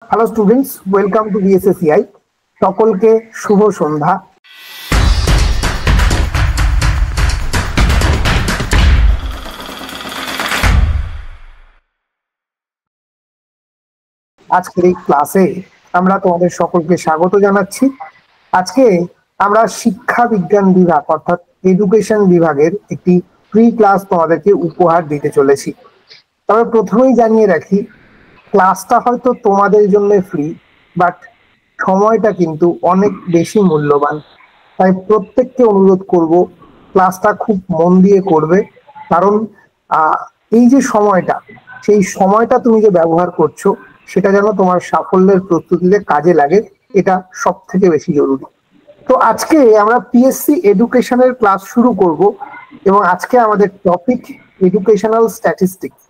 Hello students, welcome to BSACI. সকলকে শুভ সন্ধ্যা। আজকের এই ক্লাসে আমরা তোমাদের সকলকে স্বাগত জানাচ্ছি। আজকে আমরা শিক্ষা বিজ্ঞান বিভাগ অর্থাৎ এডুকেশন বিভাগের একটি ফ্রি ক্লাস তোমাদেরকে উপহার দিতে চলেছি। তবে প্রথমেই জানিয়ে রাখি, ক্লাসটা হয়তো তোমাদের জন্য ফ্রি, বাট সময়টা কিন্তু অনেক বেশি মূল্যবান। তাই প্রত্যেককে অনুরোধ করব, ক্লাসটা খুব মন দিয়ে করবে। কারণ এই যে সময়টা, সেই সময়টা তুমি যে ব্যবহার করছো সেটা যেন তোমার সাফল্যের প্রস্তুতিতে কাজে লাগে, এটা সব থেকে বেশি জরুরি। তো আজকে আমরা পিএসসি এডুকেশনের ক্লাস শুরু করব এবং আজকে আমাদের টপিক এডুকেশনাল স্ট্যাটিস্টিক্স।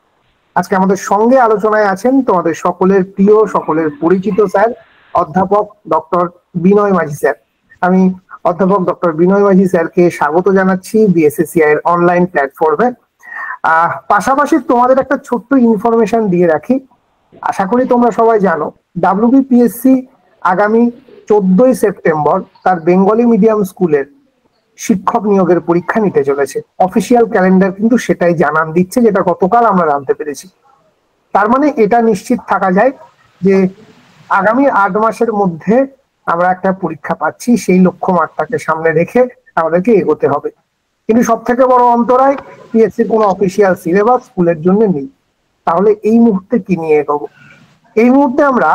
আজকে আমাদের সঙ্গে আলোচনায় আছেন তোমাদের সকলের প্রিয়, সকলের পরিচিত স্যার, অধ্যাপক ডক্টর বিনয় মাঝি স্যার। আমি অধ্যাপক ডক্টর বিনয় মাঝি স্যারকে স্বাগত জানাচ্ছি বিএসএসিআই এর অনলাইন প্ল্যাটফর্মে। পাশাপাশি তোমাদের একটা ছোট্ট ইনফরমেশন দিয়ে রাখি। আশা করি তোমরা সবাই জানো, ডাব্লিউবিপিএসসি আগামী 14ই সেপ্টেম্বর তার বেঙ্গলি মিডিয়াম স্কুলের শিক্ষক নিয়োগের পরীক্ষা নিতে চলেছে। অফিসিয়াল ক্যালেন্ডার কিন্তু সেটাই জানান দিচ্ছে, যেটা গতকাল আমরা জানতে পেরেছি। তার মানে এটা নিশ্চিত থাকা যায় যে আগামী 8 মাসের মধ্যে আমরা একটা পরীক্ষা পাচ্ছি। সেই লক্ষ্যমাত্রাকে সামনে রেখে আমাদেরকে এগোতে হবে। কিন্তু সব থেকে বড় অন্তরায়, পিএসসির কোনো অফিসিয়াল সিলেবাস স্কুলের জন্য নেই। তাহলে এই মুহূর্তে কি নিয়ে এগোবো? এই মুহূর্তে আমরা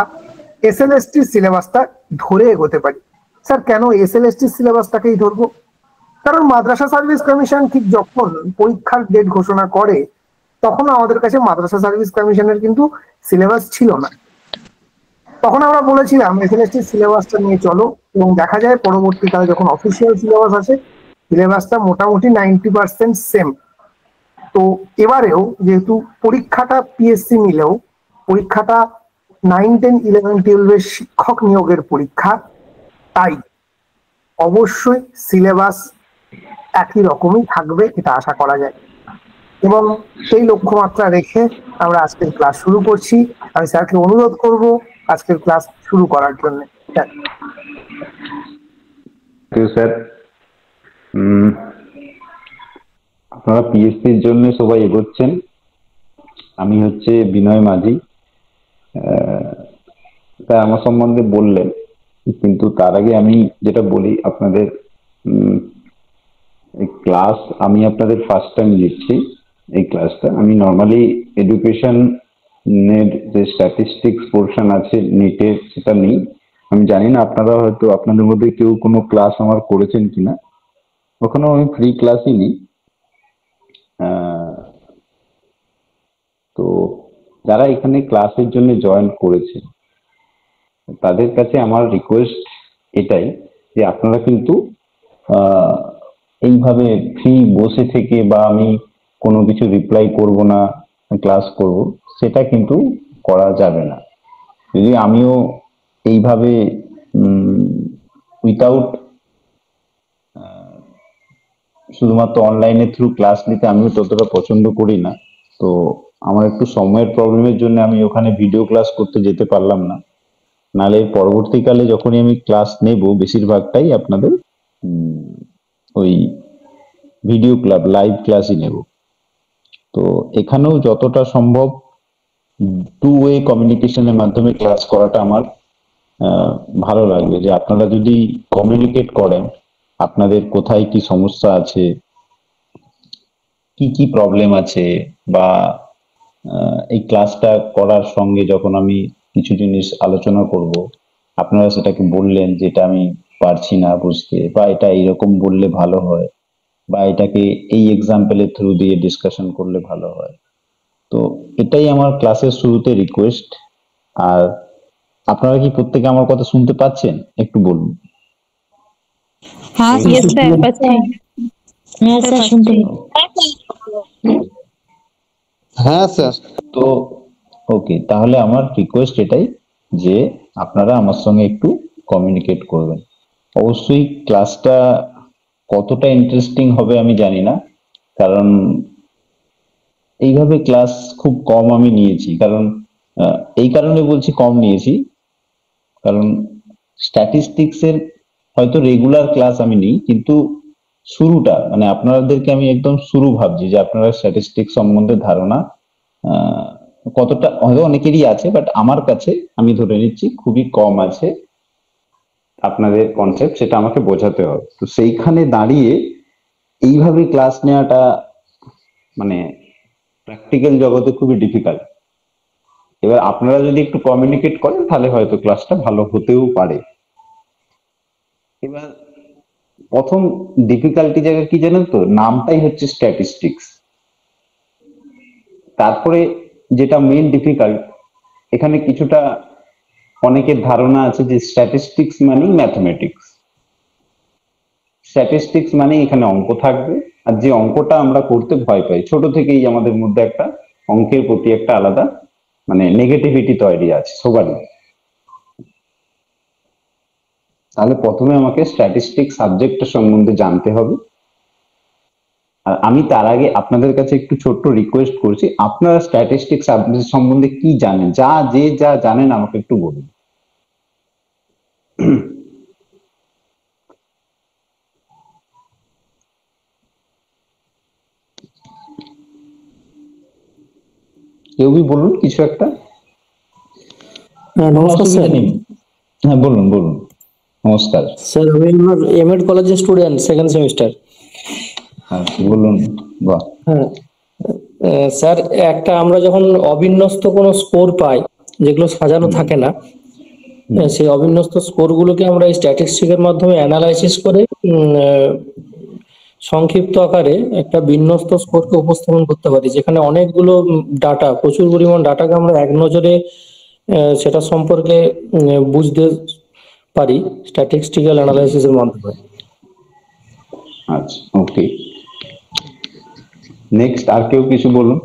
এসএলএসটি সিলেবাসটা ধরে এগোতে পারি। স্যার, কেন এসএলএসটি সিলেবাসটাকেই ধরবো? কারণ মাদ্রাসা সার্ভিস কমিশন ঠিক যখন পরীক্ষার ডেট ঘোষণা করে, তখন আমাদের কাছে মাদ্রাসা সার্ভিস কমিশনের কিন্তু সিলেবাস ছিল না। তখন আমরা বলেছিলাম এসএলএসটি সিলেবাসটা নিয়ে চলো, এবং দেখা যায় পরবর্তীকালে যখন অফিসিয়াল সিলেবাস আছে, সিলেবাসটা মোটামুটি 90% সেম। তো এবারেও যেহেতু পরীক্ষাটা পিএসসি নিলেও পরীক্ষাটা 9, 10, 11, 12 শিক্ষক নিয়োগের পরীক্ষা, তাই অবশ্যই সিলেবাস একই রকমই থাকবে, এটা আশা করা যায়। এবং সেই লক্ষ্যমাত্রা রেখে আমরা আজকের ক্লাস শুরু করছি। আমি স্যারকে অনুরোধ করব আজকের ক্লাস শুরু করার জন্য। স্যার, আপনারা পিএসসির জন্য সবাই এগোচ্ছেন। আমি হচ্ছে বিনয় মাঝি। তা আমার সম্বন্ধে বললেন, কিন্তু তার আগে আমি যেটা বলি আপনাদের, ক্লাস আমি আপনাদের ফার্স্ট টাইম দিচ্ছি। এই ক্লাসটা আমি নর্মালি এডুকেশন এর যে স্ট্যাটিস্টিক্স পোর্শন আছে নিটের, সেটা নেই। আমি জানি না আপনারা হয়তো আপনাদের মধ্যে কেউ কোনো ক্লাস আমার করেছেন কিনা। ওখানেও আমি ফ্রি ক্লাসই নিই। তো যারা এখানে ক্লাসের জন্য জয়েন করেছে, তাদের কাছে আমার রিকোয়েস্ট এটাই যে আপনারা কিন্তু এইভাবে ফ্রি বসে থেকে বা আমি কোনো কিছু রিপ্লাই করব না, ক্লাস করব, সেটা কিন্তু করা যাবে না। যদি আমিও এইভাবে উইথাউট শুধুমাত্র অনলাইনের থ্রু ক্লাস নিতে আমিও ততটা পছন্দ করি না। তো আমার একটু সময়ের প্রবলেমের জন্য আমি ওখানে ভিডিও ক্লাস করতে যেতে পারলাম না। নাহলে পরবর্তীকালে যখনই আমি ক্লাস নেব, বেশিরভাগটাই আপনাদের ওই ভিডিও ক্লাব লাইভ ক্লাসই নেব। তো এখানেও যতটা সম্ভব 2 ওয়ে কমিউনিকেশনের মাধ্যমে ক্লাস করাটা আমার ভালো লাগবে। যে আপনারা যদি কমিউনিকেট করেন আপনাদের কোথায় কি সমস্যা আছে, কি কি প্রবলেম আছে, বা এই ক্লাসটা করার সঙ্গে যখন আমি কিছু জিনিস আলোচনা করব, আপনারা সেটাকে বললেন যেটা আমি পারছি না বুঝতে, বা এটা এইরকম বললে ভালো হয়, বা এটাকে এই এক্সাম্পলের থ্রু দিয়ে ডিসকাশন করলে ভালো হয়। তো এটাই আমার ক্লাসের শুরুতে রিকোয়েস্ট। আর আপনারা কি প্রত্যেকে আমার কথা শুনতে পাচ্ছেন? একটু বলুন। হ্যাঁ স্যার, পাচ্ছি। হ্যাঁ স্যার, শুনতে হ্যাঁ স্যার। তো ওকে, তাহলে আমার রিকোয়েস্ট এটাই যে আপনারা আমার সঙ্গে একটু কমিউনিকেট করবেন। অবশ্যই ক্লাসটা কতটা ইন্টারেস্টিং হবে আমি জানি না, কারণ এইভাবে ক্লাস খুব কম আমি নিয়েছি। কারণ এই কারণে বলছি কম নিয়েছি, কারণ স্ট্যাটিস্টিক্স এর হয়তো রেগুলার ক্লাস আমি নিই, কিন্তু শুরুটা মানে আপনাদেরকে আমি একদম শুরু ভাবছি যে আপনারা স্ট্যাটিস্টিক্স সম্বন্ধে ধারণা আহ, কতটা হয়তো অনেকেরই আছে, বাট আমার কাছে আমি ধরে নিচ্ছি খুবই কম আছে আপনাদের কনসেপ্ট, সেটা আমাকে বোঝাতে হবে। তো সেইখানে দাঁড়িয়ে এইভাবে ক্লাস নেওয়াটা মানে প্র্যাকটিক্যাল জগতে খুবই ডিফিকাল্ট। এবার আপনারা যদি একটু কমিউনিকেট করেন তাহলে হয়তো ক্লাসটা ভালো হতেও পারে। এবার প্রথম ডিফিকাল্টি জায়গা কি জানেন তো, নামটাই হচ্ছে স্ট্যাটিস্টিক্স। তারপরে যেটা মেইন ডিফিকাল্ট, এখানে কিছুটা অনেকের ধারণা আছে যে স্ট্যাটিস্টিক্স মানেই ম্যাথমেটিক্স, স্ট্যাটিস্টিক্স মানে এখানে অঙ্ক থাকবে, আর যে অঙ্কটা আমরা করতে ভয় পাই ছোট থেকেই আমাদের মধ্যে একটা অঙ্কের প্রতি একটা আলাদা মানে নেগেটিভিটি তৈরি আছে সবারই। তাহলে প্রথমে আমাকে স্ট্যাটিস্টিক্স সাবজেক্টটা সম্বন্ধে জানতে হবে। আর আমি তার আগে আপনাদের কাছে একটু ছোট্ট রিকোয়েস্ট করছি, আপনারা স্ট্যাটিস্টিক্স সাবজেক্ট সম্বন্ধে কি জানেন, যা জানেন আমাকে একটু বলুন। কেউ বলুন কিছু একটা। নমস্কার অসুবিধা স্যার। নেই, হ্যাঁ বলুন বলুন। নমস্কার স্যার আমি আমার এমএড কলেজের স্টুডেন্ট, সেকেন্ড সেমিস্টার। আচ্ছা বলুন। বাহ। হ্যাঁ স্যার, একটা আমরা যখন অবিন্যস্ত কোনো স্কোর পাই, যেগুলো সাজানো থাকে না, সেই অবিন্যস্ত স্কোরগুলোকে আমরা এই স্ট্যাটিস্টিকের মাধ্যমে অ্যানালাইসিস করে সংক্ষিপ্ত আকারে একটা বিন্যস্ত স্কোরকে উপস্থাপন করতে পারি, যেখানে অনেকগুলো ডাটা, প্রচুর পরিমাণ ডাটাকে আমরা এক নজরে সেটা সম্পর্কে বুঝতে পারি স্ট্যাটিস্টিক্যাল অ্যানালাইসিসের মাধ্যমে। আচ্ছা ওকে, নেক্সট আর কেউ কিছু বলুন।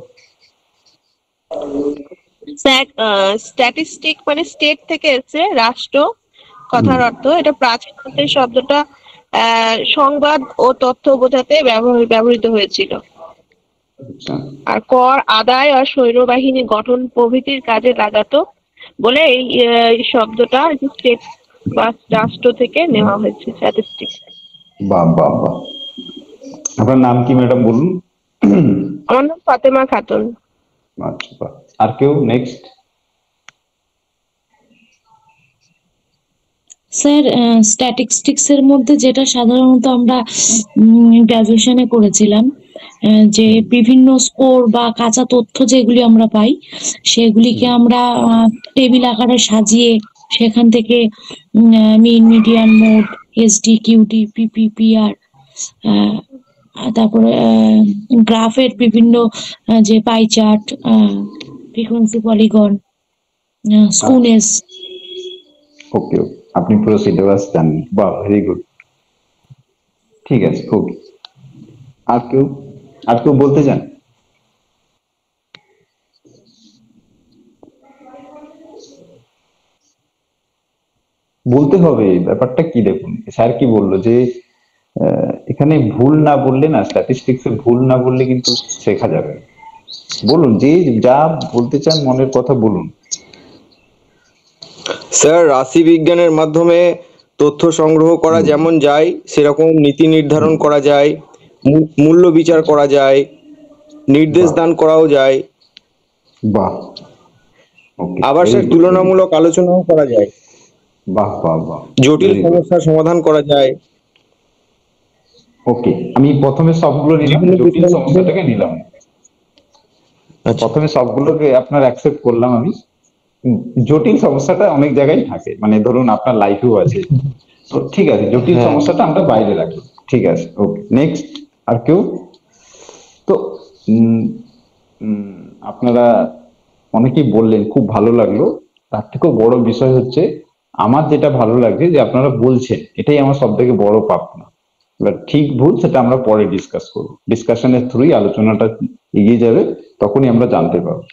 স্যার, স্ট্যাটিস্টিক মানে স্টেট থেকে এসেছে, রাষ্ট্র কথার অর্থ। এটা প্রাচীন অর্থের শব্দটা সংবাদ ও তথ্য বোঝাতে ব্যবহৃত হয়েছিল। আচ্ছা আর কর আদায় আর সৈন্যবাহিনী গঠন প্রভৃতির কাজে লাগাতো বলে এই শব্দটা স্টেট বা রাষ্ট্র থেকে নেওয়া হয়েছে স্ট্যাটিস্টিক। বাহ বাহ বাহ। আপনার নাম কি ম্যাডাম বলুন? আমার নাম ফাতেমা খাতুন। আচ্ছা বাহ। আর কেউ নেক্সট? স্যার, স্ট্যাটিস্টিক্স এর মধ্যে যেটা সাধারণত আমরা গ্রাজুয়েশনে করেছিলাম, যে বিভিন্ন স্কোর বা কাঁচা তথ্য যেগুলি আমরা পাই, সেগুলিকে আমরা টেবিল আকারে সাজিয়ে সেখান থেকে মিন, মিডিয়ান, মোড, এসডি, কিউডি, পিপিপিআর, তারপরে গ্রাফের বিভিন্ন যে পাই চার্ট, ফ্রিকোয়েন্সি, পলিগন, স্কুনেস। ওকে ওকে, আপনি পুরো সিলেবাস জানেন, বাহ ভেরি গুড। ঠিক আছে ওকে। আর কেউ বলতে চান? বলতে হবে, ব্যাপারটা কি দেখুন, স্যার কি বললো যে এখানে ভুল না বললে না, স্ট্যাটিস্টিক্স এ ভুল না বললে কিন্তু শেখা যাবে না। বলুন, যে যা বলতে চান মনের কথা বলুন। স্যার, রাশি বিজ্ঞানের মাধ্যমে তথ্য সংগ্রহ করা যেমন যায়, সেরকম নীতি নির্ধারণ করা যায়, মূল্য বিচার করা যায়, নির্দেশ দান করাও যায়। বাহ ওকে। আবার স্যার তুলনামূলক আলোচনাও করা যায়, বাহ বাহ বাহ। জটিল সমস্যার সমাধান করা যায়। ওকে, আমি প্রথমে সবগুলো নিলাম, জটিল সমস্যাটাকে নিলাম। প্রথমে সবগুলোকে আপনার অ্যাকসেপ্ট করলাম আমি। জটিল সমস্যাটা অনেক জায়গায় থাকে, মানে ধরুন আপনার লাইফেও আছে, তো ঠিক আছে, জটিল সমস্যাটা আমরা বাইরে রাখি, ঠিক আছে ওকে। নেক্সট আর কেউ? তো আপনারা অনেকেই বললেন, খুব ভালো লাগলো। তার থেকেও বড় বিষয় হচ্ছে আমার যেটা ভালো লাগছে যে আপনারা বলছেন, এটাই আমার সব থেকে বড় পাওনা। এবার ঠিক ভুল সেটা আমরা পরে ডিসকাস করবো, ডিসকাশনের থ্রুই আলোচনাটা এগিয়ে যাবে, তখনই আমরা জানতে পারবো।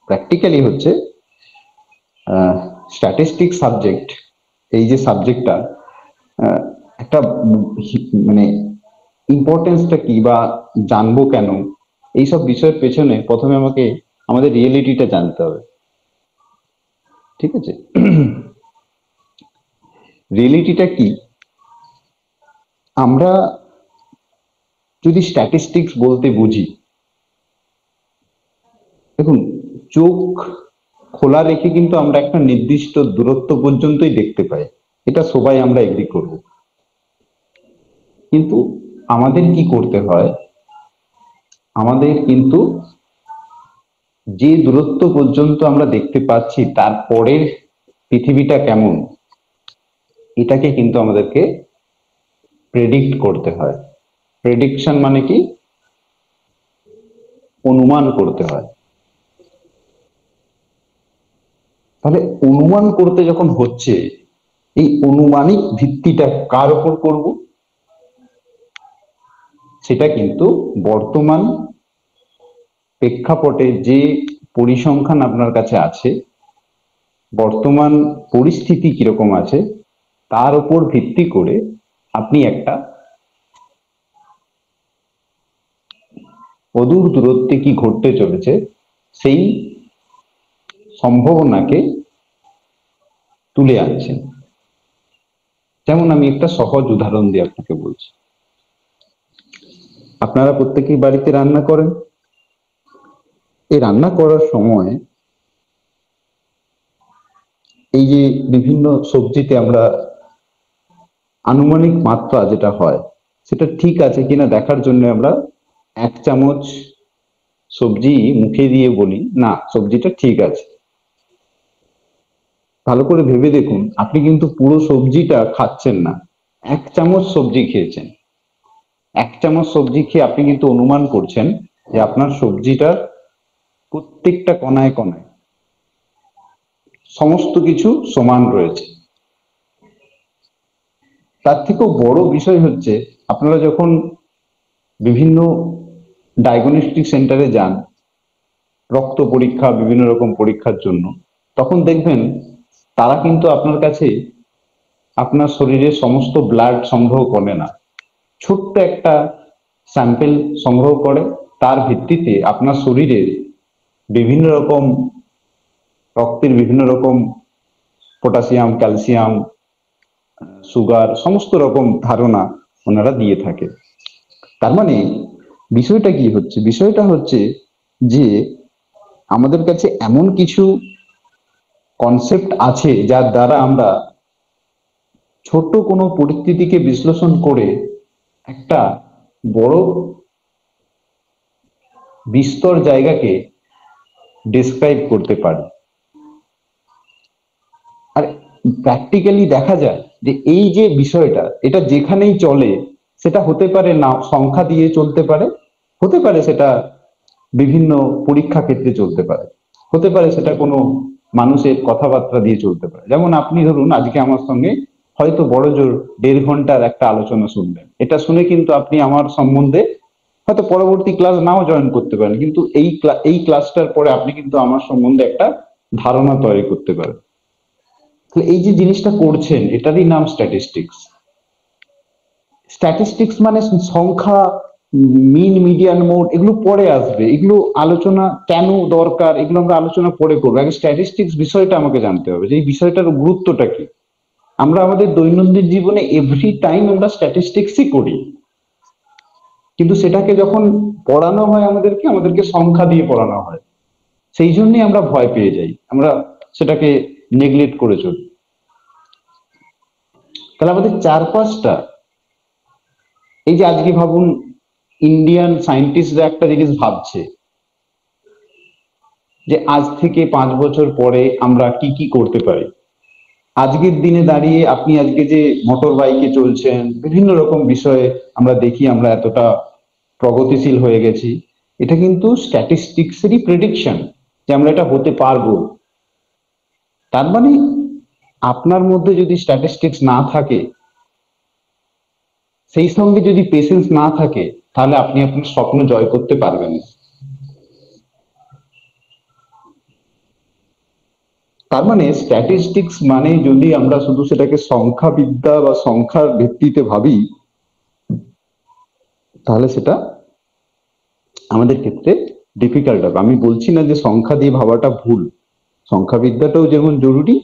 প্র্যাকটিক্যালি হচ্ছে স্ট্যাটিস্টিক সাবজেক্ট, এই যে সাবজেক্টটা একটা মানে ইম্পর্টেন্সটা কি বা জানবো কেন, এইসব বিষয়ের পেছনে প্রথমে আমাকে আমাদের রিয়েলিটিটা জানতে হবে, ঠিক আছে? রিয়েলিটিটা কি? আমরা যদি স্ট্যাটিস্টিক্স বলতে বুঝি, দেখুন, চোখ খোলা রেখে কিন্তু আমরা একটা নির্দিষ্ট দূরত্ব পর্যন্তই দেখতে পাই, এটা সবাই আমরা এগ্রি করব। কিন্তু আমাদের কি করতে হয়, আমাদের কিন্তু যে দূরত্ব পর্যন্ত আমরা দেখতে পাচ্ছি তারপরের পৃথিবীটা কেমন, এটাকে কিন্তু আমাদেরকে প্রেডিক্ট করতে হয়। প্রেডিকশন মানে কি? অনুমান করতে হয়। তাহলে অনুমান করতে যখন হচ্ছে, এই অনুমানিক ভিত্তিটা কার উপর করব? সেটা কিন্তু বর্তমান প্রেক্ষাপটে যে পরিসংখ্যান আপনার কাছে আছে, বর্তমান পরিস্থিতি কিরকম আছে, তার উপর ভিত্তি করে আপনি একটা অদূর দূরত্বে কি ঘটতে চলেছে সেই সম্ভাবনাকে তুলে আনছেন। যেমন আমি একটা সহজ উদাহরণ দিয়ে আপনাকে বলছি। আপনারা প্রত্যেকেই বাড়িতে রান্না করেন। এই রান্না করার সময় এই যে বিভিন্ন সবজিতে আমরা আনুমানিক মাত্রা যেটা হয় সেটা ঠিক আছে কিনা দেখার জন্য আমরা 1 চামচ সবজি মুখে দিয়ে বলি না সবজিটা ঠিক আছে। ভালো করে ভেবে দেখুন, আপনি কিন্তু পুরো সবজিটা খাচ্ছেন না, 1 চামচ সবজি খেয়েছেন। 1 চামচ সবজি খেয়ে আপনি কিন্তু অনুমান করছেন যে আপনার সবজিটার প্রত্যেকটা কোনায় কোনায় সমস্ত কিছু সমান রয়েছে। তার থেকেও বড় বিষয় হচ্ছে, আপনারা যখন বিভিন্ন ডায়াগনস্টিক সেন্টারে যান রক্ত পরীক্ষা, বিভিন্ন রকম পরীক্ষার জন্য, তখন দেখবেন তারা কিন্তু আপনার কাছে আপনার শরীরের সমস্ত ব্লাড সংগ্রহ করে না, ছোট্ট একটা স্যাম্পেল সংগ্রহ করে। তার ভিত্তিতে আপনার শরীরের বিভিন্ন রকম রক্তের বিভিন্ন রকম পটাশিয়াম, ক্যালসিয়াম, সুগার, সমস্ত রকম ধারণা ওনারা দিয়ে থাকে। তার মানে বিষয়টা কি হচ্ছে? বিষয়টা হচ্ছে যে আমাদের কাছে এমন কিছু কনসেপ্ট আছে যার দ্বারা আমরা ছোট কোনো পরিস্থিতিকে বিশ্লেষণ করে একটা বড় বিস্তর জায়গাকে ডেসক্রাইব করতে পারি। আর প্র্যাকটিক্যালি দেখা যায় যে এই যে বিষয়টা, এটা যেখানেই চলে সেটা হতে পারে না সংখ্যা দিয়ে চলতে পারে, হতে পারে সেটা বিভিন্ন পরীক্ষা ক্ষেত্রে চলতে পারে, হতে পারে সেটা কোনো মানুষের কথাবার্তা দিয়ে চলতে পারে। যেমন আপনি ধরুন আজকে আমার সঙ্গে হয়তো বড় জোর 1.5 ঘন্টার একটা আলোচনা শুনলেন, এটা শুনে কিন্তু আপনি আমার সম্বন্ধে হয়তো পরবর্তী ক্লাস নাও জয়েন করতে পারেন, কিন্তু এই ক্লাসটার পরে আপনি কিন্তু আমার সম্বন্ধে একটা ধারণা তৈরি করতে পারেন। এই যে জিনিসটা করছেন এটারই নাম স্ট্যাটিস্টিক্স। স্ট্যাটিস্টিক্স মানে সংখ্যা, মিন, মিডিয়ান, মোড, এগুলো পরে আসবে, এগুলো আলোচনা কেন দরকার এগুলো আমরা আলোচনা পরে করবো। আগে স্ট্যাটিস্টিক্স বিষয়টা আমাকে জানতে হবে যে এই বিষয়টার গুরুত্বটা কি। আমরা আমাদের দৈনন্দিন জীবনে এভরি টাইম আমরা স্ট্যাটিস্টিক্সই করি, কিন্তু সেটাকে যখন পড়ানো হয় আমাদেরকে সংখ্যা দিয়ে পড়ানো হয়, সেই জন্যই আমরা ভয় পেয়ে যাই, আমরা সেটাকে নেগলেক্ট করে চলি। তাহলে আমাদের চারপাশটা, এই যে আজকে ভাবুন ইন্ডিয়ান সায়েন্টিস্টরা একটা জিনিস ভাবছে যে আজ থেকে 5 বছর পরে আমরা কি কি করতে পারি। আজকের দিনে দাঁড়িয়ে আপনি আজকে যে মোটর বাইকে চলছেন, বিভিন্ন রকম বিষয়ে আমরা দেখি আমরা এতটা প্রগতিশীল হয়ে গেছি, এটা কিন্তু স্ট্যাটিস্টিক্সেরই প্রেডিকশন যে আমরা এটা হতে পারবো। তার মানে আপনার মধ্যে যদি স্ট্যাটিস্টিক্স না থাকে, সেই সঙ্গে যদি পেশেন্স না থাকে, তাহলে আপনি আপনার স্বপ্ন জয় করতে পারবেন না। তার মানে স্ট্যাটিস্টিক্স মানে যদি আমরা শুধু সেটাকে সংখ্যাবিদ্যা বা সংখ্যার ভিত্তিতে ভাবি, তাহলে সেটা আমাদের ক্ষেত্রে ডিফিকাল্ট হবে। আমি বলছি না যে সংখ্যা দিয়ে ভাবাটা ভুল, সংখ্যাবিদ্যাটাও যেমন জরুরি।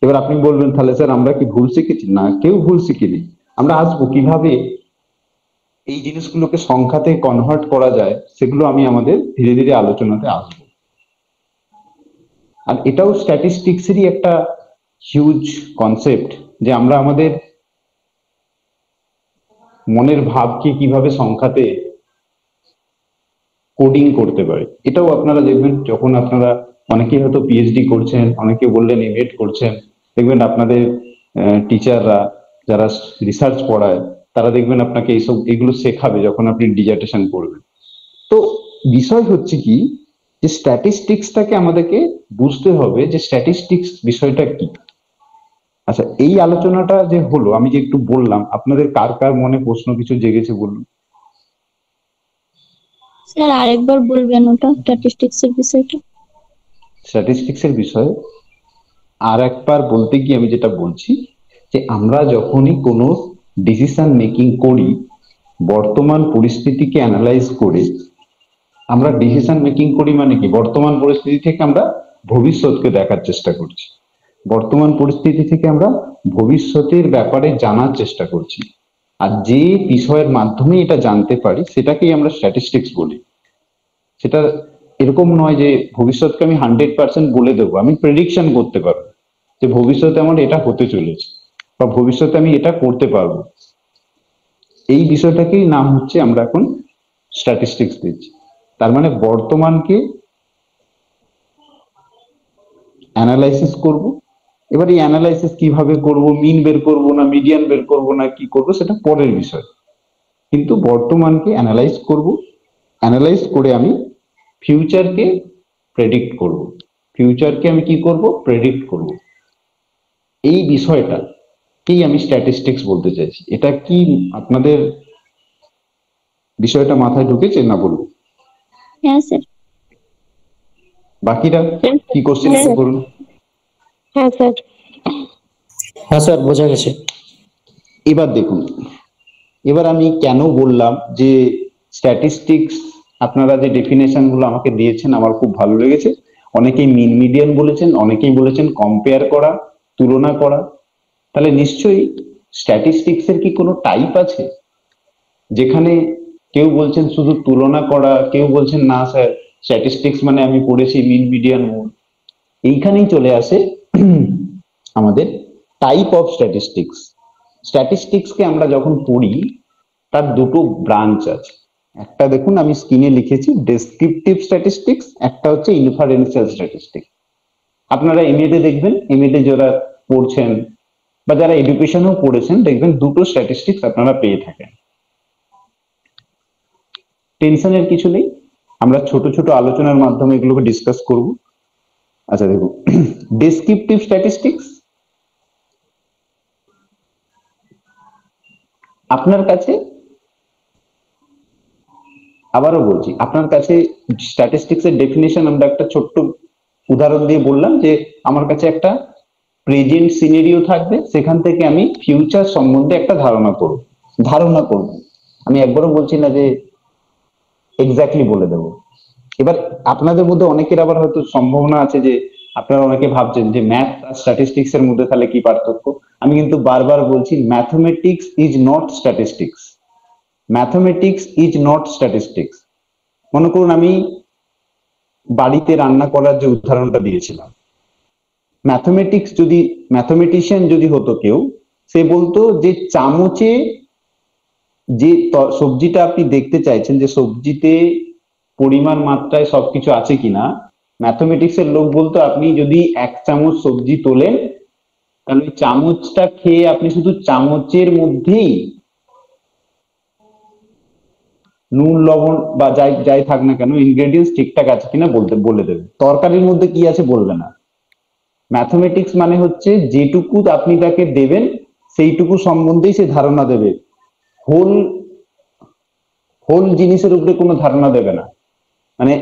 এবার আপনি বলবেন তাহলে স্যার আমরা কি ভুল শিখেছি? না, কেউ ভুল শিখিনি। আমরা আসবো কিভাবে এই জিনিসগুলোকে সংখ্যাতে কনভার্ট করা যায়, সেগুলো আমি আমাদের ধীরে ধীরে আলোচনাতে আসবো। আর এটাও স্ট্যাটিস্টিক্সেরই একটা হিউজ কনসেপ্ট, যে আমরা আমাদের মনের ভাবকে কিভাবে সংখ্যাতে কোডিং করতে পারি। এটাও আপনারা দেখবেন যখন আপনারা, অনেকেই হয়তো পিএইচডি করছেন, অনেকে বললেন এমএড করছেন, দেখবেন আপনাদের টিচাররা যারা রিসার্চ পড়ায় তারা দেখবেন আপনাকে এগুলো শেখাবে যখন আপনি ডিজার্টেশন করবেন। তো বিষয় হচ্ছে কি, যে স্ট্যাটিস্টিক্সটাকে আমাদেরকে বুঝতে হবে যে স্ট্যাটিস্টিক্স বিষয়টা কি। আচ্ছা, এই আলোচনাটা যে হলো, আমি যে একটু বললাম, আপনাদের কার কার মনে প্রশ্ন কিছু জেগেছে বলুন। স্যার আরেকবার বলবেন ওটা, স্ট্যাটিস্টিক্স এর বিষয়টা। স্ট্যাটিস্টিক্স এর বিষয়ে আর একবার বলতে গিয়ে আমি যেটা বলছি, যে আমরা যখনই কোনো ডিসিশন মেকিং করি, বর্তমান পরিস্থিতিকে অ্যানালাইজ করে আমরা ডিসিশন মেকিং করি। মানে কি, বর্তমান পরিস্থিতি থেকে আমরা ভবিষ্যৎকে দেখার চেষ্টা করছি, বর্তমান পরিস্থিতি থেকে আমরা ভবিষ্যতের ব্যাপারে জানার চেষ্টা করছি। আর যে বিষয়ের মাধ্যমে এটা জানতে পারি সেটাকেই আমরা স্ট্যাটিস্টিক্স বলি। সেটা এরকম নয় যে ভবিষ্যৎকে আমি 100% বলে দেবো, আমি প্রেডিকশন করতে পারবো যে ভবিষ্যতে আমার এটা হতে চলেছে বা ভবিষ্যতে আমি এটা করতে পারবো। এই বিষয়টাকেই নাম হচ্ছে আমরা এখন স্ট্যাটিস্টিক্স দিচ্ছি। তার মানে বর্তমানকে অ্যানালাইসিস করব। এবার এই অ্যানালাইসিস কিভাবে করব, মিন বের করব না মিডিয়ান বের করব না কি করব, সেটা পরের বিষয়। কিন্তু বর্তমানকে অ্যানালাইজ করব, অ্যানালাইজ করে আমি ফিউচারকে প্রেডিক্ট করব। ফিউচারকে আমি কি করব? প্রেডিক্ট করব। এই বিষয়টাকেই আমি স্ট্যাটিস্টিক্স বলতে চাইছি। এটা কি আপনাদের বিষয়টা মাথায় ঢুকেছে না বলবো? হ্যাঁ স্যার। বাকিরা কি কোশ্চেন করুন। হ্যাঁ স্যার। হ্যাঁ স্যার, বোঝা গেছে। এবার দেখুন, এবার আমি কেন বললাম যে স্ট্যাটিস্টিক্স, আপনারা যে ডেফিনেশন গুলো আমাকে দিয়েছেন আমার খুব ভালো লেগেছে। অনেকেই মিন মিডিয়ান বলেছেন, অনেকেই বলেছেন কম্পেয়ার করা, তুলনা করা। তাহলে নিশ্চয়ই স্ট্যাটিস্টিক্স এর কি কোনো টাইপ আছে? যেখানে কেউ বলছেন শুধু তুলনা করা, কেউ বলছেন না স্যার স্ট্যাটিস্টিক্স মানে আমি পড়েছি মিন মিডিয়ান মোড। এইখানেই চলে আসে আমাদের টাইপ অফ স্ট্যাটিস্টিক্স। স্ট্যাটিস্টিক্সকে আমরা যখন পড়ি তার দুটো ব্রাঞ্চ আছে। একটা দেখুন আমি স্ক্রিনে লিখেছি, ডেসক্রিপটিভ স্ট্যাটিস্টিক্স, একটা হচ্ছে ইনফারেন্সিয়াল স্ট্যাটিস্টিক্স। আপনারা এমএডে দেখবেন, এমএডে যারা পড়ছেন বা যারা এডুকেশনেও পড়েছেন দেখবেন দুটো স্ট্যাটিস্টিক্স আপনারা পেয়ে থাকেন। টেনশনের কিছু নেই, আমরা ছোট ছোট আলোচনার মাধ্যমে এগুলোকে ডিসকাস করব। আচ্ছা দেখুন, ডেসক্রিপটিভ স্ট্যাটিস্টিক্স, আপনার কাছে, আবারও বলছি, আপনার কাছে স্ট্যাটিস্টিক্স এর ডেফিনেশন আমরা একটা ছোট্ট উদাহরণ দিয়ে বললাম যে আমার কাছে একটা প্রেজেন্ট সিনারিও থাকবে, সেখান থেকে আমি ফিউচার সম্বন্ধে একটা ধারণা করব। আমি একবারও বলছি না যে এক্স্যাক্টলি বলে দেব। এবার আপনাদের মধ্যে অনেকের আবার হয়তো সম্ভাবনা আছে যে আপনারা অনেকে ভাবছেন যে ম্যাথ আর স্ট্যাটিস্টিক্স এর মধ্যে তাহলে কি পার্থক্য। আমি কিন্তু বারবার বলছি, mathematics is not statistics. Mathematics is not statistics. মনে করুন আমি বাড়িতে রান্না করার যে উদাহরণটা দিয়েছিলাম, ম্যাথমেটিশিয়ান যদি হতো কেউ, সে বলতো যে চামচে যে সবজিটা আপনি দেখতে চাইছেন যে সবজিতে পরিমাণ মাত্রায় সবকিছু আছে কিনা, ম্যাথমেটিক্স এর লোক বলতো আপনি যদি 1 চামচ সবজি তোলেন তাহলে ওই চামচটা খেয়ে আপনি শুধু চামচের মধ্যেই নুন লবণ বা যাই থাক না কেন ইনগ্রেডিয়েন্টস ঠিকঠাক আছে কিনা বলে দেবে। তরকারির মধ্যে কি আছে বলবে না। ম্যাথমেটিক্স মানে হচ্ছে যেটুকু আপনি তাকে দেবেন সেইটুকু সম্বন্ধেই সে ধারণা দেবে, হোল জিনিসের উপরে কোনো ধারণা দেবে না। মানে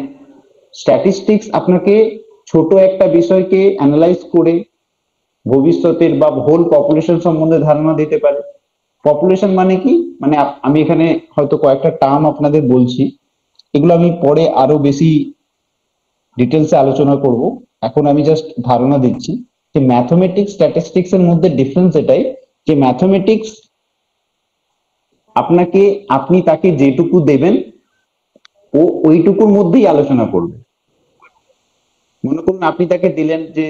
স্ট্যাটিস্টিক্স আপনাকে ছোট একটা বিষয়কে অ্যানালাইজ করে ভবিষ্যতের বা হোল পপুলেশন সম্বন্ধে ধারণা দিতে পারে। পপুলেশন মানে কি, মানে আমি এখানে হয়তো কয়েকটা টার্ম আপনাদের বলছি, এগুলো আমি পরে আরো বেশি ডিটেলসে আলোচনা করব। এখন আমি জাস্ট ধারণা দিচ্ছি যে ম্যাথমেটিক্স স্ট্যাটিস্টিক্স এর মধ্যে ডিফারেন্স এটাই যে ম্যাথমেটিক্স আপনি তাকে যেটুকু দেবেন ও ওইটুকুর মধ্যেই আলোচনা করবে। মনে করুন আপনি তাকে দিলেন যে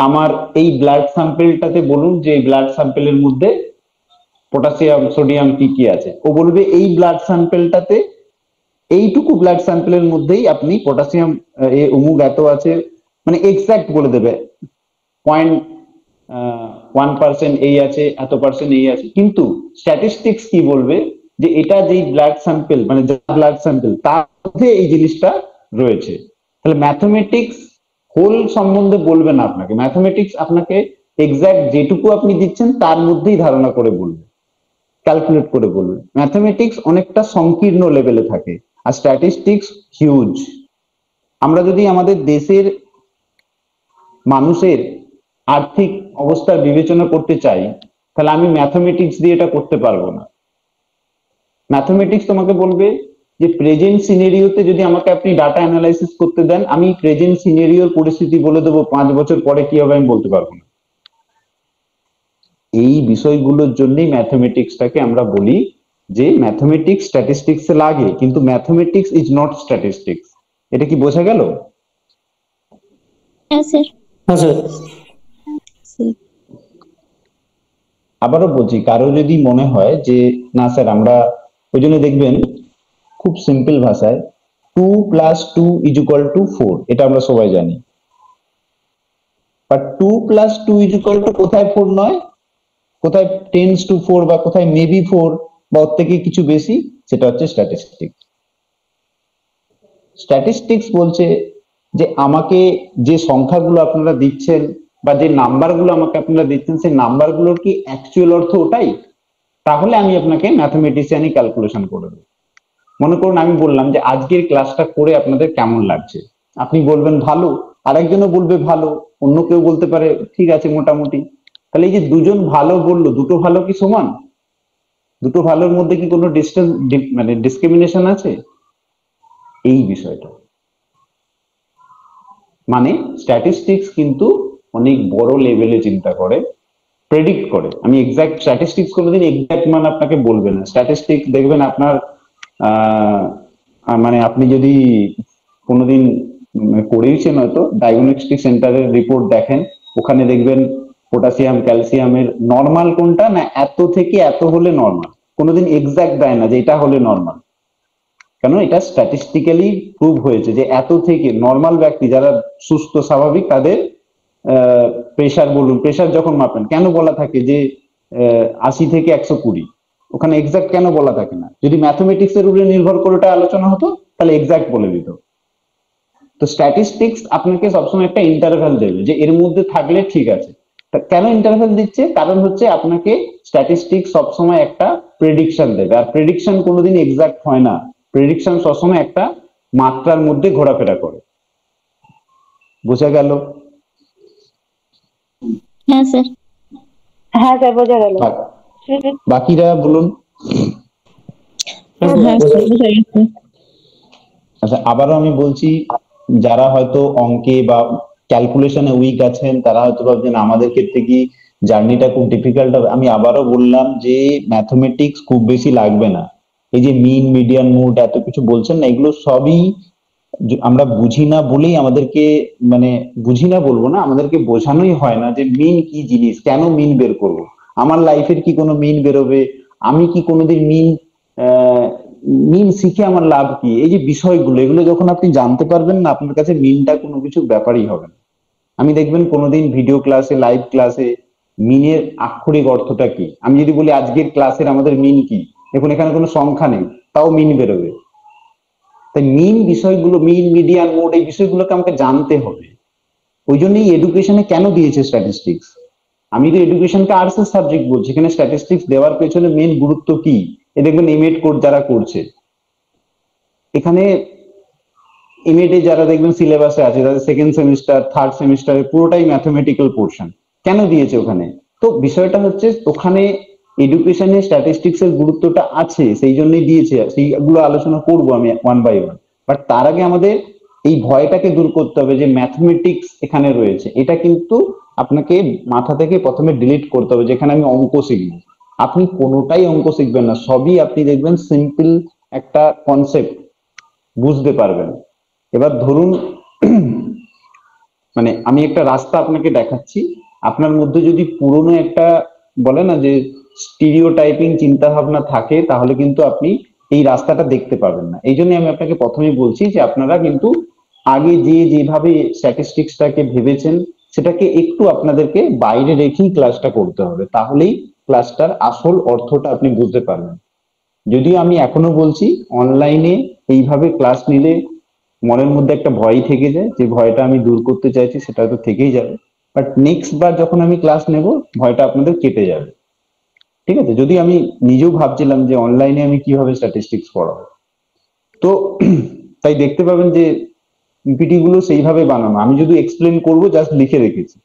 আমার এই ব্লাড স্যাম্পেলটাতে বলুন যে এই ব্লাড স্যাম্পেলের মধ্যে পটাশিয়াম সোডিয়াম কি কি আছে, ও বলবে এই ব্লাড স্যাম্পেলটাতে এইটুকু ব্লাড স্যাম্পেলের মধ্যেই আপনি পটাশিয়াম অমুক এত আছে, মানে এক্সাক্ট বলে দেবে 0.1% এই আছে, এত পার্সেন্ট এই আছে। কিন্তু স্ট্যাটিস্টিক্স কি বলবে যে এটা যেই ব্লাড স্যাম্পেল মানে ব্লাড স্যাম্পেল তার মধ্যে এই জিনিসটা রয়েছে। তাহলে ম্যাথমেটিক্স হোল সম্বন্ধে বলবে না আপনাকে, ম্যাথমেটিক্স আপনাকে এক্সাক্ট যেটুকু আপনি দিচ্ছেন তার মধ্যেই ধারণা করে বলবে, ক্যালকুলেট করে বলবে। ম্যাথমেটিক্স অনেকটা সংকীর্ণ লেভেলে থাকে আর স্ট্যাটিস্টিক্স হিউজ। আমরা যদি আমাদের দেশের মানুষের আর্থিক অবস্থার বিবেচনা করতে চাই তাহলে আমি ম্যাথমেটিক্স দিয়ে এটা করতে পারবো না। ম্যাথমেটিক্স তোমাকে বলবে যে প্রেজেন্ট সিনারিওতে যদি আমাকে আপনি ডাটা অ্যানালাইসিস করতে দেন, আমি প্রেজেন্ট সিনারিওর পরিস্থিতি বলে দেবো, 5 বছর পরে কি হবে আমি বলতে পারবো না। এই বিষয়গুলোর জন্যই ম্যাথমেটিক্সটাকে আমরা বলি যে ম্যাথমেটিক্স স্ট্যাটিস্টিক্স এ লাগে, কিন্তু ম্যাথমেটিক্স ইজ নট স্ট্যাটিস্টিক্স। এটা কি বোঝা গেল? হ্যাঁ স্যার। হ্যাঁ স্যার। আবারও বলছি, কারো যদি মনে হয় যে না স্যার আমরা, ওই জন্য দেখবেন খুব সিম্পল ভাষায় 2 + 2 = 4, এটা আমরা সবাই জানি। বাট 2 + 2 = কোথায় 4 নয়, কোথায় টেন্স টু 4 বা কোথায় মেবি 4 বা ওর থেকে কিছু বেশি, সেটা হচ্ছে স্ট্যাটিস্টিক্স। স্ট্যাটিস্টিক্স বলছে যে আমাকে যে সংখ্যাগুলো আপনারা দিচ্ছেন বা যে নাম্বারগুলো আমাকে আপনারা দিচ্ছেন সেই নাম্বারগুলোর কি অ্যাকচুয়াল অর্থ ওটাই, তাহলে আমি আপনাকে ম্যাথমেটিশিয়ানি ক্যালকুলেশন করে দেবো। মনে করুন আমি বললাম যে আজকের ক্লাসটা করে আপনাদের কেমন লাগছে, আপনি বলবেন ভালো, আরেকজনও বলবে ভালো, অন্য কেউ বলতে পারে ঠিক আছে মোটামুটি। তাহলে এই যে দুজন ভালো বললো, দুটো ভালো কি সমান? দুটো ভালোর মধ্যে কি কোনো ডিস্টেন্স মানে ডিসক্রিমিনেশন আছে? এই বিষয়টা মানে স্ট্যাটিস্টিক্স কিন্তু অনেক বড় লেভেলে চিন্তা করে, প্রেডিক্ট করে। আমি এক্সাক্ট স্ট্যাটিস্টিক্স কোনোদিন এক্সাক্ট মান আপনাকে বলবে না। স্ট্যাটিস্টিক্স দেখবেন আপনার মানে আপনি যদি কোনোদিন করেইছেন হয়তো ডায়াগনস্টিক সেন্টারের রিপোর্ট দেখেন, ওখানে দেখবেন পটাশিয়াম ক্যালসিয়ামের নর্মাল কোনটা না এত থেকে এত হলে নর্মাল, কোনোদিন এক্সাক্ট দেয় না যে এটা হলে নর্মাল। কেন? এটা স্ট্যাটিস্টিক্যালি প্রুভ হয়েছে যে এত থেকে নর্মাল ব্যক্তি যারা সুস্থ স্বাভাবিক তাদের প্রেশার বলুন, প্রেশার যখন মাপেন কেন বলা থাকে যে 80 থেকে 120, ওখানে এক্সাক্ট কেন বলা থাকে না? যদি ম্যাথমেটিক্স এর উপরে নির্ভর করে ওটা আলোচনা হতো তাহলে এক্সাক্ট বলে দিত। তো স্ট্যাটিস্টিক্স আপনাকে সবসময় একটা ইন্টারভ্যাল দেবে যে এর মধ্যে থাকলে ঠিক আছে। কেন ইন্টারভ্যাল দিচ্ছে? কারণ হচ্ছে আপনাকে স্ট্যাটিস্টিক্স সবসময় একটা প্রেডিকশন দেবে, আর প্রেডিকশন কোনোদিন এক্সাক্ট হয় না। প্রেডিকশন সবসময় একটা মাত্রার মধ্যে ঘোরাফেরা করে। বোঝা গেল? হ্যাঁ স্যার। হ্যাঁ স্যার বোঝা গেল। বাকিরা বলুন। আচ্ছা, আবারও আমি বলছি, যারা হয়তো অঙ্কে বা ক্যালকুলেশনে উইক আছেন তারা হয়তো ভাবছেন আমাদের ক্ষেত্রে কি জার্নিটা খুব ডিফিকাল্ট হবে। আমি আবারও বললাম যে ম্যাথমেটিক্স খুব বেশি লাগবে না। এই যে মিন মিডিয়ান মুড এত কিছু বলছেন না, এগুলো সবই আমরা বুঝি না বলেই আমাদেরকে, মানে বুঝি না বলবো না, আমাদেরকে বোঝানোই হয় না যে মিন কি জিনিস, কেন মিন বের করব, আমার লাইফের কি কোনো মিন বেরোবে, আমি কি কোনোদিন মিন শিখে আমার লাভ কি, এই যে বিষয়গুলো, এগুলো যখন আপনি জানতে পারবেন না আপনার কাছে মিনটা কোনো কিছু ব্যাপারই হবে না। আমি দেখবেন কোনোদিন ভিডিও ক্লাসে লাইভ ক্লাসে মিনের আক্ষরিক অর্থটা কি, আমি যদি বলি আজকের ক্লাসের আমাদের মিন কি, দেখুন এখানে কোনো সংখ্যা নেই তাও মিন বেরোবে। তাই মিন বিষয়গুলো, মিন মিডিয়ান মোড, এই বিষয়গুলোকে আমাকে জানতে হবে। ওই জন্যই এডুকেশনে কেন দিয়েছে স্ট্যাটিস্টিক্স। আমি তো এডুকেশনকে আর্টস এর সাবজেক্ট বলছি, এখানে স্ট্যাটিস্টিক্স দেওয়ার পেছনে মেন গুরুত্ব কি, এ দেখবেন এমএড কোর্স যারা করছে, এখানে এমএড এ যারা দেখবেন সিলেবাসে আছে তাদের সেকেন্ড সেমিস্টার থার্ড সেমিস্টারে পুরোটাই ম্যাথমেটিক্যাল পোর্শন। কেন দিয়েছে ওখানে? তো বিষয়টা হচ্ছে ওখানে এডুকেশনে স্ট্যাটিস্টিক্স এর গুরুত্বটা আছে, সেই জন্যই দিয়েছে। সেইগুলো আলোচনা করবো আমি ওয়ান বাই ওয়ান। বাট তার আগে আমাদের এই ভয়টাকে দূর করতে হবে যে ম্যাথমেটিক্স এখানে রয়েছে, এটা কিন্তু আপনাকে মাথা থেকে প্রথমে ডিলিট করতে হবে। যেখানে আমি অঙ্ক শিখবো, আপনি কোনোটাই অঙ্ক শিখবেন না, সবই আপনি দেখবেন সিম্পল একটা কনসেপ্ট বুঝতে পারবেন। এবার ধরুন মানে আমি একটা রাস্তা আপনাকে দেখাচ্ছি, আপনার মধ্যে যদি পুরনো একটা বলে না যে স্টিরিও টাইপিং চিন্তা ভাবনা থাকে, তাহলে কিন্তু আপনি এই রাস্তাটা দেখতে পাবেন না। এই জন্য আমি আপনাকে প্রথমেই বলছি যে আপনারা কিন্তু আগে যেভাবে স্ট্যাটিস্টিক্সটাকে ভেবেছেন সেটাকে একটু আপনাদেরকে বাইরে রেখেই ক্লাসটা করতে হবে, তাহলেই ক্লাসটার আসল অর্থটা আপনি বুঝতে পারবেন। যদিও আমি এখনো বলছি অনলাইনে এইভাবে ক্লাস নিলে মনের মধ্যে একটা ভয় থেকে যায়, যে ভয়টা আমি দূর করতে চাইছি সেটা তো থেকেই যাবে, বাট নেক্সট বার যখন আমি ক্লাস নেব ভয়টা আপনাদের কেটে যাবে। ঠিক আছে? যদি আমি নিজেও ভাবছিলাম যে অনলাইনে আমি কিভাবে স্ট্যাটিস্টিক্স পড়াবো, তো তাই দেখতে পাবেন যে পিপিটি গুলো সেইভাবে বানানো, আমি যদি এক্সপ্লেন করব জাস্ট লিখে রেখেছি।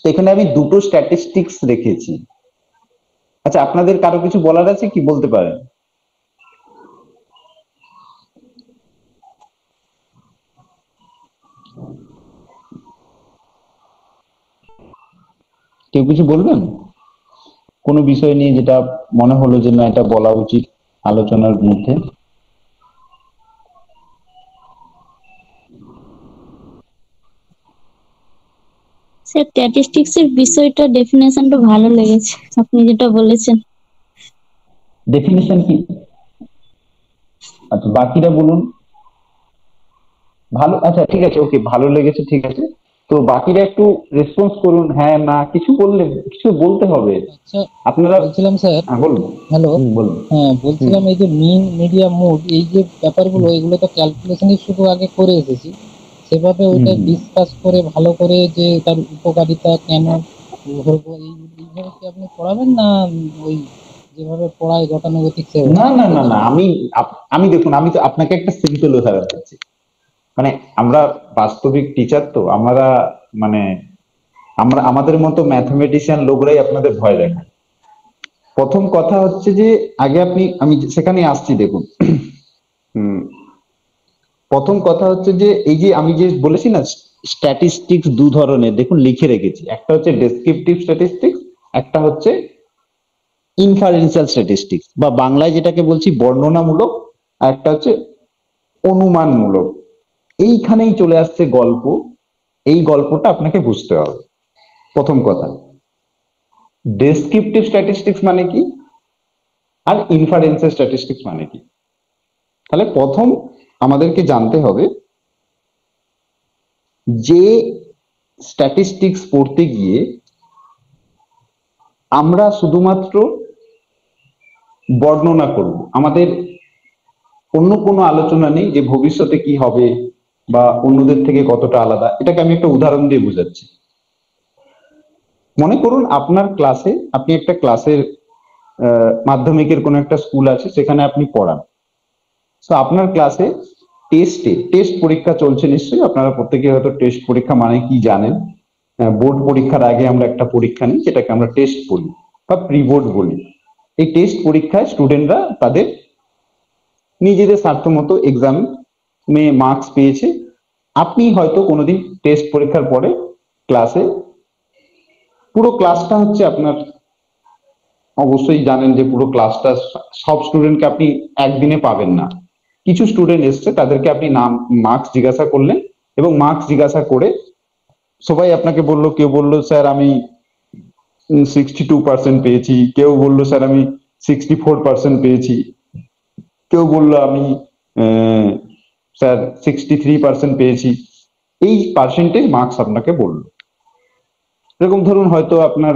তো এখানে আমি দুটো স্ট্যাটিস্টিক্স রেখেছি। আচ্ছা, আপনাদের কারো কিছু বলার আছে কি? বলতে পারেন। কেউ কিছু বলবেন কোনো বিষয় নিয়ে, যেটা মনে হলো যে না এটা বলা উচিত আলোচনার মধ্যে? স্যার স্ট্যাটিস্টিক্স এর বিষয়টা ডেফিনেশনটা ভালো লেগেছে আপনি যেটা বলেছেন। ডেফিনিশন কি? আচ্ছা, বাকিরা বলুন। ভালো, আচ্ছা ঠিক আছে, ওকে, ভালো লেগেছে, ঠিক আছে। তো বাকিরা একটু রেসপন্স করুন, হ্যাঁ না, কিছু বললে, কিছু বলতে হবে আচ্ছা, আপনারা। বলছিলাম স্যার, হ্যাঁ বলুন। হ্যালো, বলুন। হ্যাঁ বলছিলাম এই যে মিন মিডিয়া মোড এই যে ব্যাপারগুলো এগুলো তো ক্যালকুলেশনই শুধু আগে করে এসেছি, সেভাবে ওইটা ডিসকাস করে ভালো করে যে তার উপকারিতা কেন ধরবো এইভাবে কি আপনি পড়াবেন না ওই যেভাবে পড়ায় গতানুগতিক সেভাবে? না না না না, আমি দেখুন, আমি তো আপনাকে একটা সিম্পল উদাহরণ দিচ্ছি। মানে আমরা বাস্তবিক টিচার, তো আমরা মানে আমাদের মতো ম্যাথমেটিশিয়ান লোকরাই আপনাদের ভয় দেখায়। প্রথম কথা হচ্ছে যে আগে আমি সেখানে আসছি, দেখুন। প্রথম কথা হচ্ছে যে এই যে আমি যে বলেছি না স্ট্যাটিস্টিক্স দু ধরনের, দেখুন লিখে রেখেছি, একটা হচ্ছে ডেসক্রিপটিভ স্ট্যাটিস্টিক্স, একটা হচ্ছে ইনফারেন্সিয়াল স্ট্যাটিস্টিক্স, বা বাংলায় যেটাকে বলছি বর্ণনামূলক, আর একটা হচ্ছে অনুমানমূলক। এইখানেই চলে আসছে গল্প, এই গল্পটা আপনাকে বুঝতে হবে। প্রথম কথা, ডেসক্রিপটিভ স্ট্যাটিস্টিক্স মানে কি আর ইনফারেন্সিয়াল স্ট্যাটিস্টিক্স মানে কি। তাহলে প্রথম আমাদেরকে জানতে হবে যে স্ট্যাটিস্টিক্স পড়তে গিয়ে আমরা শুধুমাত্র বর্ণনা করব, আমাদের অন্য কোনো আলোচনা নেই যে ভবিষ্যতে কি হবে বা অন্যদের থেকে কতটা আলাদা। এটাকে আমি একটা উদাহরণ দিয়ে বোঝাচ্ছি। মনে করুন আপনার ক্লাসে, আপনি একটা ক্লাসের মাধ্যমিকের কোনো একটা স্কুল আছে, সেখানে আপনি পড়ান। তো আপনার ক্লাসে টেস্ট পরীক্ষা চলছে, নিশ্চয়ই আপনারা প্রত্যেকে হয়তো টেস্ট পরীক্ষা মানে কি জানেন। বোর্ড পরীক্ষার আগে আমরা একটা পরীক্ষা নিই, যেটাকে আমরা টেস্ট বলি বা প্রি বোর্ড বলি। এই টেস্ট পরীক্ষায় স্টুডেন্টরা তাদের নিজেদের স্বার্থ মতো এক্সামে মার্কস পেয়েছে। আপনি হয়তো কোনোদিন টেস্ট পরীক্ষার পরে ক্লাসে, পুরো ক্লাসটা হচ্ছে আপনার, অবশ্যই জানেন যে পুরো ক্লাসটা সব স্টুডেন্টকে আপনি একদিনে পাবেন না। কিছু স্টুডেন্ট এসছে, তাদেরকে আপনি নাম মার্কস জিজ্ঞাসা করলেন, এবং মার্কস জিজ্ঞাসা করে সবাই আপনাকে বললো, কেউ বললো স্যার আমি 62% পেয়েছি, কেউ বললো স্যার আমি 64% পেয়েছি, কেউ বললো আমি স্যার 63% পেয়েছি। এই পার্সেন্টেজ মার্কস আপনাকে বললো। এরকম ধরুন হয়তো আপনার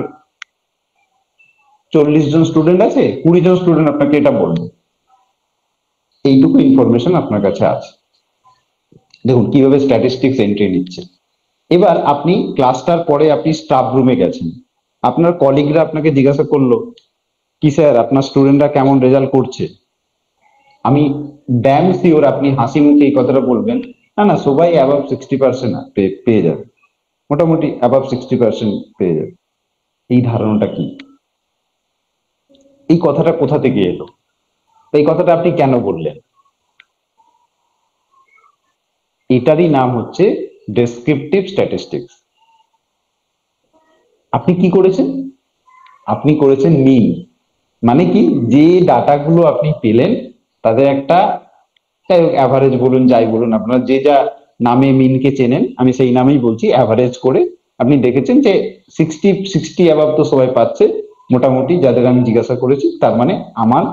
40 জন স্টুডেন্ট আছে, 20 জন স্টুডেন্ট আপনাকে এটা বলবে। এইটুকু ইনফরমেশন আপনার কাছে আছে। দেখুন কিভাবে স্ট্যাটিস্টিক্স এন্ট্রি নিচ্ছে। এবার আপনি ক্লাসটার পরে আপনি স্টাফ রুমে গেছেন, আপনার কলিগরা আপনাকে জিজ্ঞাসা করলো কি স্যার আপনার স্টুডেন্টরা কেমন রেজাল্ট করছে। আমি ড্যাম শিওর আপনি হাসি মুখে এই কথাটা বলবেন, না না সবাই অ্যাবাভ 60% পেয়ে যাবে, মোটামুটি অ্যাবাভ 60% পেয়ে যাবে। এই ধারণাটা কি? এই কথাটা কোথা থেকে এলো? এই কথাটা আপনি কেন বললেন? এটারই নাম হচ্ছে ডেসক্রিপটিভ স্ট্যাটিস্টিক্স। আপনি কি করেছেন? আপনি করেছেন মিন, মানে কি, যে ডাটাগুলো আপনি পেলেন তাদের একটা অ্যাভারেজ বলুন, যাই বলুন, আপনারা যে যা নামে মিনকে চেনেন, আমি সেই নামেই বলছি, অ্যাভারেজ করে আপনি দেখেছেন যে 60 অ্যাবাভ তো সবাই পাচ্ছে মোটামুটি, যাদের আমি জিজ্ঞাসা করেছি। তার মানে আমার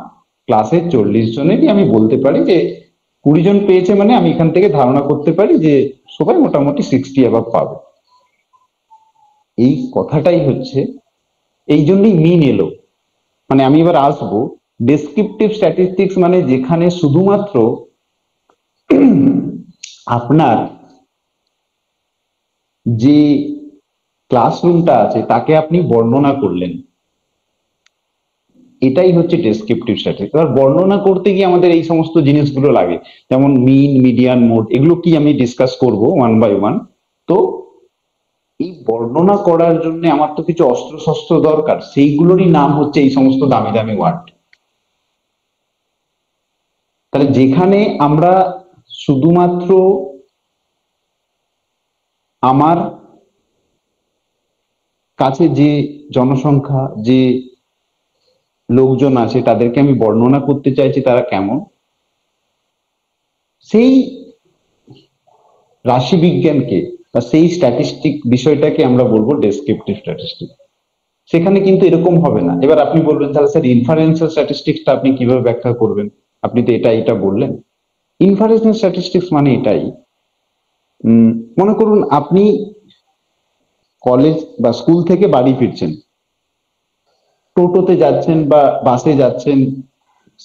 ক্লাসে 40 জনেরই আমি বলতে পারি যে 20 জন পেয়েছে, মানে আমি এখান থেকে ধারণা করতে পারি যে সবাই মোটামুটি 60 অ্যাবাভ পাবে। এই কথাটাই হচ্ছে, এই জন্যই মিন এলো। মানে আমি এবার আসবো ডেসক্রিপটিভ স্ট্যাটিস্টিক্স, মানে যেখানে শুধুমাত্র আপনার যে ক্লাসরুমটা আছে তাকে আপনি বর্ণনা করলেন, এটাই হচ্ছে ডেসক্রিপটিভ স্ট্যাটিস্টিক্স। এবার বর্ণনা করতে গিয়ে আমাদের এই সমস্ত জিনিসগুলো লাগে, যেমন মিন, মিডিয়ান, মোড, এগুলো কি আমি ডিসকাস করব ওয়ান বাই ওয়ান। তো এই বর্ণনা করার জন্য আমার তো কিছু অস্ত্র শস্ত্র দরকার, সেইগুলোরই নাম হচ্ছে এই সমস্ত দামি দামি ওয়ার্ড। তাহলে যেখানে আমরা শুধুমাত্র আমার কাছে যে জনসংখ্যা, যে লোকজন আছে তাদেরকে আমি বর্ণনা করতে চাইছি তারা কেমন, সেই রাশিবিজ্ঞানকে বা সেই স্ট্যাটিস্টিক বিষয়টাকে আমরা বলবো ডেসক্রিপটিভ স্ট্যাটিস্টিক। সেখানে কিন্তু এরকম হবে না। এবার আপনি বলবেন তাহলে স্যার ইনফারেন্সিয়াল স্ট্যাটিস্টিক্সটা আপনি কিভাবে ব্যাখ্যা করবেন? আপনি তো এটা বললেন। ইনফারেন্সিয়াল স্ট্যাটিস্টিক্স মানে এটাই, মনে করুন আপনি কলেজ বা স্কুল থেকে বাড়ি ফিরছেন, টোটোতে যাচ্ছেন বা বাসে যাচ্ছেন,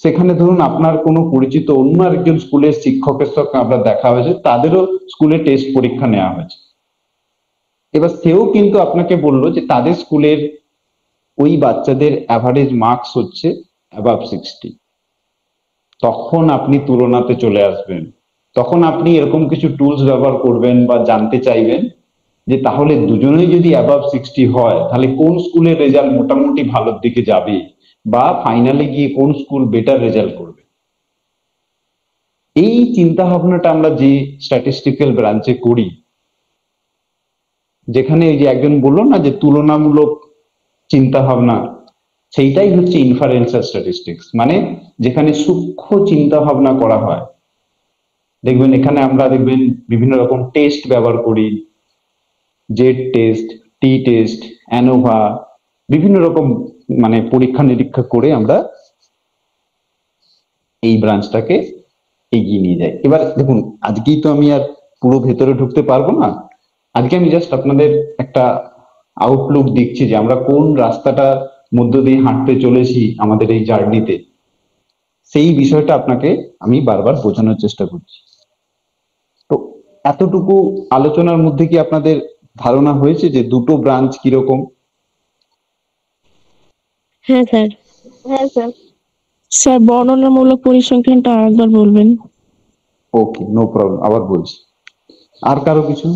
সেখানে ধরুন আপনার কোনো পরিচিত অন্য একজন স্কুলের শিক্ষকের সঙ্গে আপনার দেখা হয়েছে, তাদেরও স্কুলে টেস্ট পরীক্ষা নেওয়া হয়েছে। এবার সেও কিন্তু আপনাকে বললো যে তাদের স্কুলের ওই বাচ্চাদের অ্যাভারেজ মার্কস হচ্ছে অ্যাবাভ 60। তখন আপনি তুলনাতে চলে আসবেন, তখন আপনি এরকম কিছু টুলস ব্যবহার করবেন বা জানতে চাইবেন যে তাহলে দুজনেই যদি অ্যাবাভ 60 হয় তাহলে কোন স্কুলের রেজাল্ট মোটামুটি ভালোর দিকে যাবে, বা ফাইনালে গিয়ে কোন স্কুল বেটার রেজাল্ট করবে। এই চিন্তা ভাবনাটা আমরা যে স্ট্যাটিস্টিক্যাল ব্রাঞ্চে করি, যেখানে এই যে একজন বললো না যে তুলনামূলক চিন্তা ভাবনা, সেইটাই হচ্ছে ইনফারেন্সিয়াল স্ট্যাটিস্টিক্স। মানে যেখানে সূক্ষ্ম চিন্তা ভাবনা করা হয়। দেখবেন এখানে আমরা দেখবেন বিভিন্ন রকম টেস্ট ব্যবহার করি, জেড টেস্ট, টি টেস্ট, অ্যানোভা, বিভিন্ন রকম মানে পরীক্ষা নিরীক্ষা করে আমরা এই ব্রাঞ্চটাকে এগিয়ে নিয়ে যাই। এবার দেখুন, আজকেই তো আমি আর পুরো ভেতরে ঢুকতে পারবো না, আজকে আমি জাস্ট আপনাদের একটা আউটলুক দিচ্ছি যে আমরা কোন রাস্তাটার মধ্য দিয়ে হাঁটতে চলেছি আমাদের এই জার্নিতে, সেই বিষয়টা আপনাকে আমি বারবার বোঝানোর চেষ্টা করছি। তো এতটুকু আলোচনার মধ্যে কি আপনাদের ধারণা হয়েছে যে দুটো ব্রাঞ্চ কিরকম? হ্যাঁ স্যার। হ্যাঁ স্যার। স্যার বর্ণনামূলক পরিসংখ্যানটা আরেকবার বলবেন। ওকে, নো প্রবলেম, আবার বলছি। আর কারো কিছু?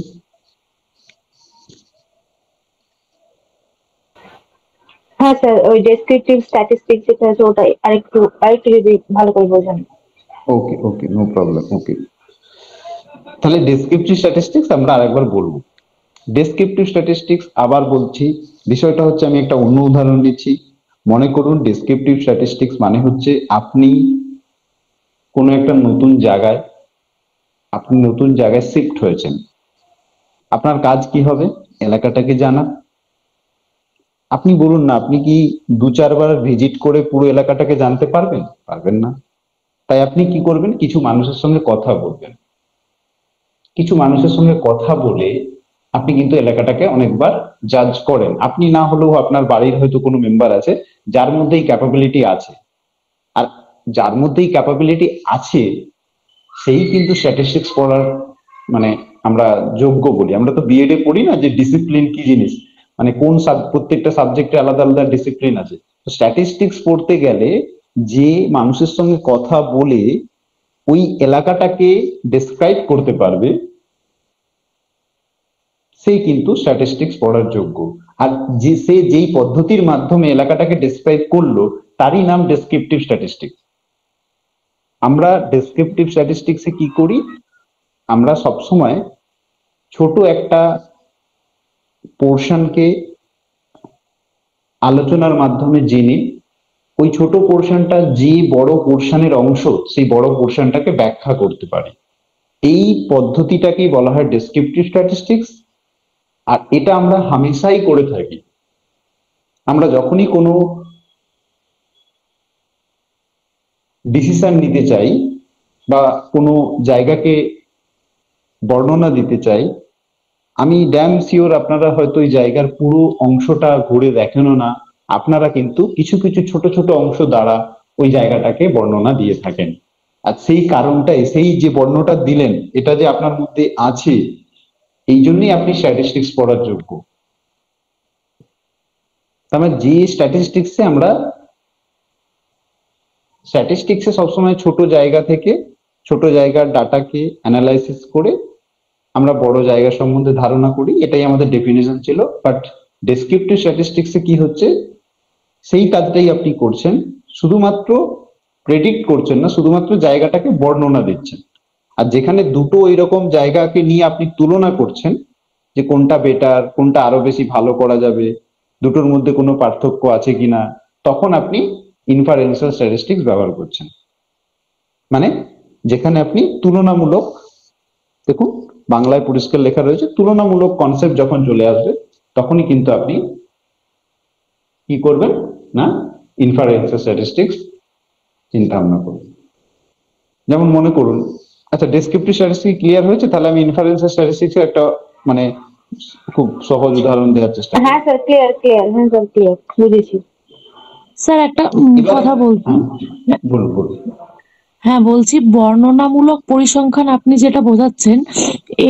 হ্যাঁ স্যার, ওই ডেসক্রিপটিভ স্ট্যাটিস্টিক্স যেটা আছে ওটাই আরেকটু যদি ভালো করে বোঝান। ওকে ওকে, নো প্রবলেম। ওকে, তাহলে ডেসক্রিপটিভ স্ট্যাটিস্টিক্স আমরা আরেকবার বলবো। ডেসক্রিপটিভ স্ট্যাটিস্টিক্স আবার বলছি, বিষয়টা হচ্ছে আমি একটা অন্য উদাহরণ দিচ্ছি। মনে করুন ডেসক্রিপটিভ স্ট্যাটিস্টিক্স মানে হচ্ছে আপনি কোনো একটা নতুন জায়গায় শিফট হয়েছেন। আপনার কাজ কি হবে? এলাকাটাকে জানা। আপনি বলুন না, আপনি কি 2-4 বার ভিজিট করে পুরো এলাকাটাকে জানতে পারবেন? পারবেন না। তাই আপনি কি করবেন? কিছু মানুষের সঙ্গে কথা বলবেন। কিছু মানুষের সঙ্গে কথা বলে আপনি কিন্তু এলাকাটাকে অনেকবার জাজ করেন। আপনি না হলেও আপনার বাড়ির হয়তো কোনো মেম্বার আছে যার মধ্যে এই ক্যাপাবিলিটি আছে, আর যার মধ্যে এই ক্যাপাবিলিটি আছে সেই কিন্তু স্ট্যাটিস্টিক্স পড়ার মানে আমরা যোগ্য বলি। আমরা তো বিএড এ পড়ি না যে ডিসিপ্লিন কি জিনিস, মানে কোন প্রত্যেকটা সাবজেক্টে আলাদা আলাদা ডিসিপ্লিন আছে। তো স্ট্যাটিস্টিক্স পড়তে গেলে যে মানুষের সঙ্গে কথা বলে ওই এলাকাটাকে ডেসক্রাইব করতে পারবে সে কিন্তু স্ট্যাটিস্টিক্স পড়ার যোগ্য। আর যে সে যেই পদ্ধতির মাধ্যমে এলাকাটাকে ডেসক্রাইব করলো তারই নাম ডেসক্রিপটিভ স্ট্যাটিস্টিক্স। আমরা ডেসক্রিপটিভ স্ট্যাটিস্টিক্সে কি করি? আমরা সবসময় ছোট একটা পোর্শনকে আলোচনার মাধ্যমে জেনে ওই ছোট পোর্শনটা যে বড় পোর্শনের অংশ সেই বড় পোর্শনটাকে ব্যাখ্যা করতে পারি। এই পদ্ধতিটাকেই বলা হয় ডেসক্রিপটিভ স্ট্যাটিস্টিক্স। আর এটা আমরা হামেশাই করে থাকি। আমরা যখনই কোনো ডিসিশন নিতে চাই বা কোনো জায়গাকে বর্ণনা দিতে চাই, আমি ড্যাম শিওর আপনারা হয়তো ওই জায়গার পুরো অংশটা ঘুরে দেখেনও না, আপনারা কিন্তু কিছু কিছু ছোট ছোট অংশ দ্বারা ওই জায়গাটাকে বর্ণনা দিয়ে থাকেন। আর সেই কারণটাই, সেই যে বর্ণনাটা দিলেন এটা যে আপনার মধ্যে আছে, এই জন্যই আপনি স্ট্যাটিস্টিক্স পড়ার যোগ্য। তার মানে যে স্ট্যাটিস্টিক্সে আমরা স্ট্যাটিস্টিক্সে সবসময় ছোট জায়গা থেকে ছোট জায়গার ডাটাকে অ্যানালাইসিস করে আমরা বড় জায়গা সম্বন্ধে ধারণা করি, এটাই আমাদের ডেফিনেশন ছিল। বাট ডেসক্রিপটিভ স্ট্যাটিস্টিক্সে কি হচ্ছে, সেই কাজটাই আপনি করছেন, শুধুমাত্র প্রেডিক্ট করছেন না, শুধুমাত্র জায়গাটাকে বর্ণনা দিচ্ছেন। আর যেখানে দুটো এরকম জায়গাকে নিয়ে আপনি তুলনা করছেন যে কোনটা বেটার, কোনটা আরো বেশি ভালো করা যাবে, দুটোর মধ্যে কোনো পার্থক্য আছে কিনা, তখন আপনি ইনফারেন্সিয়াল স্ট্যাটিস্টিক্স ব্যবহার করছেন। মানে যেখানে আপনি তুলনামূলক, দেখুন বাংলায় পরিষ্কার লেখা রয়েছে, তুলনামূলক কনসেপ্ট যখন চলে আসবে তখনই কিন্তু আপনি কি করবেন না, ইনফারেন্সিয়াল স্ট্যাটিস্টিক্স চিন্তা ভাবনা করবেন। যেমন মনে করুন, আচ্ছা ডেসক্রিপটিভ স্ট্যাটিস্টিক্স ক্লিয়ার হয়েছে, তাহলে আমি ইনফারেন্সিয়াল স্ট্যাটিস্টিক্স এর একটা মানে খুব সহজ উদাহরণ দেওয়ার চেষ্টা করি। হ্যাঁ স্যার ক্লিয়ার ক্লিয়ার, হ্যাঁ স্যার ক্লিয়ার, বুঝেছি। স্যার একটা কথা বলছি। বলুন বলুন। হ্যাঁ বলছি, বর্ণনামূলক পরিসংখ্যান আপনি যেটা বোঝাচ্ছেন,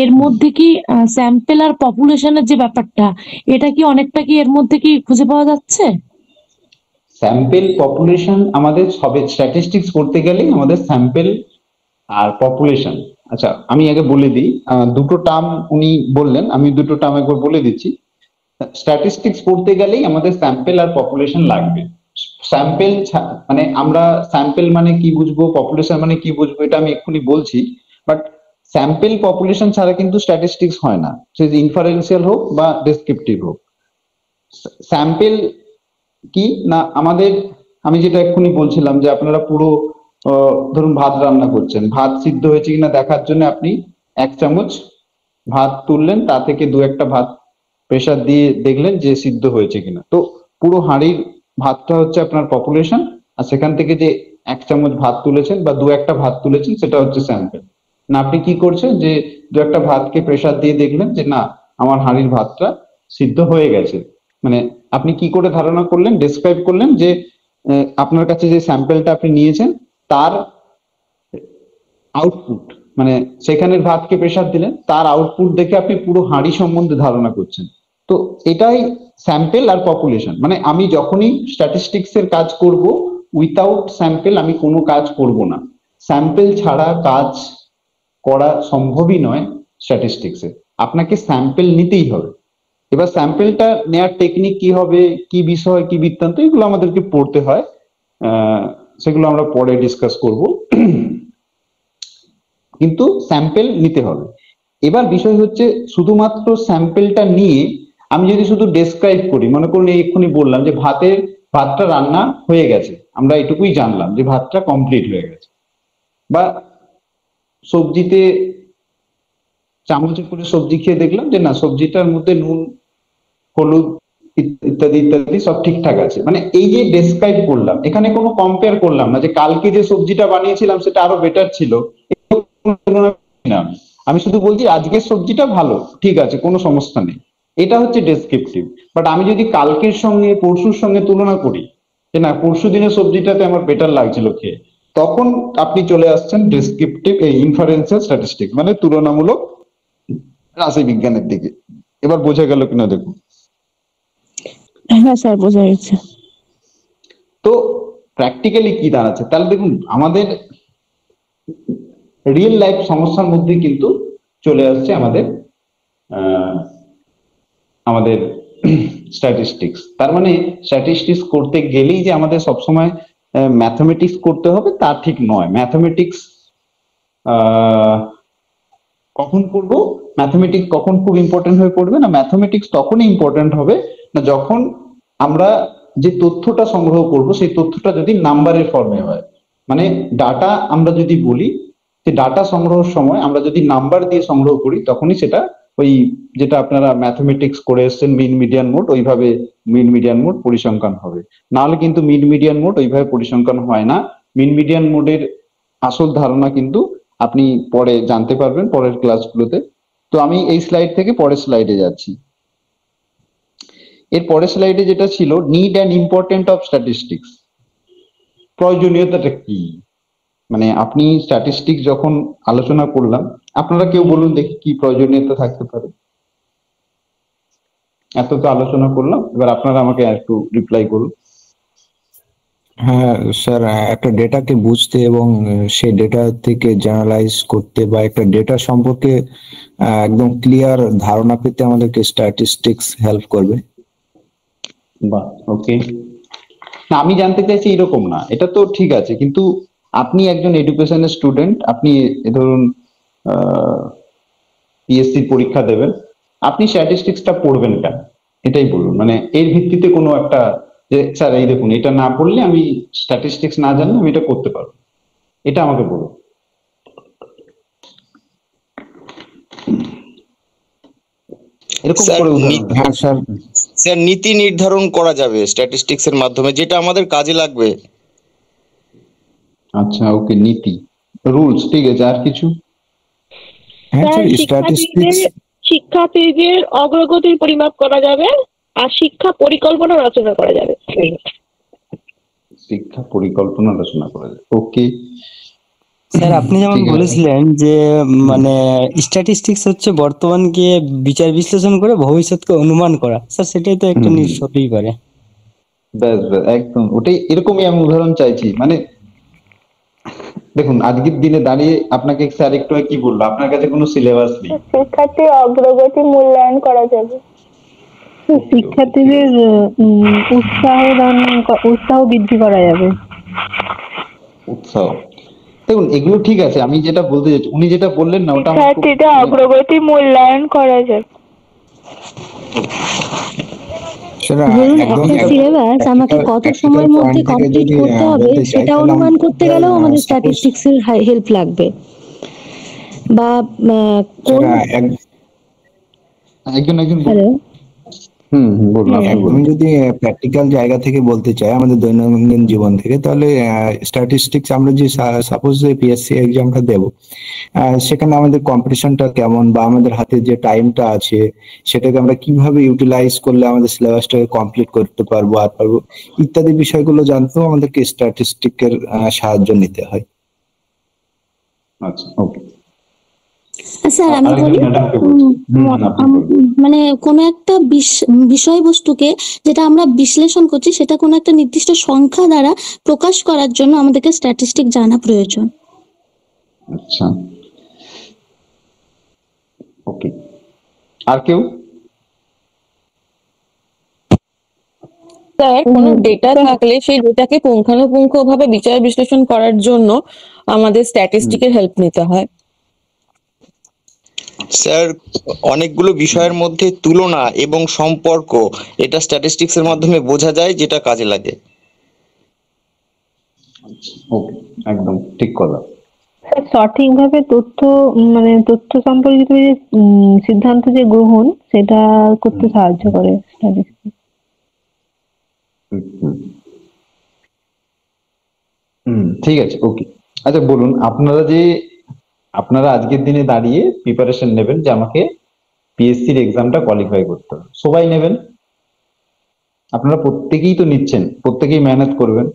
এর মধ্যে কি স্যাম্পেল আর পপুলেশনের যে ব্যাপারটা, এটা কি অনেকটা কি এর মধ্যে কি খুঁজে পাওয়া যাচ্ছে? স্যাম্পেল পপুলেশন আমাদের সবে স্ট্যাটিস্টিক্স করতে গেলে আমাদের স্যাম্পেল আর পপুলেশন, আচ্ছা আমি আগে বলে দিই, দুটো টার্ম উনি বললেন, আমি দুটো টার্ম একবার বলে দিচ্ছি। স্ট্যাটিস্টিক্স করতে গেলেই আমাদের স্যাম্পেল আর পপুলেশন লাগবে। স্যাম্পেল মানে আমরা স্যাম্পেল মানে কি বুঝবো, পপুলেশন মানে কি বুঝবো, এটা আমি এক্ষুনি বলছি। বাট স্যাম্পেল পপুলেশন ছাড়া কিন্তু স্ট্যাটিস্টিক্স হয় না, সে ইনফারেন্সিয়াল হোক বা ডেসক্রিপটিভ হোক। স্যাম্পেল কি না, আমাদের আমি যেটা এক্ষুনি বলছিলাম যে আপনারা পুরো ধরুন ভাত রান্না করছেন, ভাত সিদ্ধ হয়েছে কিনা দেখার জন্য আপনি 1 চামচ ভাত তুললেন, তা থেকে 2-1টা ভাত প্রেসার দিয়ে দেখলেন যে সিদ্ধ হয়েছে কিনা। তো পুরো হাঁড়ির ভাতটা হচ্ছে আপনার পপুলেশন, আর সেখান থেকে যে 1 চামচ ভাত তুলেছেন বা 2-1টা ভাত তুলেছেন সেটা হচ্ছে স্যাম্পেল। না আপনি কি করছেন যে 2-1টা ভাতকে প্রেসার দিয়ে দেখলেন যে না আমার হাঁড়ির ভাতটা সিদ্ধ হয়ে গেছে, মানে আপনি কি করে ধারণা করলেন, ডেসক্রাইব করলেন যে আপনার কাছে যে স্যাম্পেলটা আপনি নিয়েছেন তার আউটপুট, মানে সেখানের ভাতকে প্রেসার দিলেন, তার আউটপুট দেখে আপনি পুরো হাঁড়ি সম্বন্ধে ধারণা করছেন। তো এটাই স্যাম্পেল আর পপুলেশন। মানে আমি যখনই স্ট্যাটিস্টিক্স এর কাজ করব, উইথাউট স্যাম্পেল আমি কোনো কাজ করব না। স্যাম্পেল ছাড়া কাজ করা সম্ভবই নয় স্ট্যাটিস্টিক্সে, আপনাকে স্যাম্পেল নিতেই হবে। এবার স্যাম্পেলটা নেওয়ার টেকনিক কি হবে, কি বিষয়, কি বৃত্তান্ত, এগুলো আমাদেরকে পড়তে হয়, সেগুলো আমরা পরে ডিসকাস করব, কিন্তু স্যাম্পেল নিতে হবে। এবার বিষয় হচ্ছে শুধুমাত্র স্যাম্পেলটা নিয়ে আমি যদি শুধু ডেসক্রাইব করি, মনে করুন এক্ষুনি বললাম যে ভাতটা রান্না হয়ে গেছে, আমরা এটুকুই জানলাম যে ভাতটা কমপ্লিট হয়ে গেছে, বা সবজিতে চামচে করে সবজি খেয়ে দেখলাম যে না সবজিটার মধ্যে নুন হলুদ ইত্যাদি ইত্যাদি সব ঠিকঠাক আছে। মানে এই যে ডেসক্রাইব করলাম, এখানে কোনো কম্পেয়ার করলাম না যে কালকে যে সবজিটা বানিয়েছিলাম সেটা আরো বেটার ছিল, আমি শুধু বলছি আজকের সবজিটা ভালো, ঠিক আছে কোনো সমস্যা নেই, এটা হচ্ছে ডেসক্রিপটিভ। বাট আমি যদি কালকের সঙ্গে পরশুর সঙ্গে তুলনা করি যে না পরশু দিনের সবজিটাতে আমার বেটার লাগছিল খেয়ে, তখন আপনি চলে আসছেন ডেসক্রিপটিভ ইনফারেন্সিয়াল স্ট্যাটিস্টিক্স মানে তুলনামূলক রাশিবিজ্ঞানের দিকে। এবার বোঝা গেল কিনা দেখুন। হ্যাঁ স্যার বোঝা গেছে। তো প্র্যাকটিক্যালি কি দাঁড়াচ্ছে, তাহলে দেখুন আমাদের রিয়েল লাইফ সমস্যার মধ্যে কিন্তু চলে আসছে আমাদের স্ট্যাটিস্টিক্স। তার মানে স্ট্যাটিস্টিক্স করতে গেলেই যে আমাদের সবসময় ম্যাথমেটিক্স করতে হবে তা ঠিক নয়। ম্যাথমেটিক্স কখন করব? ম্যাথমেটিক্স কখন খুব ইম্পর্টেন্ট হয়ে পড়বে না, ম্যাথমেটিক্স তখনই ইম্পর্টেন্ট হবে না যখন আমরা যে তথ্যটা সংগ্রহ করব সেই তথ্যটা যদি নাম্বারের ফর্মে হয়। মানে ডাটা আমরা যদি বলি, যে ডাটা সংগ্রহের সময় আমরা যদি নাম্বার দিয়ে সংগ্রহ করি তখনই সেটা ওই যেটা আপনারা ম্যাথমেটিক্স করে এসেছেন মিন মিডিয়ান মোড, ওইভাবে মিন মিডিয়ান মোড পরিসংখ্যান হবে। নাহলে কিন্তু মিন মিডিয়ান মোড ওইভাবে পরিসংখ্যান হয় না। মিন মিডিয়ান মোডের আসল ধারণা কিন্তু আপনি পরে জানতে পারবেন পরের ক্লাসগুলোতে। তো আমি এই স্লাইড থেকে পরের স্লাইডে যাচ্ছি। এর পরের স্লাইডে যেটা ছিল, need and important of statistics, প্রয়োজনীয়তাটা কি? মানে আপনি স্ট্যাটিস্টিক্স যখন আলোচনা করলাম, আপনারা কেউ বলুন দেখি কি প্রয়োজনীয়তা থাকতে পারে। এত তো আলোচনা করলাম, এবার আপনারা আমাকে একটু রিপ্লাই করুন। হ্যাঁ স্যার, একটা ডেটাকে বুঝতে এবং সেই ডেটা থেকে জেনারেলাইজ করতে বা একটা ডেটা সম্পর্কে একদম ক্লিয়ার ধারণা পেতে আমাদেরকে স্ট্যাটিস্টিক্স হেল্প করবে। বাহ, ওকে। না, আমি জানতে চাইছি এরকম না, এটা তো ঠিক আছে, কিন্তু আপনি একজন এডুকেশনের স্টুডেন্ট, আপনি ধরুন পিএসসি পরীক্ষা দেবেন, আপনি স্ট্যাটিস্টিক্সটা পড়বেন কেন? এটাই বলুন। মানে এর ভিত্তিতে কোনো একটা যে স্যার এই দেখুন এটা না পড়লে আমি স্ট্যাটিস্টিক্স না জানলে আমি এটা করতে পারবো, এটা আমাকে বলুন। এরকম করে হ্যাঁ স্যার, স্যার নীতি নির্ধারণ করা যাবে স্ট্যাটিস্টিক্স এর মাধ্যমে, যেটা আমাদের কাজে লাগবে। আচ্ছা, ওকে, নীতি, রুলস, ঠিক আছে। আর কিছু? হ্যাঁ স্যার, স্যার, স্ট্যাটিস্টিক্স শিক্ষার্থীদের অগ্রগতির পরিমাপ করা যাবে আর শিক্ষা পরিকল্পনা রচনা করা যাবে। শিক্ষা পরিকল্পনা রচনা করা যাবে, ওকে। স্যার আপনি যেমন বলেছিলেন যে মানে স্ট্যাটিস্টিক্স হচ্ছে বর্তমানকে বিচার বিশ্লেষণ করে ভবিষ্যৎকে অনুমান করা, স্যার সেটাই তো একটা নিশ্চিত হতেই পারে। ব্যাস ব্যাস, একদম ওটাই, এরকমই আমি উদাহরণ চাইছি। মানে দেখুন, আজকের দিনে দাঁড়িয়ে আপনাকে স্যার একটু কি বললো, আপনার কাছে কোনো সিলেবাস নেই, শিক্ষার্থীর অগ্রগতি মূল্যায়ন করা যাবে। শিক্ষার্থীদের উৎসাহ বৃদ্ধি করা যাবে। উৎসাহ, দেখুন এগুলো ঠিক আছে। আমি যেটা বলতে চাইছি, উনি যেটা বললেন না, ওটা শিক্ষার্থীদের অগ্রগতি মূল্যায়ন করা যাবে। ধরুন একটা সিলেবাস আমাকে কত সময়ের মধ্যে কমপ্লিট করতে হবে সেটা অনুমান করতে গেলেও আমাদের স্ট্যাটিস্টিক্স এর হেল্প লাগবে। বা কোন একজন হ্যালো, আমি যদি প্র্যাকটিক্যাল জায়গা থেকে বলতে চাই, আমাদের দৈনন্দিন জীবন থেকে, তাহলে স্ট্যাটিস্টিক্স আমরা যে সাপোজ যে পিএসসি এক্সামটা দেব, সেখানে আমাদের কম্পিটিশনটা কেমন বা আমাদের হাতে যে টাইমটা আছে সেটাকে আমরা কিভাবে ইউটিলাইজ করলে আমাদের সিলেবাসটাকে কমপ্লিট করতে পারবো আর পারবো ইত্যাদি বিষয়গুলো জানতেও আমাদেরকে স্ট্যাটিস্টিকের সাহায্য নিতে হয়। আচ্ছা, ওকে স্যার আমি বলি, মানে কোনো একটা বিষয়বস্তুকে যেটা আমরা বিশ্লেষণ করছি সেটা কোনো একটা নির্দিষ্ট সংখ্যা দ্বারা প্রকাশ করার জন্য আমাদেরকে স্ট্যাটিস্টিক জানা প্রয়োজন। আচ্ছা, ওকে। আর কেউ? স্যার, কোনো ডেটা থাকলে সেই ডেটাকে পুঙ্খানুপুঙ্খভাবে বিচার বিশ্লেষণ করার জন্য আমাদের স্ট্যাটিস্টিকের হেল্প নিতে হয়। স্যার, অনেকগুলো বিষয়ের মধ্যে তুলনা এবং সম্পর্ক, এটা স্ট্যাটিস্টিক্স এর মাধ্যমে বোঝা যায়, যেটা কাজে লাগে। ওকে, একদম ঠিক কথা। সঠিকভাবে তথ্য সম্পর্কিত যে সিদ্ধান্ত যে গ্রহণ সেটা করতে সাহায্য করে স্ট্যাটিস্টিক্স। ঠিক আছে, ওকে। আচ্ছা বলুন, আপনারা আজকের দিনে দাঁড়িয়ে প্রিপারেশন নেবেন যে আমাকে পিএসসির এক্সামটা কোয়ালিফাই করতে হবে, সবাই নেবেন। আপনারা প্রত্যেকেই তো নিচ্ছেন, প্রত্যেকেই মেহনত করবেন।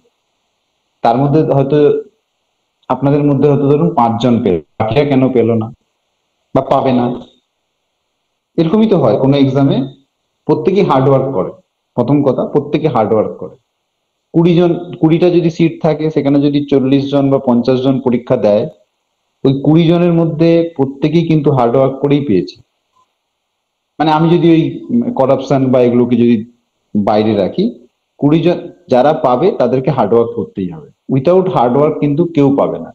তার মধ্যে হয়তো আপনাদের মধ্যে হয়তো ধরুন 5 জন পেল, বাকিরা কেন পেল না বা পাবে না? এরকমই তো হয় কোনো এক্সামে, প্রত্যেকেই হার্ডওয়ার্ক করে। প্রথম কথা, প্রত্যেকে হার্ডওয়ার্ক করে। 20টা যদি সিট থাকে, সেখানে যদি 40 জন বা 50 জন পরীক্ষা দেয়, ওই 20 জনের মধ্যে প্রত্যেকেই কিন্তু হার্ডওয়ার্ক করেই পেয়েছে। মানে আমি যদি ওই করাপশন বা এগুলোকে যদি বাইরে রাখি, 20 জন যারা পাবে তাদেরকে হার্ডওয়ার্ক করতেই হবে। উইথাউট হার্ডওয়ার্ক কিন্তু কেউ পাবে না।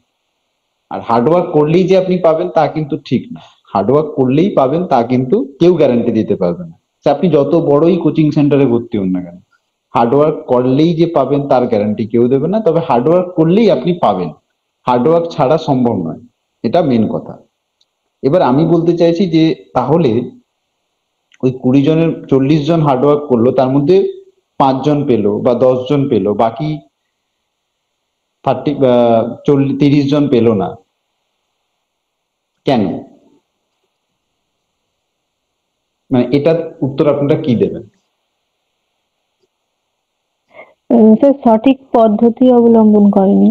আর হার্ডওয়ার্ক করলেই যে আপনি পাবেন তা কিন্তু ঠিক না। হার্ডওয়ার্ক করলেই পাবেন তা কিন্তু কেউ গ্যারান্টি দিতে পারবে না। আপনি যত বড়ই কোচিং সেন্টারে ভর্তি হন না কেন, হার্ডওয়ার্ক করলেই যে পাবেন তার গ্যারান্টি কেউ দেবে না, তবে হার্ডওয়ার্ক করলেই আপনি পাবেন, হার্ডওয়ার্ক ছাড়া সম্ভব নয়, এটা মেন কথা। এবার আমি বলতে চাইছি যে তাহলে ওই 20 জনের 40 জন হার্ডওয়ার্ক করলো, তার মধ্যে 5 জন পেলো বা 10 জন পেলো, বাকি 30 জন পেলো না, কেন? মানে এটার উত্তর আপনারা কি দেবেন? স্যার সঠিক পদ্ধতি অবলম্বন করেনি।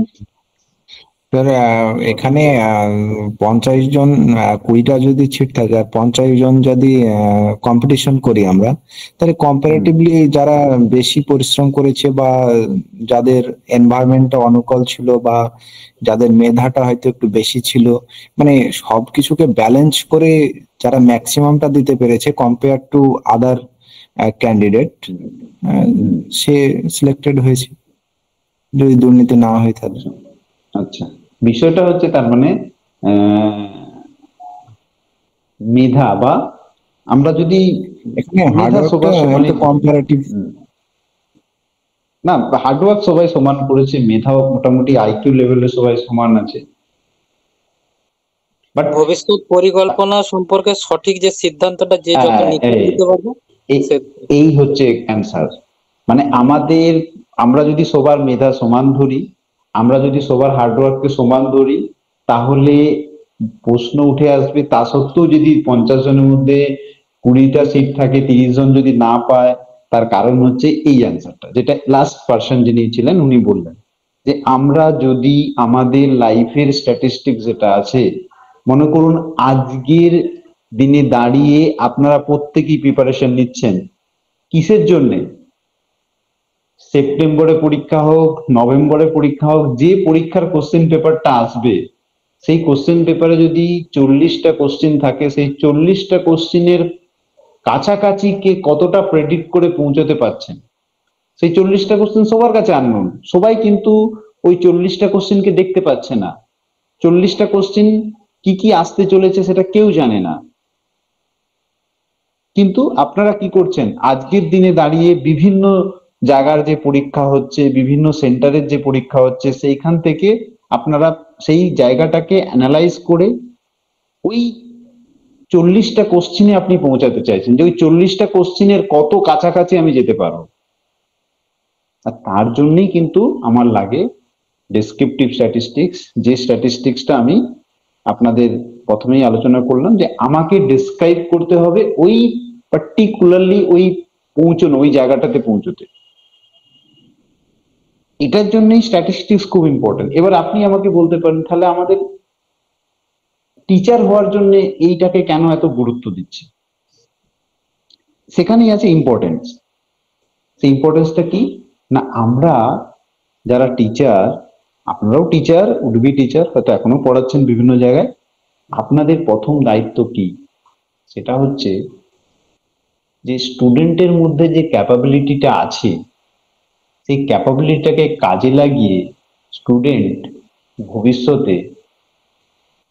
স্যার এখানে 50 জন 20টা যদি সিট থাকে আর 50 জন যদি কম্পিটিশন করি আমরা, তাহলে কম্পারেটিভলি যারা বেশি পরিশ্রম করেছে বা যাদের এনভায়রনমেন্টটা অনুকূল ছিল বা যাদের মেধাটা হয়তো একটু বেশি ছিল, মানে সবকিছুকে ব্যালেন্স করে যারা ম্যাক্সিমামটা দিতে পেরেছে compare to other candidate, say selected হয়েছে, যদি দুর্নীতি না হয়ে থাকে। আচ্ছা, বিষয়টা হচ্ছে তার মানে মেধা বা আমরা যদি মেধা সবার সমানই, কম্পারেটিভ না হার্ডওয়ার্ক সবাই সমান করেছে, মেধাও মোটামুটি আইকিউ লেভেলে সবাই সমান আছে, বাট ভবিষ্যৎ পরিকল্পনা সম্পর্কে সঠিক যে সিদ্ধান্তটা যে যত নিতে পারবে, এই হচ্ছে অ্যান্সার। মানে আমরা যদি সবার মেধা সমান ধরি, আমরা যদি সবার হার্ডওয়ার্ককে সমান ধরি, তাহলে প্রশ্ন উঠে আসবে তা সত্ত্বেও যদি 50 জনের মধ্যে 20টা সিট থাকে, 30 জন যদি না পায়, তার কারণ হচ্ছে এই অ্যান্সারটা, যেটা লাস্ট পার্সন যিনি ছিলেন উনি বললেন যে আমরা যদি আমাদের লাইফের স্ট্যাটিস্টিক্স যেটা আছে, মনে করুন আজকের দিনে দাঁড়িয়ে আপনারা প্রত্যেকেই প্রিপারেশন নিচ্ছেন কিসের জন্যে? সেপ্টেম্বরে পরীক্ষা হোক, নভেম্বরে পরীক্ষা হোক, যে পরীক্ষার কোশ্চেন পেপারটা আসবে, সেই কোশ্চেন পেপারে যদি 40টা কোশ্চেন থাকে, সেই 40টা কোশ্চেনের কাছাকাছি কে কতটা প্রেডিক্ট করে পৌঁছতে পারছেন, সেই 40টা কোশ্চেন সবার কাছে আননোন, সবাই কিন্তু ওই 40টা কোশ্চেনকে দেখতে পাচ্ছে না, 40টা কোশ্চেন কি কি আসতে চলেছে সেটা কেউ জানে না। কিন্তু আপনারা কি করছেন, আজকের দিনে দাঁড়িয়ে বিভিন্ন জায়গার যে পরীক্ষা হচ্ছে, বিভিন্ন সেন্টারের যে পরীক্ষা হচ্ছে, সেইখান থেকে আপনারা সেই জায়গাটাকে অ্যানালাইজ করে ওই 40টা কোশ্চিনে আপনি পৌঁছাতে চাইছেন, যে ওই 40টা কোশ্চিনের কত কাছাকাছি আমি যেতে পারবো। আর তার জন্যই কিন্তু আমার লাগে ডেসক্রিপটিভ স্ট্যাটিস্টিক্স, যে স্ট্যাটিস্টিক্সটা আমি আপনাদের প্রথমেই আলোচনা করলাম, যে আমাকে ডেসক্রাইব করতে হবে ওই পার্টিকুলারলি ওই জায়গাটাতে পৌঁছতে। এটার জন্যই স্ট্যাটিস্টিক্স খুব ইম্পর্টেন্ট। এবার আপনি আমাকে বলতে পারেন তাহলে আমাদের টিচার হওয়ার জন্য এইটাকে কেন এত গুরুত্ব দিচ্ছে? সেখানেই আছে ইম্পর্টেন্স। সেই ইম্পর্টেন্সটা কি না, আমরা যারা টিচার, আপনারাও টিচার, উডবি টিচার, হয়তো এখনো পড়াচ্ছেন বিভিন্ন জায়গায়, আপনাদের প্রথম দায়িত্ব কি? সেটা হচ্ছে যে স্টুডেন্টের মধ্যে যে ক্যাপাবিলিটিটা আছে, সেই ক্যাপাবিলিটিটাকে কাজে লাগিয়ে স্টুডেন্ট ভবিষ্যতে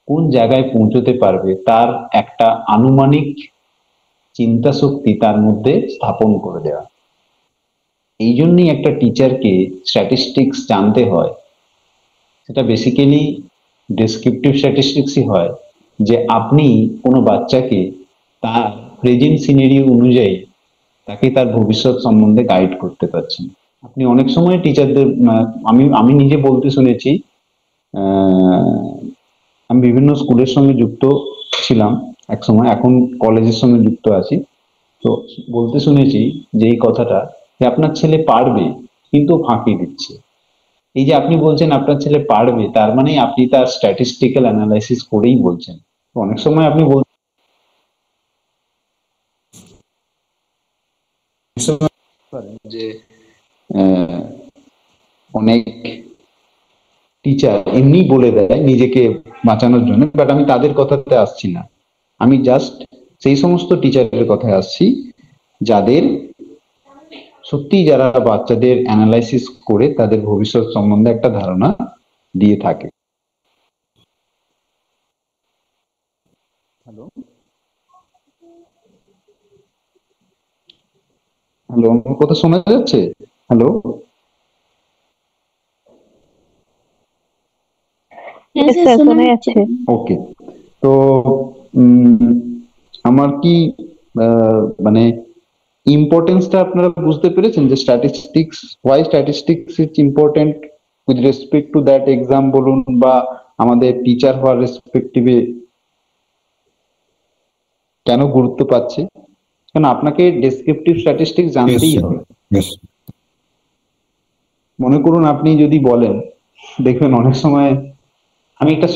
কোন জায়গায় পৌঁছতে পারবে তার একটা আনুমানিক চিন্তা শক্তি তার মধ্যে স্থাপন করে দেওয়া। এই জন্যই একটা টিচারকে স্ট্যাটিস্টিক্স জানতে হয়। সেটা বেসিক্যালি ডেসক্রিপটিভ স্ট্যাটিস্টিক্সই হয়, যে আপনি কোনো বাচ্চাকে তার প্রেজেন্ট সিনারিও অনুযায়ী তাকে তার ভবিষ্যৎ সম্বন্ধে গাইড করতে পারছেন। আপনি অনেক সময় টিচারদের, আমি নিজে বলতে শুনেছি, আমি বিভিন্ন স্কুলের সঙ্গে যুক্ত ছিলাম এক সময়, এখন কলেজের সঙ্গে যুক্ত আছি, তো বলতে শুনেছি যে এই কথাটা, যে আপনার ছেলে পারবে কিন্তু ফাঁকি দিচ্ছে। এই যে আপনি বলছেন আপনার ছেলে পারবে, তার মানে আপনি তার স্ট্যাটিস্টিক্যাল অ্যানালাইসিস করেই বলছেন। অনেক সময় আপনি যে অনেক টিচার এমনি বলে দেয় নিজেকে বাঁচানোর জন্য, বাট আমি তাদের কথাতে আসছি না, আমি জাস্ট সেই সমস্ত টিচারের কথায় আসছি যাদের সত্যি, যারা বাচ্চাদের অ্যানালাইসিস করে তাদের ভবিষ্যৎ সম্বন্ধে একটা ধারণা দিয়ে থাকে। হ্যালো। হ্যালো, আমার কথা শোনা যাচ্ছে? হ্যালো, হ্যাঁ স্যার, স্যার শোনা শোনা যাচ্ছে। যাচ্ছে। ওকে। তো উম, আমার কি মানে ইম্পর্টেন্সটা আপনারা বুঝতে পেরেছেন যে statistics, why statistics is important with respect to that exam বলুন বা আমাদের টিচার হওয়ার রেসপেক্টিভে কেন গুরুত্ব পাচ্ছে? কারণ আপনাকে ডেসক্রিপটিভ স্ট্যাটিস্টিক্স Yes, জানতেই sir. হবে। Yes. মনে করুন আপনি যদি বলেন, দেখবেন অনেক সময়, আমি একটা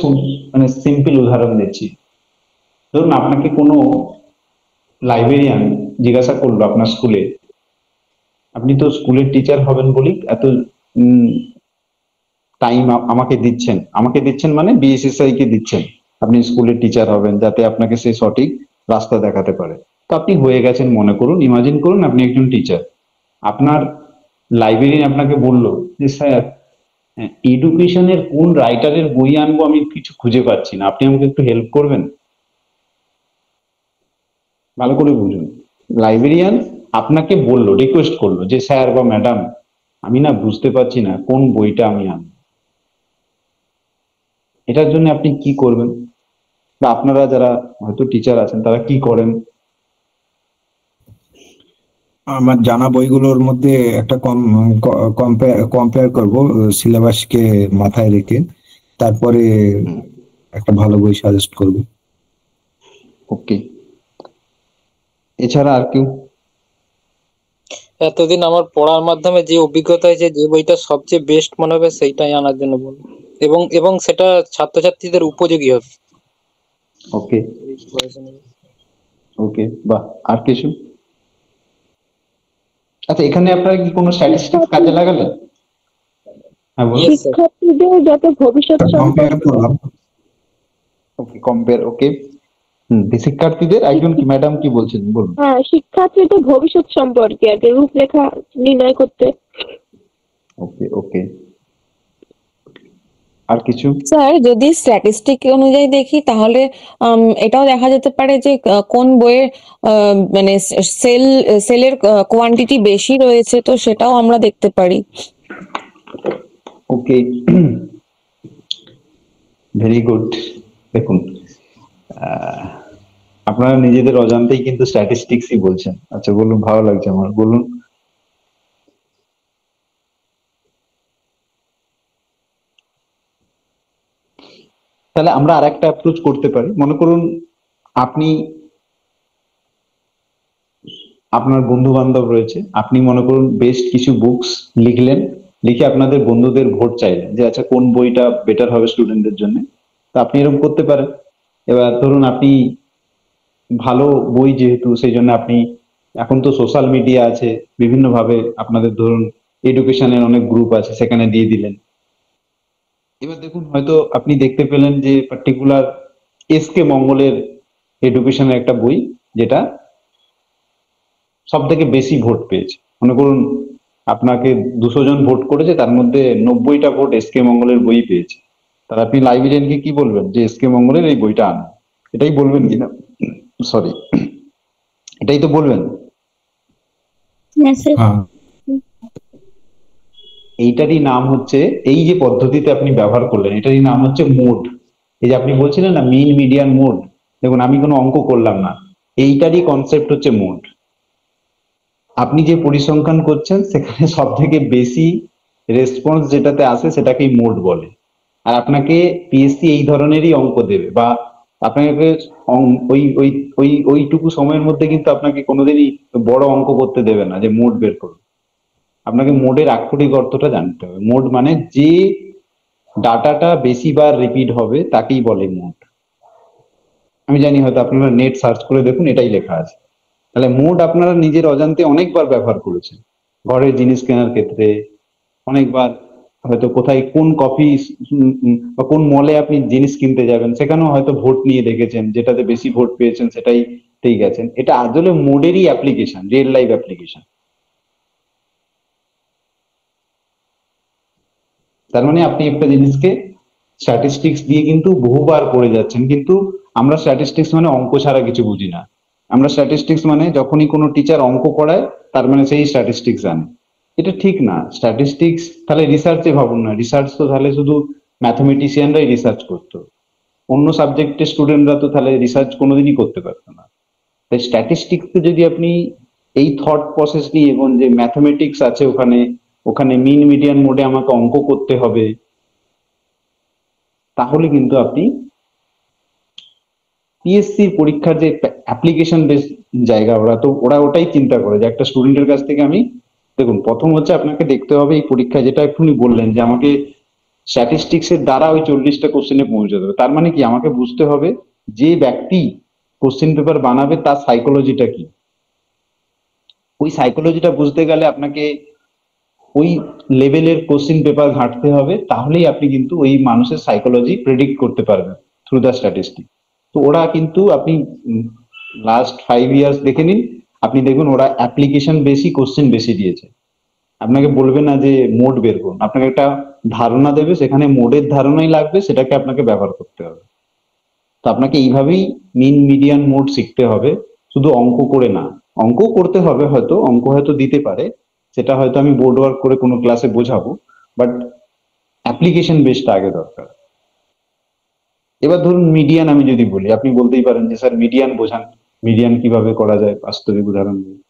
মানে সিম্পল উদাহরণ দিচ্ছি। ধরুন আপনাকে কোনো লাইব্রেরিয়ান জিজ্ঞাসা করলো আপনার স্কুলে, আপনি তো স্কুলের টিচার হবেন বলেই এত টাইম আমাকে দিচ্ছেন মানে বিএসএসআই কে দিচ্ছেন, আপনি স্কুলের টিচার হবেন যাতে আপনাকে সে সঠিক রাস্তা দেখাতে পারে। তো আপনি হয়ে গেছেন, মনে করুন, ইমাজিন করুন আপনি একজন টিচার। আপনার লাইব্রেরিয়ান আপনাকে বলল যে স্যার, এডুকেশনের কোন রাইটারের বই আনবো আমি কিছু খুঁজে পাচ্ছি না, আপনি আমাকে একটু হেল্প করবেন। ভালো করে বুঝুন, লাইব্রেরিয়ান আপনাকে বললো, রিকোয়েস্ট করলো যে স্যার বা ম্যাডাম, আমি না বুঝতে পারছি না কোন বইটা আমি আনবো। এটার জন্য আপনি কি করবেন? বা আপনারা যারা হয়তো টিচার আছেন তারা কি করেন? আমার জানা বইগুলোর মধ্যে একটা কম্পেয়ার করব সিলেবাসকে মাথায় রেখে, তারপরে একটা ভালো বই সাজেস্ট করব। ওকে, এছাড়া আর কেউ? এতদিন আমার পড়ার মাধ্যমে যে অভিজ্ঞতা হয়েছে, যে বইটা সবচেয়ে বেস্ট মনে হবে সেইটাই আনার জন্য বলবো, এবং সেটা ছাত্রছাত্রীদের উপযোগী হবে। ওকে ওকে, বাহ। আর কিছু? আচ্ছা, এখানে আপনারা কি কোনো স্ট্যাটিস্টিক্স কাজে লাগালেন? হ্যাঁ বলুন। শিক্ষার্থীদের যাতে ভবিষ্যৎ সম্পর্কে ওকে, কম্পেয়ার। ওকে, শিক্ষার্থীদের একজন কি ম্যাডাম কি বলছেন বলুন। হ্যাঁ, শিক্ষার্থীদের ভবিষ্যৎ সম্পর্কে আর কি রূপরেখা নির্ণয় করতে। ওকে ওকে, আর কিছু? স্যার, যদি স্ট্যাটিস্টিক অনুযায়ী দেখি তাহলে এটাও দেখা যেতে পারে যে কোন বইয়ের মানে সেলের কোয়ান্টিটি বেশি রয়েছে, তো সেটাও আমরা দেখতে পারি। ওকে, ভেরি গুড। দেখুন, আপনারা নিজেদের অজান্তেই কিন্তু স্ট্যাটিস্টিক্সই বলছেন। আচ্ছা বলুন, ভালো লাগছে আমার, বলুন। তাহলে আমরা আর একটা অ্যাপ্রোচ করতে পারি। মনে করুন আপনি, আপনার বন্ধু বান্ধব রয়েছে, আপনি মনে করুন বেস্ট কিছু বুকস লিখলেন, লিখে আপনাদের বন্ধুদের ভোট চাইলেন যে আচ্ছা কোন বইটা বেটার হবে স্টুডেন্টদের জন্য। তো আপনি এরকম করতে পারেন। এবার ধরুন আপনি ভালো বই যেহেতু, সেই জন্য আপনি, এখন তো সোশ্যাল মিডিয়া আছে, বিভিন্ন ভাবে আপনাদের ধরুন এডুকেশনের অনেক গ্রুপ আছে, সেখানে দিয়ে দিলেন। এবার দেখুন হয়তো আপনি দেখতে পেলেন যে পার্টিকুলার এসকে মঙ্গলের এডুকেশনের একটা বই যেটা সব থেকে বেশি ভোট পেয়েছে। মনে করুন আপনাকে 200 জন ভোট করেছে, তার মধ্যে 90টা ভোট এসকে মঙ্গলের বই পেয়েছে। তাহলে আপনি লাইব্রেরিয়ানকে কি বলবেন যে এসকে মঙ্গলের এই বইটা আনো, এটাই বলবেন কিনা? সরি, এটাই তো বলবেন। এইটারই নাম হচ্ছে, এই যে পদ্ধতিতে আপনি ব্যবহার করলেন এটারই নাম হচ্ছে মোড। এই যে আপনি বলছিলেন না মিন মিডিয়ান মোড, দেখুন আমি কোনো অঙ্ক করলাম না, এইটারই কনসেপ্ট হচ্ছে মোড। আপনি যে পরিসংখ্যান করছেন সেখানে সব থেকে বেশি রেসপন্স যেটাতে আসে সেটাকেই মোড বলে। আর আপনাকে পিএসসি এই ধরনেরই অঙ্ক দেবে, বা আপনাকে ওই ওই ওই ওইটুকু সময়ের মধ্যে কিন্তু আপনাকে কোনোদিনই বড় অঙ্ক করতে দেবে না যে মোড বের করুন। আপনাকে মোডের আক্ষরিক অর্থটা জানতে হবে। মোড মানে যে ডাটাটা বেশি বার রিপিট হবে তাকেই বলে মোড। আমি জানি হয়তো আপনারা নেট সার্চ করে দেখুন, এটাই লেখা আছে। তাহলে মোড আপনারা নিজের অজান্তে অনেকবার ব্যবহার করেছেন, ঘরের জিনিস কেনার ক্ষেত্রে অনেকবার, হয়তো কোথায় কোন কফি বা কোন মলে আপনি জিনিস কিনতে যাবেন সেখানেও হয়তো ভোট নিয়ে দেখেছেন, যেটাতে বেশি ভোট পেয়েছেন সেটাই ঠিক গেছেন। এটা আসলে মোডেরই অ্যাপ্লিকেশন, রিয়েল লাইফ অ্যাপ্লিকেশন। তার মানে আপনি একটা জিনিসকে স্ট্যাটিস্টিক্স দিয়ে কিন্তু বহুবার করে যাচ্ছেন, কিন্তু আমরা স্ট্যাটিস্টিক্স মানে অঙ্ক ছাড়া কিছু বুঝি না। আমরা স্ট্যাটিস্টিক্স মানে যখনই কোনো টিচার অঙ্ক করায় তার মানে সেই স্ট্যাটিস্টিক্স জানে, এটা ঠিক না। স্ট্যাটিস্টিক্স তাহলে রিসার্চে ভাবুন না, রিসার্চ তো তাহলে শুধু ম্যাথমেটিশিয়ানরাই রিসার্চ করতো, অন্য সাবজেক্টের স্টুডেন্টরা তো তাহলে রিসার্চ কোনোদিনই করতে পারতো না। তাই স্ট্যাটিস্টিক্সে যদি আপনি এই থট প্রসেস নিয়ে এবং যে ম্যাথমেটিক্স আছে ওখানে, ওখানে মিন মিডিয়ান মোডে আমাকে অঙ্ক করতে হবে, তাহলে কিন্তু আপনি পিএসসি পরীক্ষার যে অ্যাপ্লিকেশন বেস জায়গা, ওরা ওটাই চিন্তা করে যে একটা স্টুডেন্টের কাছ থেকে আমি, দেখুন প্রথম হচ্ছে আপনাকে দেখতে হবে এই পরীক্ষা, যেটা এক্ষুনি বললেন যে আমাকে স্ট্যাটিস্টিক্স এর দ্বারা ওই 40টা কোশ্চেনে পৌঁছাতে হবে, তার মানে কি আমাকে বুঝতে হবে যে ব্যক্তি কোশ্চেন পেপার বানাবে তার সাইকোলজিটা কি। ওই সাইকোলজিটা বুঝতে গেলে আপনাকে ওই লেভেলের কোশ্চেন পেপার ঘাঁটতে হবে, তাহলেই আপনি কিন্তু ওই মানুষের সাইকোলজি প্রেডিক্ট করতে পারবেন থ্রু দ্য স্ট্যাটিস্টিক। তো ওরা কিন্তু আপনি লাস্ট 5 ইয়ার্স দেখে নিন, আপনি দেখুন ওরা অ্যাপ্লিকেশন বেশি কোশ্চেন বেশি দিয়েছে। আপনাকে বলবে না যে মোড বের করুন, আপনাকে একটা ধারণা দেবে, সেখানে মোডের ধারণাই লাগবে, সেটাকে আপনাকে ব্যবহার করতে হবে। তো আপনাকে এইভাবেই মিন মিডিয়ান মোড শিখতে হবে, শুধু অঙ্ক করে না। অঙ্ক করতে হবে, হয়তো অঙ্ক হয়তো দিতে পারে, সেটা হয়তো আমি বোর্ড ওয়ার্ক করে কোনো ক্লাসে বোঝাবো, বাট অ্যাপ্লিকেশন বেসটা আগে দরকার। এবার ধরুন মিডিয়ান আমি যদি বলি, আপনি বলতেই পারেন যে স্যার মিডিয়ান বোঝান, মিডিয়ান কিভাবে করা যায় বাস্তবিক উদাহরণ দিয়ে।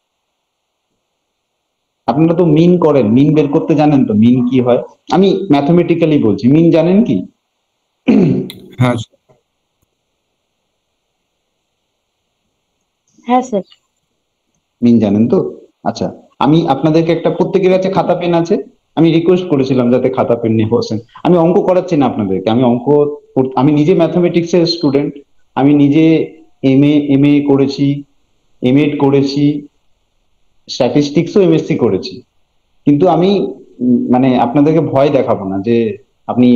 আপনারা তো মিন করেন, মিন বের করতে জানেন তো, মিন কি হয়? আমি ম্যাথমেটিক্যালি বলছি, মিন জানেন কি? হ্যাঁ হ্যাঁ স্যার। মিন জানেন তো? আচ্ছা, আমি আপনাদেরকে একটা, প্রত্যেকের কাছে খাতা পেন আছে, আমি রিকোয়েস্ট করেছিলাম যাতে খাতা পেন নিয়ে বসেন। আমি অঙ্ক করাচ্ছি না আপনাদেরকে, আমি নিজে ম্যাথমেটিক্স এর স্টুডেন্ট, আমি নিজে এমএ করেছি, এমএড করেছি, স্ট্যাটিস্টিক্সও এমএসসি করেছি, কিন্তু আমি মানে আপনাদেরকে ভয় দেখাবো না যে আপনি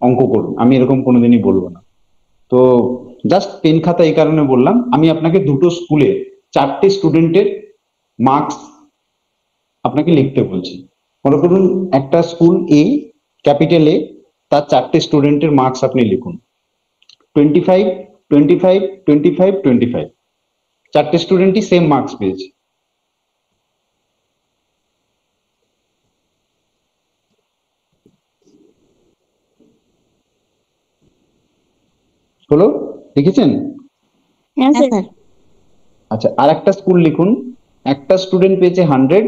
অঙ্ক করুন, আমি এরকম কোনোদিনই বলবো না। তো জাস্ট পেন খাতা এই কারণে বললাম, আমি আপনাকে দুটো স্কুলে 4টে স্টুডেন্টের মার্কস আপনাকে লিখতে বলছি। মনে করুন একটা স্কুল এ, ক্যাপিটাল এ, তার 4টে স্টুডেন্টের মার্কস আপনি লিখুন, 25, 25, 25, 25। 4টে স্টুডেন্টই সেম মার্কস পেয়েছে। হলো, লিখেছেন? হ্যাঁ স্যার। আচ্ছা, আর একটা স্কুল লিখুন, একটা স্টুডেন্ট পেয়েছে 100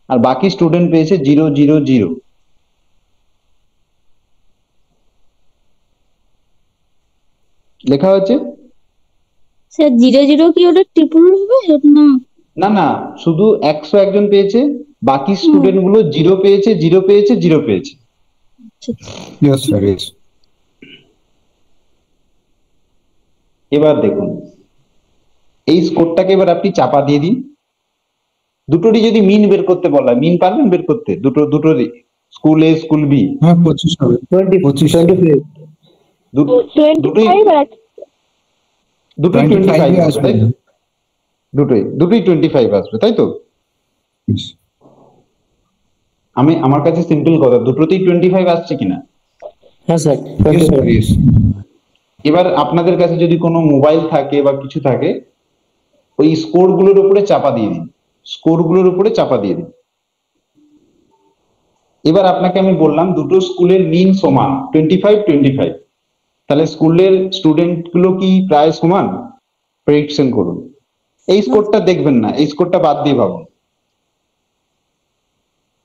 আর বাকি স্টুডেন্ট পেয়েছে 0, 0, 0। লেখা হয়েছে স্যার 0 কি ওটা ট্রিপল হবে না? না না, শুধু 100 একজন পেয়েছে, বাকি স্টুডেন্ট গুলো 0 পেয়েছে, 0 পেয়েছে, 0 পেয়েছে। Yes sir, yes. এবার দেখুন এই স্কোরটাকে এবার আপনি চাপা দিয়ে দিন। দুটোরই যদি মিন বের করতে বলা, মিন পারবেন বের করতে? দুটোরই, স্কুল এ স্কুল বি? হ্যাঁ 25 হবে, 25 দুটোই 25 আসবে, দুটোই 25 আসবে, তাই তো? আমার কাছে সিম্পল কথা, দুটোতেই 25 আসছে কিনা? হ্যাঁ স্যার। এবার আপনাদের কাছে যদি কোনো মোবাইল থাকে বা কিছু থাকে, ওই স্কোর গুলোর উপরে চাপা দিয়ে দিন, স্কোর গুলোর উপরে চাপা দিয়ে দিন। এবার আপনাকে আমি বললাম দুটো স্কুলের মিন সমান 25, 25, তাহলে স্কুলের স্টুডেন্ট গুলো কি প্রায় সমান? প্রেডিকশন করুন। এই স্কোরটা দেখবেন না, এই স্কোরটা বাদ দিয়ে ভাবুন।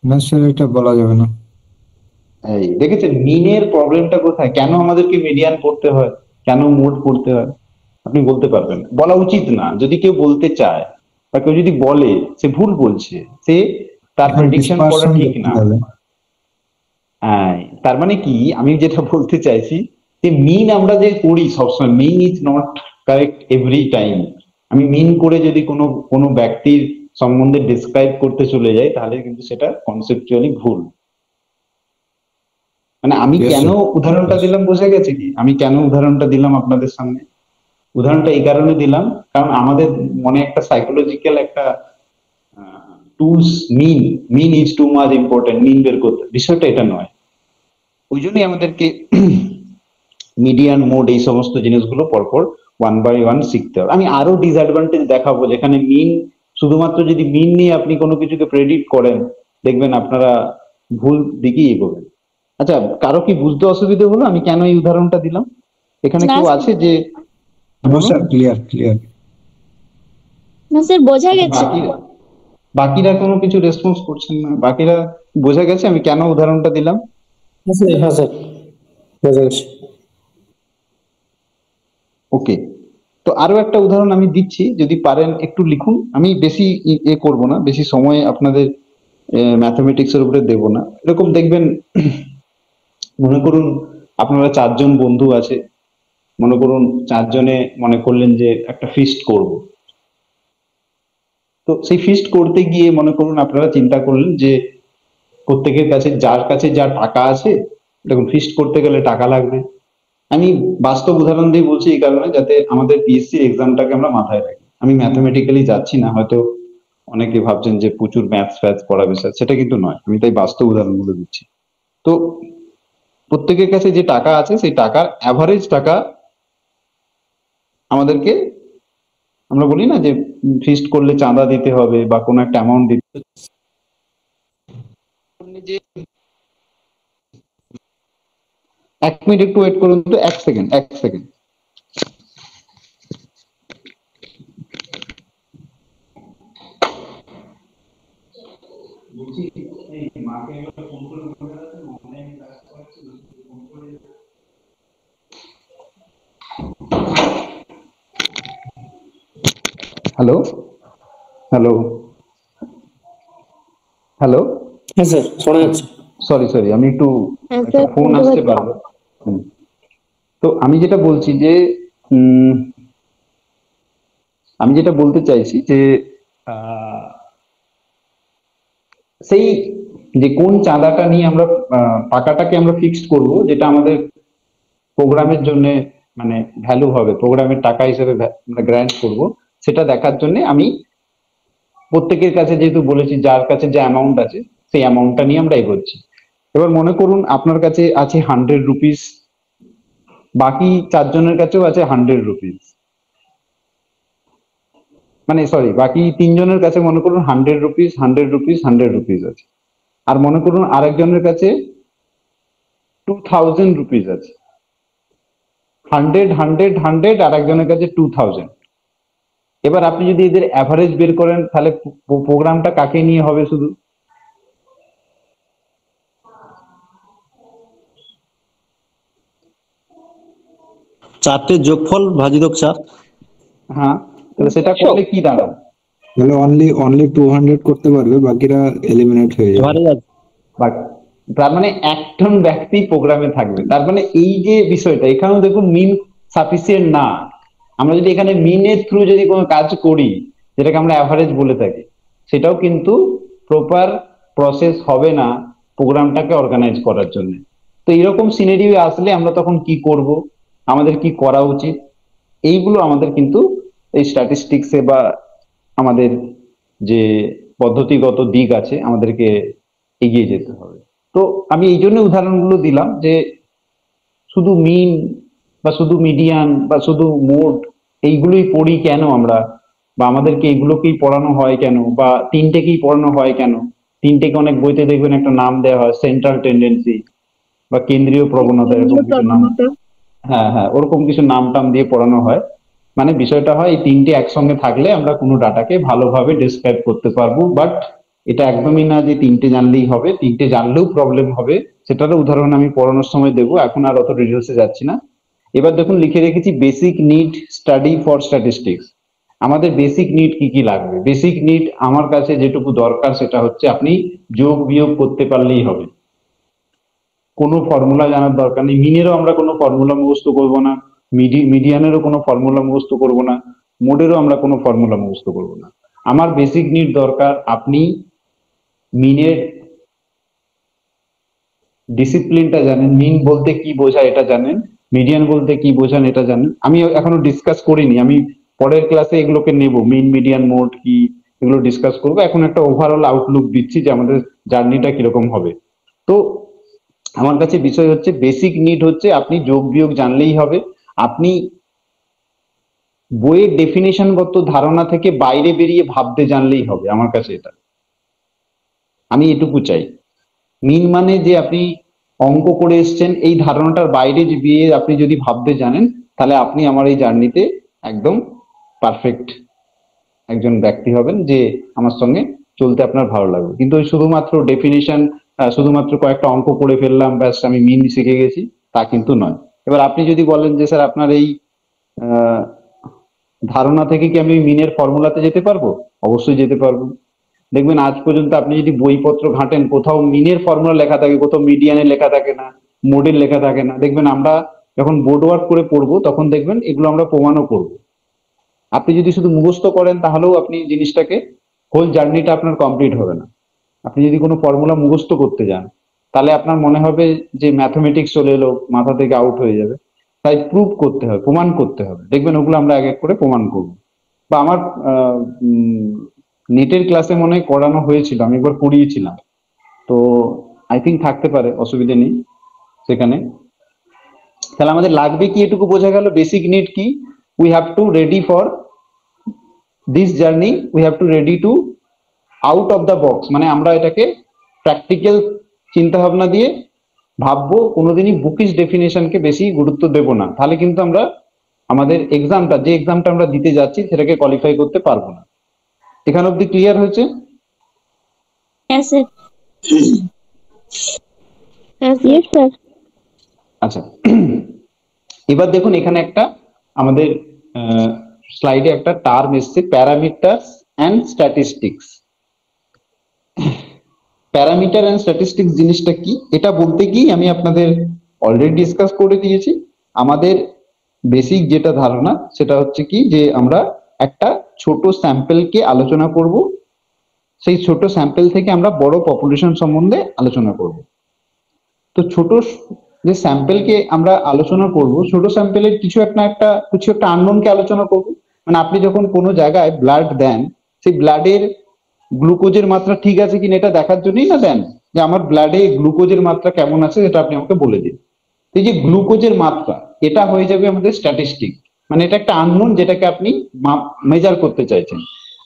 না স্যার, এটা বলা যাবে না। এই দেখেছেন মিনের প্রবলেমটা কোথায়? কেন আমাদেরকে মিডিয়ান পড়তে হয়, কেন মোড পড়তে হয়? আপনি বলতে পারবেন, বলা উচিত না। যদি কেউ বলতে চায় বা কেউ যদি বলে, সে ভুল বলছে, সে তার প্রেডিকশন করা ঠিক না। হ্যাঁ, তার মানে কি আমি যেটা বলতে চাইছি যে মিন আমরা যে করি সবসময়, mean is not correct every time. আমি মিন করে যদি কোনো ব্যক্তির সম্বন্ধে ডিসক্রাইব করতে চলে যাই, তাহলে কিন্তু সেটা কনসেপচুয়ালি ভুল। মানে আমি কেন উদাহরণটা দিলাম বোঝা গেছে কি? আমি কেন উদাহরণটা দিলাম আপনাদের সামনে? উদাহরণটা এই কারণে দিলাম, কারণ আমাদের মনে একটা সাইকোলজিক্যাল একটা tools, mean is too much important, mean বের করতে, বিষয়টা এটা নয়। ওই জন্যই আমাদেরকে মিডিয়ান মোড এই সমস্ত জিনিসগুলো পরপর 1/1 শিখতে হবে। আমি আরো ডিসঅ্যাডভান্টেজ দেখাবো, যেখানে মিন, শুধুমাত্র যদি মিন নিয়ে আপনি কোনো কিছুকে প্রেডিক্ট করেন, দেখবেন আপনারা ভুল দিকেই এগোবেন। আচ্ছা, কারো কি বুঝতে অসুবিধা হলো আমি কেন এই উদাহরণটা দিলাম? এখানে না কেউ আছে যে স্যার ক্লিয়ার। না স্যার বোঝা গেছে। বাকিরা কোনো কিছু রেসপন্স করছেন না? বাকিরা বোঝা গেছে আমি কেন উদাহরণটা দিলাম? হ্যাঁ স্যার বোঝা গেছে। ওকে, তো আরো একটা উদাহরণ আমি দিচ্ছি, যদি পারেন একটু লিখুন। আমি বেশি করব না, বেশি সময় আপনাদের ম্যাথমেটিক্স এর উপরে দেব না। এরকম দেখবেন, মনে করুন আপনারা 4 জন বন্ধু আছে, মনে করুন 4 জনে মনে করলেন যে একটা ফিস্ট করব। তো সেই ফিস্ট করতে গিয়ে মনে করুন আপনারা চিন্তা করলেন যে প্রত্যেকের কাছে, যার কাছে যা টাকা আছে, দেখুন ফিস্ট করতে গেলে টাকা লাগবে। আমি বাস্তব উদাহরণ দিয়ে বলছি এই কারণে, যাতে আমাদের পিএসসি এক্সামটাকে আমরা মাথায় রাখি। আমি ম্যাথমেটিক্যালি যাচ্ছি না, হয়তো অনেকে ভাবছেন যে প্রচুর ম্যাথস ফ্যাথস পড়াবে স্যার, সেটা কিন্তু নয়। আমি তাই বাস্তব উদাহরণগুলো দিচ্ছি। তো প্রত্যেকের কাছে যে টাকা আছে, সেই টাকার অ্যাভারেজ টাকা আমাদেরকে, আমরা বলি না যে ফিস্ট করলে চাঁদা দিতে হবে বা কোনো একটা অ্যামাউন্ট দিতে হবে। এক মিনিট একটু ওয়েট করুন তো, এক সেকেন্ড। হ্যালো হ্যালো হ্যালো, হ্যাঁ স্যার শোনা যাচ্ছে। সরি আমি একটু ফোন আসতে পারবো। তো আমি যেটা বলছি যে আমি যেটা বলতে চাইছি যে সেই যে কোন চাঁদাটা নিয়ে আমরা টাকাটাকে আমরা ফিক্সড করব, যেটা আমাদের প্রোগ্রামের জন্য মানে ভ্যালু হবে, প্রোগ্রামের টাকা হিসেবে আমরা গ্র্যান্ট করব, সেটা দেখার জন্য আমি প্রত্যেকের কাছে যেহেতু বলেছি যার কাছে যে অ্যামাউন্ট আছে সেই অ্যামাউন্টটা নিয়ে আমরা এগোচ্ছি। এবার মনে করুন আপনার কাছে আছে 100 রুপিস, বাকি 4 জনের কাছেও আছে 100 রুপিস, মানে সরি বাকি 3 জনের কাছে মনে করুন 100 রুপিস 100 রুপিস 100 রুপিস আছে। আর মনে করুন আরেকজনের কাছে 2000 রুপিস আছে। 100 100 100 আর একজনের কাছে 2000। এবার আপনি যদি এদের অ্যাভারেজ বের করেন, তাহলে প্রোগ্রামটা কাকে নিয়ে হবে? শুধু চারটের যোগফল ভাজিত 4। হ্যাঁ, তাহলে সেটা করলে কি দাঁড়াবে? তাহলে অনলি 200 করতে পারবে, বাকিরা এলিমিনেট হয়ে যাবে। তার মানে একজন ব্যক্তি প্রোগ্রামে থাকবে। তার মানে এই যে বিষয়টা, এখানেও দেখুন মিন সাফিসিয়েন্ট না। আমরা যদি এখানে মিনের থ্রু যদি কোনো কাজ করি, যেটাকে আমরা অ্যাভারেজ বলে থাকি, সেটাও কিন্তু প্রপার প্রসেস হবে না প্রোগ্রামটাকে অর্গানাইজ করার জন্য। তো এরকম সিনারিও আসলে আমরা তখন কি করব, আমাদের কি করা উচিত, এইগুলো আমাদের কিন্তু এই স্ট্যাটিস্টিক্সে বা আমাদের যে পদ্ধতিগত দিক আছে আমাদেরকে এগিয়ে যেতে হবে। তো আমি এই জন্য উদাহরণগুলো দিলাম যে শুধু মিন বা শুধু মিডিয়ান বা শুধু মোড এইগুলোই পড়ি কেন আমরা, বা আমাদেরকে এইগুলোকেই পড়ানো হয় কেন, বা তিনটেকেই পড়ানো হয় কেন। তিনটেকে অনেক বইতে দেখবেন একটা নাম দেওয়া হয়, সেন্ট্রাল টেন্ডেন্সি বা কেন্দ্রীয় প্রবণতা, এরকম কিছু নাম। হ্যাঁ, ওরকম কিছু নাম টাম দিয়ে পড়ানো হয়। মানে বিষয়টা হয় এই তিনটে একসঙ্গে থাকলে আমরা কোনো ডাটাকে ভালোভাবে ডেসক্রাইব করতে পারবো। বাট এটা একদমই না যে তিনটে জানলেই হবে, তিনটে জানলেও প্রবলেম হবে। সেটারও উদাহরণ আমি পড়ানোর সময় দেবো, এখন আর অত ডিটেলসে যাচ্ছি না। এবার দেখুন লিখে রেখেছি basic need study for statistics. আমাদের বেসিক নিড কি কি লাগবে? বেসিক নিড আমার কাছে যেটুকু দরকার সেটা হচ্ছে আপনি যোগ বিয়োগ করতে পারলেই হবে, কোনো ফর্মুলা জানার দরকার নেই। মিনেরও আমরা কোনো ফর্মুলা মুখস্থ করব না, মিডিয়ানেরও কোনো ফর্মুলা মুখস্থ করব না, মোডেরও আমরা কোনো ফর্মুলা মুখস্থ করব না। আমার বেসিক নিড দরকার আপনি মিনের ডিসিপ্লিনটা জানেন, মিন বলতে কি বোঝায় এটা জানেন, মিডিয়ান বলতে কি বোঝান এটা জানেন। আমি এখনো ডিসকাস করিনি, আমি পরের ক্লাসে এগুলোকে নেব, মিন মিডিয়ান মোড কি এগুলো ডিসকাস করবো। এখন একটা ওভারঅল আউটলুক দিচ্ছি যে আমাদের জার্নিটা কিরকম হবে। তো আমার কাছে বিষয় হচ্ছে বেসিক নিড হচ্ছে আপনি যোগ বিয়োগ জানলেই হবে। আপনি বইয়ের ডেফিনেশনগত ধারণা থেকে বাইরে বেরিয়ে ভাবতে জানলেই হবে, আমার কাছে এটা, আমি এটুকু চাই। মিন মানে যে আপনি অঙ্ক করে এসছেন এই ধারণাটার বাইরে গিয়ে আপনি যদি ভাবতে জানেন, তাহলে আপনি আমার এই জার্নিতে একদম পারফেক্ট একজন ব্যক্তি হবেন, যে আমার সঙ্গে চলতে আপনার ভালো লাগবে। কিন্তু ওই শুধুমাত্র ডেফিনিশন, শুধুমাত্র কয়েকটা অঙ্ক করে ফেললাম, ব্যাস আমি মিন শিখে গেছি, তা কিন্তু নয়। এবার আপনি যদি বলেন যে স্যার আপনার এই ধারণা থেকে কি আমি মিনের ফর্মুলাতে যেতে পারবো, অবশ্যই যেতে পারবো। দেখবেন আজ পর্যন্ত আপনি যদি বইপত্র ঘাঁটেন, কোথাও মিনের ফর্মুলা লেখা থাকে, কোথাও মিডিয়ানে লেখা থাকে না, মোডের লেখা থাকে না। দেখবেন আমরা যখন বোর্ড ওয়ার্ক করে পড়বো তখন দেখবেন এগুলো আমরা প্রমাণও করবো। আপনি যদি শুধু মুখস্থ করেন তাহলেও আপনি জিনিসটাকে, হোল জার্নিটা আপনার কমপ্লিট হবে না। আপনি যদি কোনো ফর্মুলা মুখস্থ করতে যান তাহলে আপনার মনে হবে যে ম্যাথমেটিক্স চলে এলো, মাথা থেকে আউট হয়ে যাবে। তাই প্রুভ করতে হবে, প্রমাণ করতে হবে। দেখবেন ওগুলো আমরা এক এক করে প্রমাণ করবো। বা আমার নেটের ক্লাসে মনে হয় করানো হয়েছিল, আমি একবার পড়িয়েছিলাম, তো আই থিঙ্ক থাকতে পারে, অসুবিধা নেই সেখানে। তাহলে আমাদের লাগবে কি, এটুকু বোঝা গেল বেসিক নিড কি। We have to ready for this journey, we have to ready to out of the box, মানে আমরা এটাকে প্র্যাকটিক্যাল চিন্তা ভাবনা দিয়ে ভাববো, কোনোদিনই বুকিশ ডেফিনেশনকে বেশি গুরুত্ব দেব না। তাহলে কিন্তু আমরা আমাদের এক্সামটা, যে এক্সামটা আমরা দিতে যাচ্ছি সেটাকে কোয়ালিফাই করতে পারবো না। এখান অব্দি ক্লিয়ার হয়েছে? হ্যাঁ স্যার। Yes sir. আচ্ছা, এবার দেখুন এখানে একটা আমাদের স্লাইডে একটা টার্ম এসছে, parameters and statistics. Parameter and statistics জিনিসটা কি, এটা বলতে কি আমি আপনাদের অলরেডি ডিসকাস করে দিয়েছি। আমাদের বেসিক যেটা ধারণা সেটা হচ্ছে কি, যে আমরা একটা ছোট স্যাম্পেলকে আলোচনা করব, সেই ছোট স্যাম্পেল থেকে আমরা বড় পপুলেশন সম্বন্ধে আলোচনা করব। তো ছোট যে স্যাম্পেলকে আমরা আলোচনা করব, ছোট স্যাম্পেলের কিছু একটা আননোনকে আলোচনা করব। মানে আপনি যখন কোনো জায়গায় ব্লাড দেন, সেই ব্লাডের গ্লুকোজের মাত্রা ঠিক আছে কিনা এটা দেখার জন্যই না দেন, যে আমার ব্লাডে গ্লুকোজের মাত্রা কেমন আছে সেটা আপনি আমাকে বলে দিন। এই যে গ্লুকোজের মাত্রা, এটা হয়ে যাবে আমাদের স্ট্যাটিস্টিক, মানে এটা একটা আননোন যেটাকে আপনি মেজার করতে চাইছেন।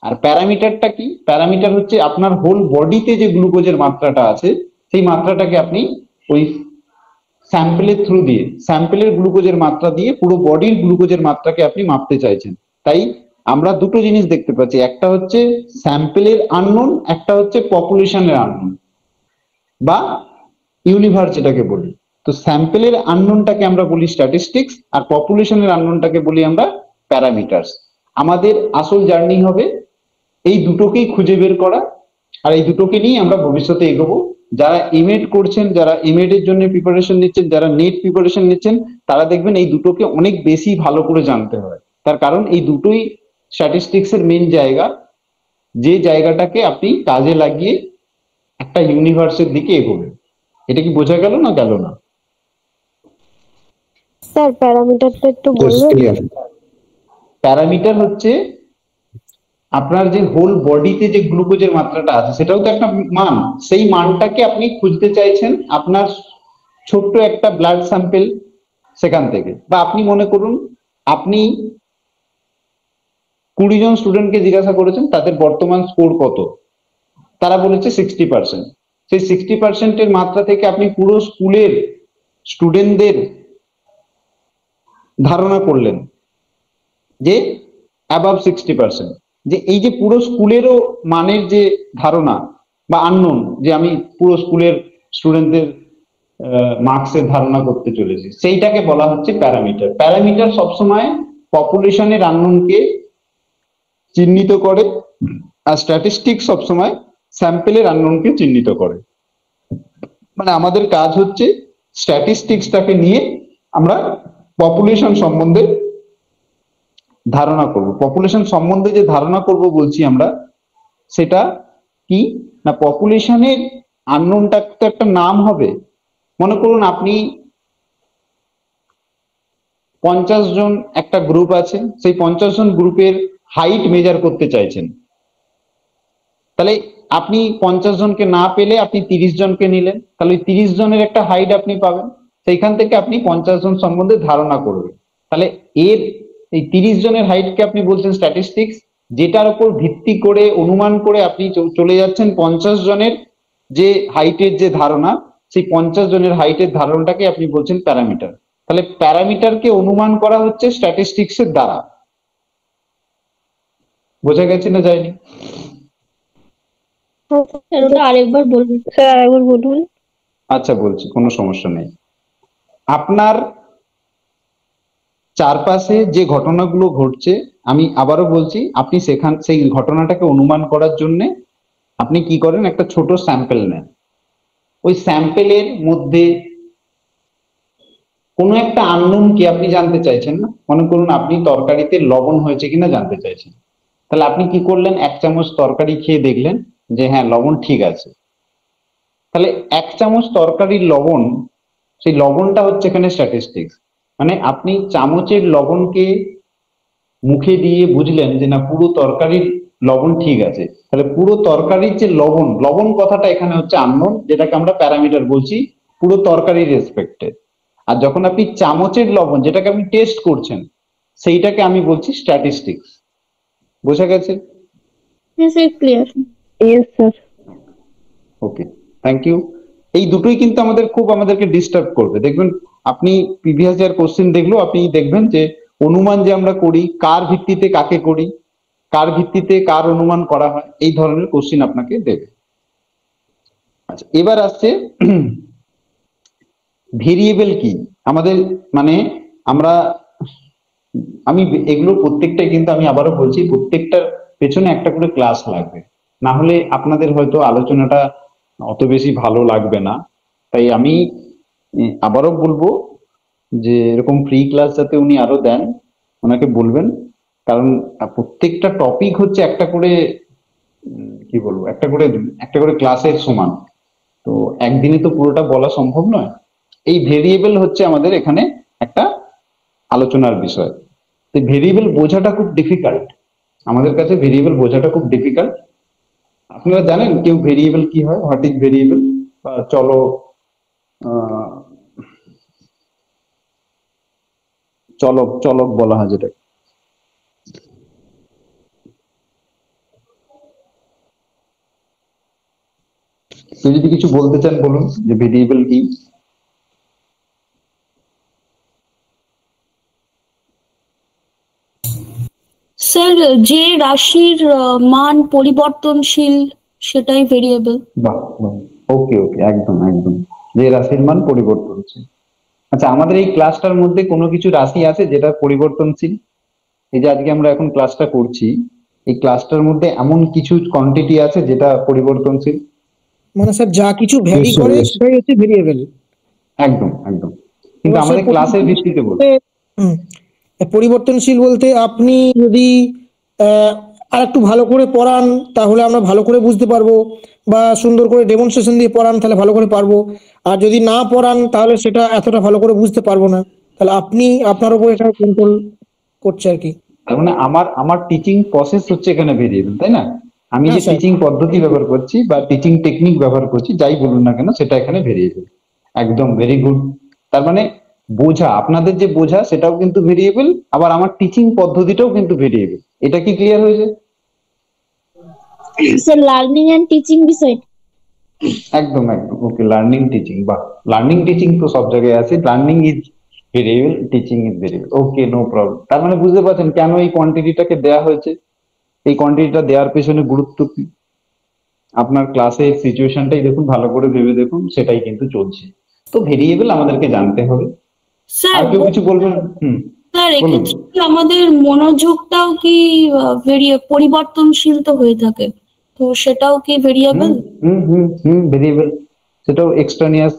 আর প্যারামিটারটা কি, প্যারামিটার হচ্ছে আপনার হোল বডিতে যে গ্লুকোজের মাত্রাটা আছে, সেই মাত্রাটাকে আপনি ওই স্যাম্পেলের থ্রু দিয়ে, স্যাম্পেলের গ্লুকোজের মাত্রা দিয়ে পুরো বডির গ্লুকোজের মাত্রাকে আপনি মাপতে চাইছেন। তাই আমরা দুটো জিনিস দেখতে পাচ্ছি, একটা হচ্ছে স্যাম্পেলের আননোন, একটা হচ্ছে পপুলেশনের আননোন বা ইউনিভার্স যেটাকে বলি। তো স্যাম্পেলের আননোনটাকে আমরা বলি স্ট্যাটিস্টিক্স, আর পপুলেশনের আননোনটাকে বলি আমরা প্যারামিটারস। আমাদের আসল জার্নি হবে এই দুটোকেই খুঁজে বের করা, আর এই দুটোকে নিয়ে আমরা ভবিষ্যতে এগোবো। যারা এমএড করছেন, যারা এমএড এর জন্য প্রিপারেশন নিচ্ছেন, যারা নেট প্রিপারেশন নিচ্ছেন, তারা দেখবেন এই দুটোকে অনেক বেশি ভালো করে জানতে হয়। তার কারণ এই দুটোই স্ট্যাটিস্টিক্স এর মেন জায়গা, যে জায়গাটাকে আপনি কাজে লাগিয়ে একটা ইউনিভার্সের দিকে এগোবেন। এটা কি বোঝা গেল না গেল না? স্যার প্যারামিটারটা একটু বলবেন? প্যারামিটার হচ্ছে আপনার যে হোল বডিতে যে গ্লুকোজের মাত্রাটা আছে, সেটাও তো একটা মান। সেই মানটাকে আপনি খুঁজতে চাইছেন আপনার ছোট্ট একটা ব্লাড স্যাম্পেল সেখান থেকে। বা আপনি মনে করুন আপনি 20 জন স্টুডেন্টকে জিজ্ঞাসা করেছেন তাদের বর্তমান স্কোর কত, তারা বলেছে 60%। সেই 60%-এর মাত্রা থেকে আপনি পুরো স্কুলের স্টুডেন্টদের ধারণা করলেন যে অ্যাবাভ 60%। যে এই যে পুরো স্কুলেরও মানের যে ধারণা বা আননোন, যে আমি পুরো স্কুলের স্টুডেন্টদের মার্কসের ধারণা করতে চলেছি, সেইটাকে বলা হচ্ছে প্যারামিটার। প্যারামিটার সবসময় পপুলেশনের আননোনকে চিহ্নিত করে, আর স্ট্যাটিস্টিক্স সবসময় স্যাম্পেলের আননোনকে চিহ্নিত করে। মানে আমাদের কাজ হচ্ছে স্ট্যাটিস্টিক্সটাকে নিয়ে আমরা পপুলেশন সম্বন্ধে ধারণা করব। পপুলেশন সম্বন্ধে যে ধারণা করব বলছি আমরা, সেটা কি না, পপুলেশনের আননোনটা তো একটা নাম হবে। মনে করুন আপনি 50 জন একটা গ্রুপ আছে, সেই 50 জন গ্রুপের হাইট মেজার করতে চাইছেন। তাহলে আপনি 50 জনকে না পেলে আপনি 30 জনকে নিলেন, তাহলে 30 জনের একটা হাইট আপনি পাবেন। সেইখান থেকে আপনি 50 জন সম্বন্ধে ধারণা করবেন। তাহলে এর এই 30 জনের হাইটকে আপনি বলছেন স্ট্যাটিস্টিক্স, যেটার উপর ভিত্তি করে অনুমান করে আপনি চলে যাচ্ছেন 50 জনের যে হাইটের যে ধারণা, সেই 50 জনের হাইটের ধারণাটাকে আপনি বলছেন প্যারামিটার। তাহলে প্যারামিটারকে অনুমান করা হচ্ছে স্ট্যাটিস্টিক্স এর দ্বারা। বোঝা গেছে না যায়নি? ওটা আরেকবার বলুন স্যার, আরেকবার বলুন। আচ্ছা বলছি, কোনো সমস্যা নেই। আপনার চারপাশে যে ঘটনাগুলো ঘটছে, আমি আবারও বলছি, আপনি সেই ঘটনাটাকে অনুমান করার জন্য আপনি কি করেন, একটা ছোট স্যাম্পল নেন। ওই স্যাম্পেলের মধ্যে কোনো একটা আননোন কি আপনি জানতে চাইছেন না, মনে করুন আপনি তরকারিতে লবণ হয়েছে কিনা জানতে চাইছেন। তাহলে আপনি কি করলেন, 1 চামচ তরকারি খেয়ে দেখলেন যে হ্যাঁ লবণ ঠিক আছে। তাহলে 1 চামচ তরকারির লবণ, সেই লবণটা হচ্ছে এখানে স্ট্যাটিস্টিক্স। মানে আপনি চামচের লবণকে মুখে দিয়ে বুঝলেন যে না পুরো তরকারির লবণ ঠিক আছে। তাহলে পুরো তরকারির যে লবণ, লবণ কথাটা এখানে হচ্ছে আননোন, যেটাকে আমরা প্যারামিটার বলছি পুরো তরকারির রেসপেক্টে। আর যখন আপনি চামচের লবণ, যেটাকে আপনি টেস্ট করছেন, সেইটাকে আমি বলছি স্ট্যাটিস্টিক্স। বোঝা গেছে? হ্যাঁ sir, clear. Yes sir. Okay, thank you. এই দুটোই কিন্তু আমাদেরকে ডিস্টার্ব করবে। দেখবেন আপনি প্রিভিয়াস ইয়ার কোশ্চেন দেখলেও আপনি দেখবেন যে অনুমান যে আমরা করি, কার ভিত্তিতে কাকে করি, কার ভিত্তিতে কার অনুমান করা হয়, এই ধরনের কোশ্চেন আপনাকে দেবে। আচ্ছা, এবার আসছে ভেরিয়েবল কি আমাদের, মানে আমি এগুলো প্রত্যেকটাই কিন্তু আমি আবারও বলছি, প্রত্যেকটার পেছনে একটা করে ক্লাস লাগবে, না হলে আপনাদের হয়তো আলোচনাটা অত বেশি ভালো লাগবে না। তাই আমি আবারও বলবো যে এরকম ফ্রি ক্লাস যাতে উনি আরো দেন, ওনাকে বলবেন। কারণ প্রত্যেকটা টপিক হচ্ছে একটা করে কি বলবো, একটা করে ক্লাসের সমান। তো একদিনে তো পুরোটা বলা সম্ভব নয়। এই ভেরিয়েবল হচ্ছে আমাদের এখানে একটা আলোচনার বিষয়। তো ভেরিয়েবল বোঝাটা খুব ডিফিকাল্ট, আমাদের কাছে ভেরিয়েবল বোঝাটা খুব ডিফিকাল্ট। আপনারা জানেন কেউ ভেরিয়েবল কি হয়, হোয়াট ইজ ভেরিয়েবল? চলক বলা হয় যেটা। কেউ যদি কিছু বলতে চান বলুন যে ভেরিয়েবল কি। স্যার, যে রাশির মান পরিবর্তনশীল সেটাই ভেরিয়েবল। বাহ, ওকে ওকে, একদম একদম, যে রাশির মান পরিবর্তনশীল। আচ্ছা, আমাদের এই ক্লাসটার মধ্যে কোনো কিছু রাশি আছে যেটা পরিবর্তনশীল? এই যে আজকে আমরা এখন ক্লাসটা করছি, এই ক্লাসটার মধ্যে এমন কিছু কোয়ান্টিটি আছে যেটা পরিবর্তনশীল? মানে স্যার যা কিছু ভ্যারি করে সেটাই হচ্ছে ভেরিয়েবল। একদম একদম, কিন্তু আমাদের ক্লাসের ভিত্তিতে বলতে পরিবর্তনশীল বলতে আপনি যদি আর একটু ভালো করে পড়ান তাহলে আমরা ভালো করে বুঝতে পারবো, বা সুন্দর করে ডেমনস্ট্রেশন দিয়ে পড়ান তাহলে ভালো করে পারবো। আর যদি না পড়ান তাহলে সেটা এতটা ভালো করে বুঝতে পারবো না। তাহলে আপনি আপনার উপর এটা কন্ট্রোল করছে আর কি। তার মানে আমার টিচিং প্রসেস হচ্ছে এখানে ভেরিয়েবল, তাই না? আমি যে টিচিং পদ্ধতি ব্যবহার করছি বা টিচিং টেকনিক ব্যবহার করছি, যাই বলুন না কেন, সেটা এখানে ভেরিয়েবল। একদম ভেরি গুড। তার মানে বোঝা, আপনাদের যে বোঝা সেটাও কিন্তু ভেরিয়েবল, আবার আমার টিচিং পদ্ধতিটাও কিন্তু ভেরিয়েবল। এটা কি ক্লিয়ার হয়েছে? স্যার লার্নিং এন্ড টিচিং বিষয়। একদম একদম, ওকে, লার্নিং টিচিং, বা লার্নিং টিচিং তো সব জায়গায় আছে। Learning is variable, teaching is variable. Okay, no problem. তার মানে বুঝতে পারছেন কেন এই কোয়ান্টিটিটাকে দেওয়া হয়েছে? এই কোয়ান্টিটিটা দেওয়ার পেছনে গুরুত্ব কি? আপনার ক্লাসে সিচুয়েশনটাই দেখুন, ভালো করে ভেবে দেখুন, সেটাই কিন্তু চলছে। তো ভেরিয়েবল আমাদেরকে জানতে হবে। আর কেউ কিছু বলবেন? স্যার, এক্ষেত্রে আমাদের মনোযোগটাও কি পরিবর্তনশীল তো হয়ে থাকে, তো সেটাও কি ভেরিয়েবল? ভেরিয়েবল, সেটাও এক্সট্রানিয়াস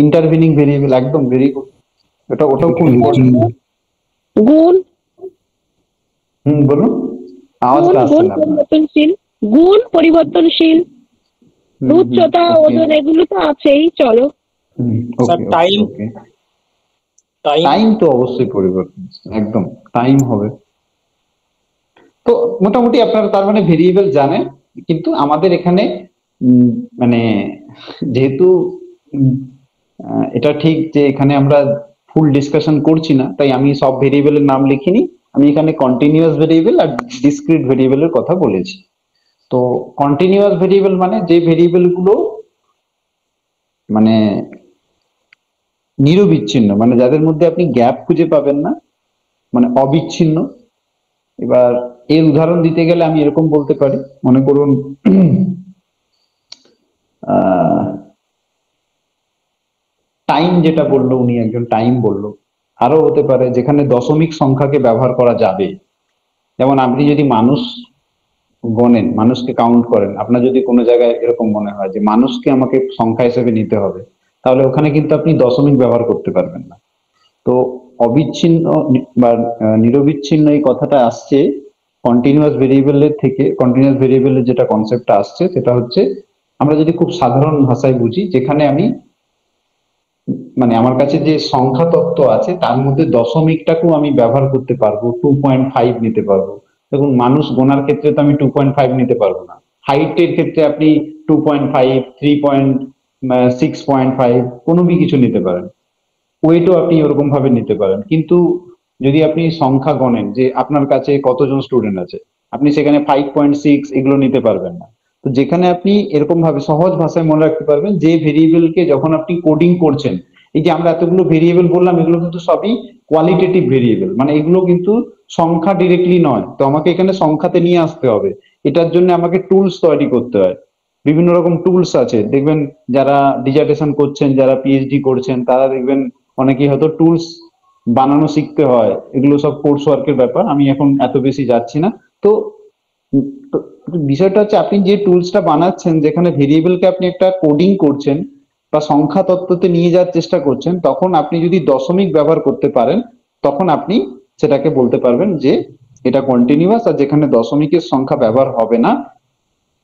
ইন্টারভিনিং ভেরিয়েবল। একদম ভেরি গুড, ওটাও খুব ইম্পর্টেন্ট। গুণ, বলুন, আওয়াজটা আসছে না। পরিবর্তনশীল, গুণ পরিবর্তনশীল, উচ্চতা, ওজন, এগুলো তো আছেই। চলো টাইম তো অবশ্যই পরিবর্তনশীল, একদম টাইম হবে। তো মোটামুটি আপনারা তার মানে ভেরিয়েবল জানেন, কিন্তু আমাদের এখানে মানে যেহেতু এটা ঠিক যে এখানে আমরা ফুল ডিসকাশন করছি না, তাই আমি সব ভেরিয়েবলের নাম লিখিনি। আমি এখানে কন্টিনিউয়াস ভেরিয়েবল আর ডিসক্রিট ভেরিয়েবলের কথা বলেছি। তো কন্টিনিউয়াস ভেরিয়েবল মানে যে ভেরিয়েবল গুলো মানে নিরবিচ্ছিন্ন, মানে যাদের মধ্যে আপনি গ্যাপ খুঁজে পাবেন না, মানে অবিচ্ছিন্ন। এবার এর উদাহরণ দিতে গেলে আমি এরকম বলতে পারি, মনে করুন টাইম যেটা বললো উনি, একজন টাইম বললো। আরো হতে পারে যেখানে দশমিক সংখ্যাকে ব্যবহার করা যাবে, যেমন আপনি যদি মানুষ গণেন, মানুষকে কাউন্ট করেন, আপনার যদি কোনো জায়গায় এরকম মনে হয় যে মানুষকে আমাকে সংখ্যা হিসেবে নিতে হবে, তাহলে ওখানে কিন্তু আপনি দশমিক ব্যবহার করতে পারবেন না। তো অবিচ্ছিন্ন বা নিরবিচ্ছিন্ন এই কথাটা আসছে কন্টিনিউয়াস ভেরিয়েবলের থেকে। কন্টিনিউয়াস ভেরিয়েবলের যেটা কনসেপ্টটা আসছে সেটা হচ্ছে, আমরা যদি খুব সাধারণ ভাষায় বুঝি, যেখানে আমি মানে আমার কাছে যে সংখ্যা তত্ত্ব আছে তার মধ্যে দশমিকটাকেও আমি ব্যবহার করতে পারবো, 2.5 নিতে পারবো। দেখুন মানুষ গোনার ক্ষেত্রে তো আমি 2.5 নিতে পারবো না, হাইটের ক্ষেত্রে আপনি 2.5, 3.6.5 কোনো কিছু নিতে পারেন, ওয়েটও আপনি ওরকম ভাবে নিতে পারেন। কিন্তু যদি আপনি সংখ্যা গণেন যে আপনার কাছে কতজন স্টুডেন্ট আছে, আপনি সেখানে 5.6 এগুলো নিতে পারবেন না। তো যেখানে আপনি এরকম ভাবে সহজ ভাষায় মনে রাখতে পারবেন, যে ভেরিয়েবলকে যখন আপনি কোডিং করছেন, এই যে আমরা এতগুলো ভেরিয়েবল বললাম, এগুলো কিন্তু সবই কোয়ালিটেটিভ ভেরিয়েবল, মানে এগুলো কিন্তু সংখ্যা ডিরেক্টলি নয়। তো আমাকে এখানে সংখ্যাতে নিয়ে আসতে হবে, এটার জন্য আমাকে টুলস তৈরি করতে হয়। বিভিন্ন রকম টুলস আছে, দেখবেন যারা ডিজার্টেশন করছেন, যারা পিএইচডি করছেন, তারা দেখবেন অনেকেই হয়তো টুলস বানানো শিখতে হয়। এগুলো সব কোর্স ওয়ার্কের ব্যাপার, আমি এখন এত বেশি যাচ্ছি না। তো বিষয়টা হচ্ছে, আপনি যে টুলসটা বানাচ্ছেন, যেখানে ভেরিয়েবলকে আপনি একটা কোডিং করছেন বা সংখ্যা তত্ত্বতে নিয়ে যাওয়ার চেষ্টা করছেন, তখন আপনি যদি দশমিক ব্যবহার করতে পারেন, তখন আপনি সেটাকে বলতে পারবেন যে এটা কন্টিনিউয়াস। আর যেখানে দশমিকের সংখ্যা ব্যবহার হবে না,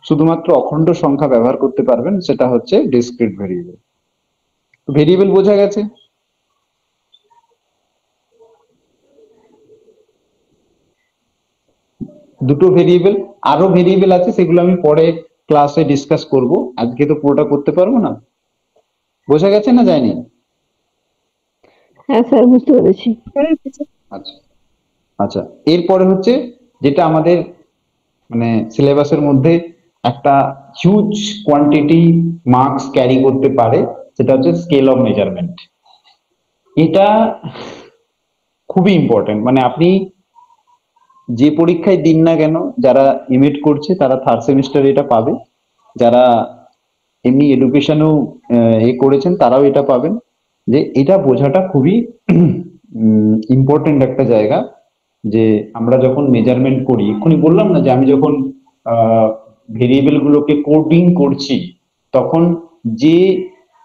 শুধুমাত্র অখণ্ড সংখ্যা ব্যবহার করতে পারবেন, সেটা হচ্ছে ডিসক্রিট ভেরিয়েবল। ভেরিয়েবল বোঝা গেছে? দুটো ভেরিয়েবল, আরো ভেরিয়েবল আছে, সেগুলো আমি পরে ক্লাসে ডিসকাস করব, আজকে তো পুরোটা করতে পারবো না। বোঝা গেছে না যায়নি? হ্যাঁ স্যার, বুঝতে পেরেছি। আচ্ছা আচ্ছা, এরপরে হচ্ছে যেটা আমাদের মানে সিলেবাসের মধ্যে একটা হিউজ কোয়ান্টিটি মার্কস ক্যারি করতে পারে, সেটা হচ্ছে স্কেল অফ মেজারমেন্ট। এটা খুবই ইম্পর্টেন্ট, মানে আপনি যে পরীক্ষায় দিন না কেন, যারা এমএড করছে তারা থার্ড সেমিস্টারে এটা পাবে, যারা এমনি এডুকেশনেও করেছেন তারাও এটা পাবেন, যে এটা বোঝাটা খুবই ইম্পর্টেন্ট একটা জায়গা। যে আমরা যখন মেজারমেন্ট করি, এক্ষুনি বললাম না যে আমি যখন ভেরিয়েবল গুলোকে কোডিং করছি, তখন যে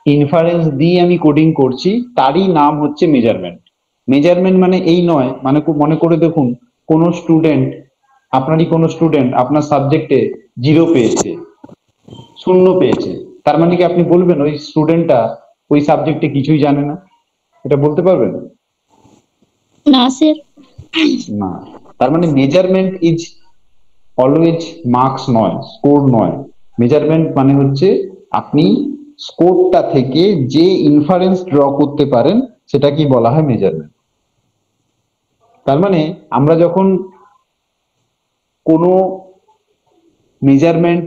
ইনফারেন্স দিয়ে আমি কোডিং করছি তারই নাম হচ্ছে মেজারমেন্ট। মেজারমেন্ট মানে এই নয়, মানে মনে করে দেখুন, কোন স্টুডেন্ট, আপনারই কোনো স্টুডেন্ট আপনার সাবজেক্টে 0 পেয়েছে, 0 পেয়েছে, তার মানে কি আপনি বলবেন ওই স্টুডেন্টটা ওই সাবজেক্টে কিছুই জানে না? এটা বলতে পারবেন না স্যার। না। তার মানে মেজারমেন্ট ইজ অলওয়েজ মার্কস নয়, স্কোর নয়। মেজারমেন্ট মানে হচ্ছে আপনি স্কোরটা থেকে যে ইনফারেন্স ড্র করতে পারেন, সেটা কি বলা হয় মেজারমেন্ট। তার মানে আমরা যখন কোনো মেজারমেন্ট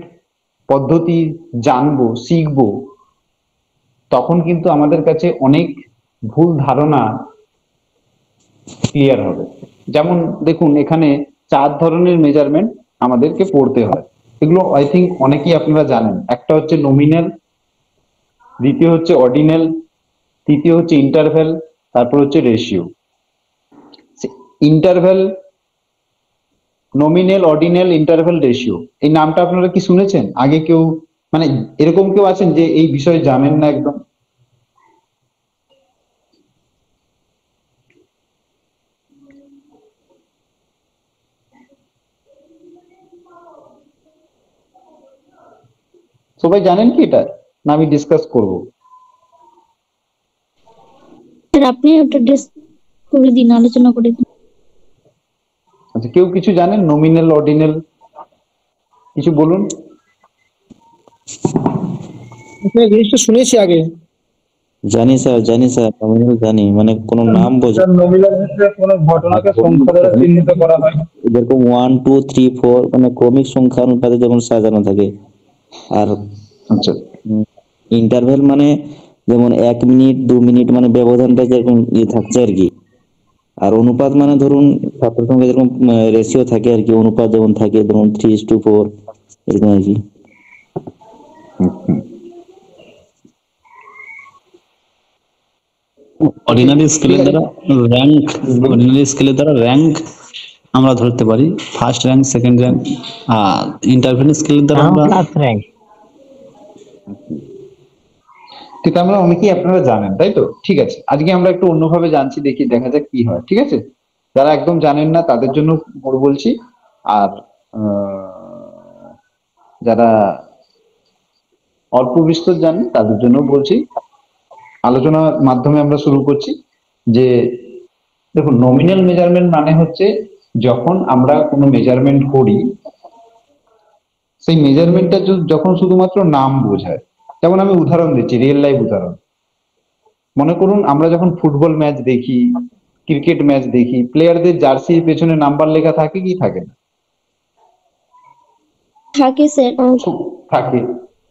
পদ্ধতি জানবো, শিখবো, তখন কিন্তু আমাদের কাছে অনেক ভুল ধারণা ক্লিয়ার হবে। যেমন দেখুন, এখানে 4 ধরনের মেজারমেন্ট আমাদেরকে পড়তে হয়, এগুলো আই থিঙ্ক অনেকেই আপনারা জানেন। একটা হচ্ছে নমিনাল, দ্বিতীয় হচ্ছে অর্ডিনাল, তৃতীয় হচ্ছে ইন্টারভ্যাল, তারপর হচ্ছে ratio. Interval, nominal, ordinal, interval, ratio, এই নামটা আপনারা কি শুনেছেন আগে? কেউ মানে এরকম কেউ আছেন যে এই বিষয়ে জানেন না একদম? সবাই জানেন কি এটা, না আমি ডিসকাস করব? স্যার আপনি ওটা করে দিন, আলোচনা করে দিন। আচ্ছা, কেউ কিছু জানেন নমিনাল, অর্ডিনাল? কিছু বলুন। জিনিসটা শুনেছি আগে। জানি স্যার নমিনাল জানি, মানে কোনো নাম বোঝা নমিনাল ক্ষেত্রে কোনো ঘটনাকে সংখ্যা দ্বারা চিহ্নিত করা হয়। যেরকম 1 2 3 4 মানে ক্রমিক সংখ্যা অনুপাতে যেমন সাজানো থাকে। আর আচ্ছা, ইন্টারভেল মানে যেমন 1 মিনিট 2 মিনিট মানে ব্যবধানটা যেরকম থাকছে আর কি। আর অনুপাত মানে ধরুন ছাত্র সংখ্যা যেরকম রেশিও থাকে আর কি, অনুপাত যেমন থাকে ধরুন 3:4 এরকম আর কি। অর্ডিনারি স্কেলের দ্বারা র্যাঙ্ক আমরা ধরতে পারি, ফার্স্ট র্যাঙ্ক, সেকেন্ড র্যাঙ্ক। আর ইন্টারভেল স্কেলের দ্বারা আমরা ঠিক, আমরা অনেকেই আপনারা জানেন, তাই তো? ঠিক আছে, আজকে আমরা একটু অন্যভাবে জানছি, দেখি দেখা যাক কি হয়। ঠিক আছে, যারা একদম জানেন না তাদের জন্য বলছি, আর যারা অল্প বিস্তর জানেন তাদের জন্য বলছি। আলোচনার মাধ্যমে আমরা শুরু করছি যে দেখুন, নমিনাল মেজারমেন্ট মানে হচ্ছে যখন আমরা কোনো মেজারমেন্ট করি, সেই মেজারমেন্টটা যখন শুধুমাত্র নাম বোঝায়। যেমন আমি উদাহরণ দিচ্ছি, রিয়েল লাইফ উদাহরণ। মনে করুন আমরা যখন ফুটবল ম্যাচ দেখি, ক্রিকেট ম্যাচ দেখি, প্লেয়ারদের জার্সির পেছনে নাম্বার লেখা থাকে কি থাকে না? থাকে স্যার। থাকে।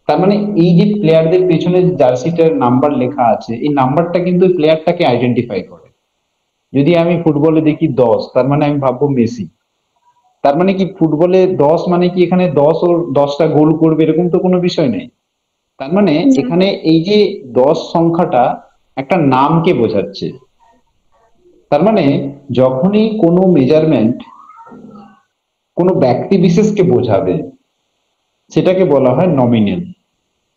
তার মানে এই যে প্লেয়ারদের পেছনে জার্সিটার নাম্বার লেখা আছে, এই নাম্বারটা কিন্তু প্লেয়ারটাকে আইডেন্টিফাই করে। যদি আমি ফুটবলে দেখি 10, তার মানে আমি ভাববো মেসি। তার মানে কি ফুটবলে 10 মানে কি এখানে 10 ওর 10টা গোল করবে এরকম তো কোনো বিষয় নেই। তার মানে এখানে এই যে 10 সংখ্যাটা একটা নামকে বোঝাচ্ছে। তার মানে যখনই কোনো মেজারমেন্ট কোনো ব্যক্তি বিশেষকে বোঝাবে, সেটাকে বলা হয় নমিনাল।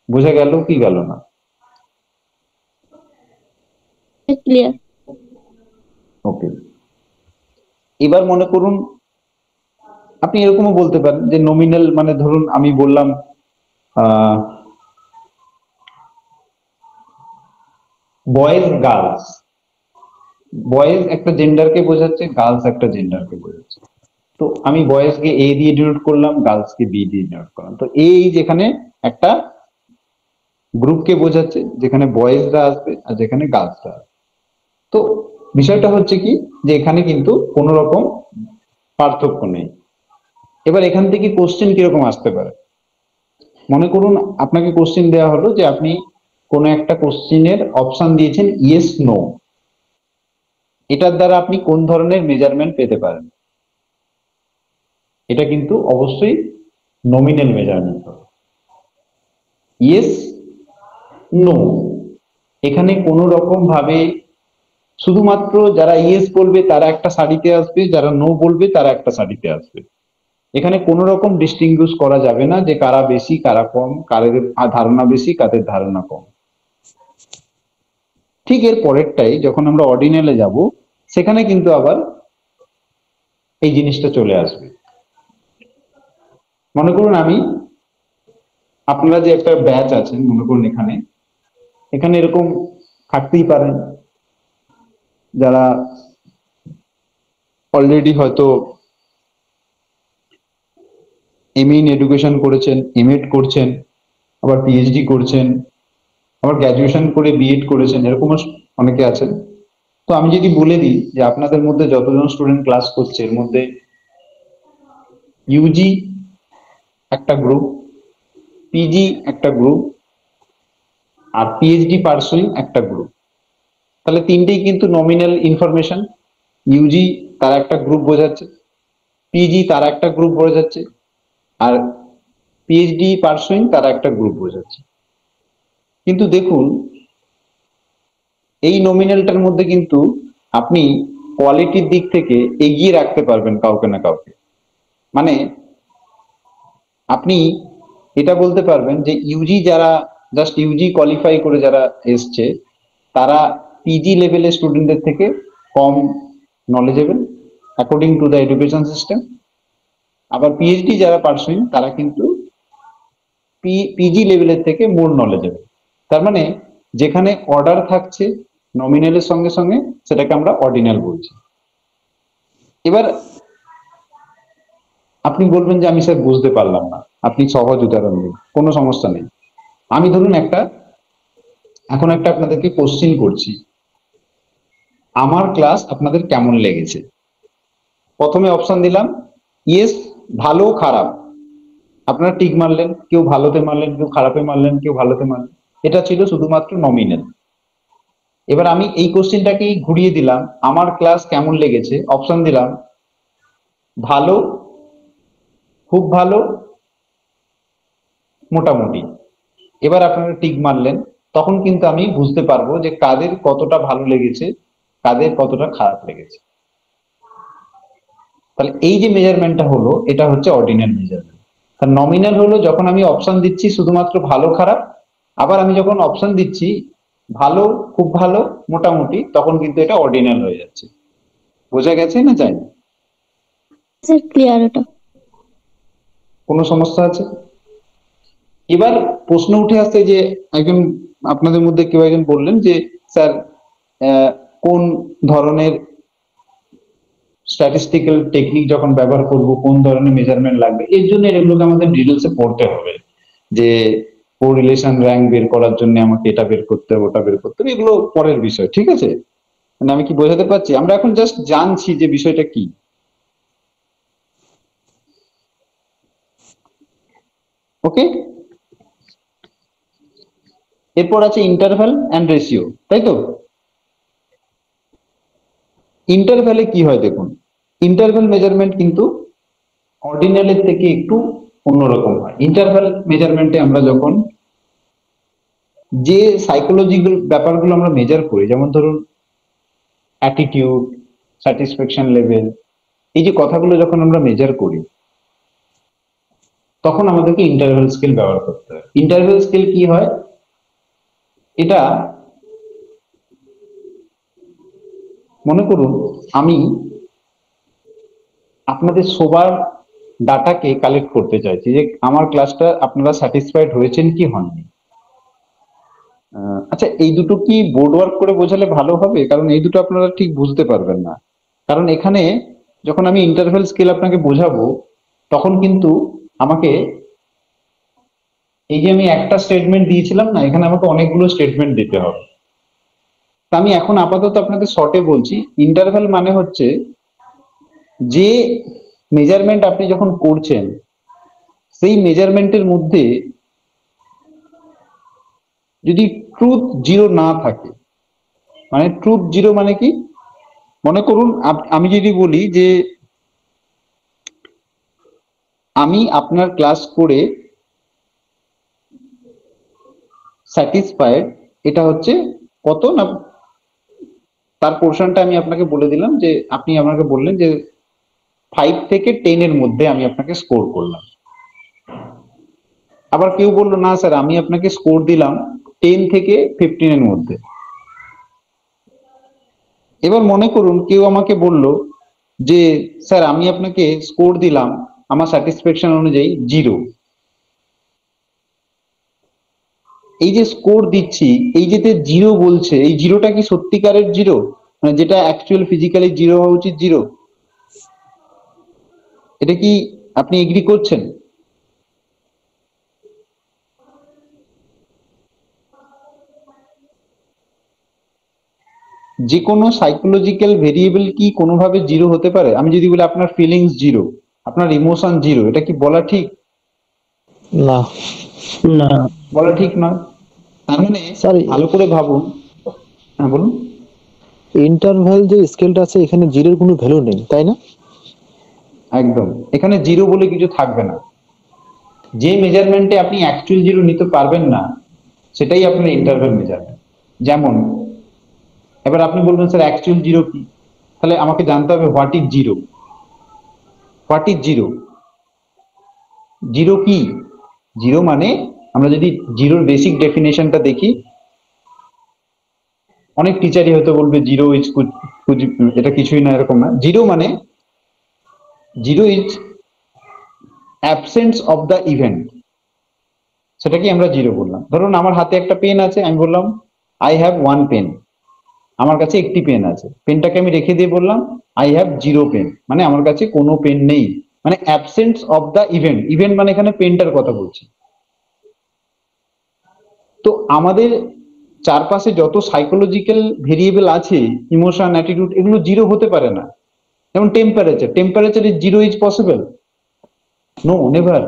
বোঝা গেল কি গেল না? ক্লিয়ার। ওকে, এবার মনে করুন আপনি এরকমও বলতে পারেন যে নমিনাল মানে ধরুন আমি বললাম বয়েজ গার্লস। বয়েজ একটা জেন্ডারকে বোঝাচ্ছে, গার্লস একটা জেন্ডারকে বোঝাচ্ছে। তো আমি বয়েজকে এ দিয়ে ডিনোট করলাম, গার্লসকে বি দিয়ে ডিনোট করলাম। তো এই যেখানে একটা গ্রুপকে বোঝাচ্ছে, যেখানে বয়েজরা আসবে আর যেখানে গার্লসরা আসবে। তো বিষয়টা হচ্ছে কি যে এখানে কিন্তু কোনো রকম পার্থক্য নেই। এবার এখান থেকে কোশ্চেন কিরকম আসতে পারে? মনে করুন আপনাকে কোশ্চেন দেওয়া হলো যে আপনি কোনো একটা কোশ্চেনের অপশন দিয়েছেন ইয়েস নো, এটার দ্বারা আপনি কোন ধরনের মেজারমেন্ট পেতে পারেন? এটা কিন্তু অবশ্যই নমিনাল মেজারমেন্ট হবে। ইয়েস নো, এখানে কোনো রকম ভাবে শুধুমাত্র যারা ইয়েস বলবে তারা একটা সারিতে আসবে, যারা নো বলবে তারা একটা সারিতে আসবে। এখানে কোনো রকম ডিস্টিংগুইশ করা যাবে না যে কারা বেশি কারা কম, কাদের ধারণা বেশি কাদের ধারণা কম। ঠিক এর পরেরটাই যখন আমরা অর্ডিনালে যাব, সেখানে কিন্তু আবার এই জিনিসটা চলে আসবে। মনে করুন আপনারা যে একটা ব্যাচ আছেন, মনে করুন এখানে এরকম থাকতেই পারেন যারা অলরেডি হয়তো এমএ ইন এডুকেশন করেছেন, এমএড করছেন, আবার পিএইচডি করছেন, আবার গ্র্যাজুয়েশন করে বিএড করেছেন, এরকমও অনেকে আছেন। তো আমি যদি বলে দিই যে আপনাদের মধ্যে যতজন স্টুডেন্ট ক্লাস করছে এর মধ্যে ইউজি একটা গ্রুপ, পিজি একটা গ্রুপ, আর পিএইচডি পার্সুইং একটা গ্রুপ, তাহলে তিনটেই কিন্তু নমিনাল ইনফরমেশন। ইউজি তার একটা গ্রুপ বোঝাচ্ছে, পিজি তার একটা গ্রুপ বোঝাচ্ছে, আর পিএইচডি পার্সুইং তার একটা গ্রুপ বোঝাচ্ছে। কিন্তু দেখুন এই নমিনালটার মধ্যে কিন্তু আপনি কোয়ালিটির দিক থেকে এগিয়ে রাখতে পারবেন কাউকে না কাউকে। মানে আপনি এটা বলতে পারবেন যে ইউজি যারা জাস্ট ইউজি কোয়ালিফাই করে যারা এসছে, তারা পিজি লেভেলের স্টুডেন্টদের থেকে কম knowledgeable according to the education system. আবার পিএইচডি যারা পার্সুইং তারা কিন্তু পিজি লেভেলের থেকে মোর নলেজেবল। তার মানে যেখানে অর্ডার থাকছে নমিনালের সঙ্গে সঙ্গে, সেটাকে আমরা অর্ডিনাল বলছি। এবার আপনি বলবেন যে আমি স্যার বুঝতে পারলাম না, আপনি সহজ উদাহরণ দিন। কোনো সমস্যা নেই। আমি ধরুন একটা এখন একটা আপনাদেরকে কোশ্চিন করছি, আমার ক্লাস আপনাদের কেমন লেগেছে? প্রথমে অপশন দিলাম ইয়েস, ভালো, খারাপ। আপনারা টিক মারলেন, কেউ ভালোতে মারলেন, কেউ খারাপে মারলেন, কেউ ভালোতে মারলেন। এটা ছিল শুধুমাত্র নমিনাল। এবার আমি এই কোশ্চিনটাকে ঘুরিয়ে দিলাম, আমার ক্লাস কেমন লেগেছে, অপশন দিলাম ভালো, খুব ভালো, মোটামুটি। এবার আপনারা টিক মারলেন, তখন কিন্তু আমি বুঝতে পারবো যে কাদের কতটা ভালো লেগেছে, কাদের কতটা খারাপ লেগেছে। তাহলে এই যে মেজারমেন্টটা হলো, এটা হচ্ছে অর্ডিনাল মেজারমেন্ট। আর নমিনাল হলো যখন আমি অপশন দিচ্ছি শুধুমাত্র ভালো খারাপ, আবার আমি যখন অপশন দিচ্ছি ভালো, খুব ভালো, মোটামুটি, তখন কিন্তু এটা অর্ডিনাল হয়ে যাচ্ছে। বোঝা গেছে না যায়নি? স্যার ক্লিয়ার এটা। কোনো সমস্যা আছে? এবার প্রশ্ন উঠে আসছে যে একজন আপনাদের মধ্যে কেউ একজন বললেন যে স্যার কোন ধরনের স্ট্যাটিস্টিক্যাল টেকনিক যখন ব্যবহার করব, কোন ধরনের মেজারমেন্ট লাগবে, এর জন্য এগুলোকে আমাদের ডিটেলসে পড়তে হবে। যে কোরিলেশন র্যাঙ্ক বের করার জন্য আমাকে এটা বের করতে হবে, ওটা বের করতে হবে, এগুলো পরের বিষয়। ঠিক আছে, মানে আমি কি বোঝাতে পারছি? আমরা এখন জাস্ট জানছি যে বিষয়টা কি। ওকে, এরপর আছে ইন্টারভ্যাল এন্ড রেশিও, তাই তো? ইন্টারভ্যালে কি হয় দেখুন, ইন্টারভ্যাল মেজারমেন্ট কিন্তু অর্ডিনালের থেকে একটু অন্যরকম হয়। ইন্টারভ্যাল মেজারমেন্টে আমরা যখন যে সাইকোলজিক্যাল ব্যাপারগুলো আমরা মেজার করি, যেমন ধরুন অ্যাটিটিউড, স্যাটিসফ্যাকশন লেভেল, এই যে কথাগুলো যখন আমরা মেজার করি, তখন আমাদেরকে ইন্টারভ্যাল স্কেল ব্যবহার করতে হয়। ইন্টারভ্যাল স্কেল কি হয়? এটা মনে করুন আমি আপনাদের সবার ডাটাকে কালেক্ট করতে চাইছি যে আমার ক্লাসটা আপনারা স্যাটিসফাইড হয়েছেন কি হননি। আচ্ছা, এই দুটো কি বোর্ড ওয়ার্ক করে বোঝালে ভালো হবে? কারণ এই দুটো আপনারা ঠিক বুঝতে পারবেন না। কারণ এখানে যখন আমি ইন্টারভ্যাল স্কেল আপনাকে বোঝাবো, তখন কিন্তু আমাকে এই যে আমি একটা স্টেটমেন্ট দিয়েছিলাম না, এখানে আমাকে অনেকগুলো স্টেটমেন্ট দিতে হবে। তা আমি এখন আপাতত আপনাকে শর্টে বলছি, ইন্টারভ্যাল মানে হচ্ছে যে মেজারমেন্ট আপনি যখন করছেন, সেই মেজারমেন্টের মধ্যে যদি ট্রুথ জিরো না থাকে। মানে ট্রুথ জিরো মানে কি? মনে করুন আমি যদি বলি যে আমি আপনার ক্লাস করে স্যাটিসফাইড, এটা হচ্ছে কত না, তার পোর্শনটা আমি আপনাকে বলে দিলাম যে আপনি আমাকে বললেন যে 5 থেকে 10 এর মধ্যে আমি আপনাকে স্কোর করলাম। আবার কেউ বললো না স্যার আমি আপনাকে স্কোর দিলাম 10 থেকে 15 এর মধ্যে। এবার মনে করুন কেউ আমাকে বলল যে স্যার আমি আপনাকে স্কোর দিলাম আমার স্যাটিসফ্যাকশন অনুযায়ী 0। এই যে স্কোর দিচ্ছি, এই যেতে 0 বলছে, এই জিরোটা কি সত্যিকারের 0? মানে যেটা অ্যাকচুয়াল ফিজিক্যালি 0 হওয়া উচিত 0? এটা কি আপনি এগ্রি করছেন? যে কোনো সাইকোলজিক্যাল ভেরিয়েবল কি কোনোভাবে 0 হতে পারে? আমি যদি বলি আপনার ফিলিংস 0, আপনার ইমোশন 0, এটা কি বলা ঠিক? না, না বলা ঠিক নয়। তার মানে ভালো করে ভাবুন। হ্যাঁ বলুন। ইন্টারভ্যাল যে স্কেলটা আছে এখানে জিরোর কোনো ভ্যালু নেই, তাই না? একদম, এখানে 0 বলে কিছু থাকবে না। যে মেজারমেন্টে আপনি অ্যাকচুয়াল 0 নিতে পারবেন না, সেটাই আপনার ইন্টারভ্যাল মেজারমেন্ট। যেমন এবার আপনি বলবেন স্যার অ্যাকচুয়াল 0 কি? তাহলে আমাকে জানতে হবে হোয়াট ইজ 0। What is 0? 0 কি? 0 মানে আমরা যদি জিরোর বেসিক ডেফিনেশনটা দেখি, অনেক টিচারই হয়তো বলবে 0 ইজ এটা কিছুই না, এরকম না। 0 মানে 0 is absence of the event, সেটাকে আমরা 0 বললাম। ধরুন আমার হাতে একটা পেন আছে, আমি বললাম আই হ্যাভ 1 পেন, আমার কাছে একটি পেন আছে। পেনটাকে আমি রেখে দিয়ে বললাম আই হ্যাভ 0 পেন, মানে আমার কাছে কোনো পেন নেই, মানে absence of the event. Event মানে এখানে পেনটার কথা বলছি। তো আমাদের চারপাশে যত সাইকোলজিক্যাল ভেরিয়েবল আছে, ইমোশন, অ্যাটিটিউড, এগুলো জিরো হতে পারে না। যেমন temperature is zero is possible? No, never.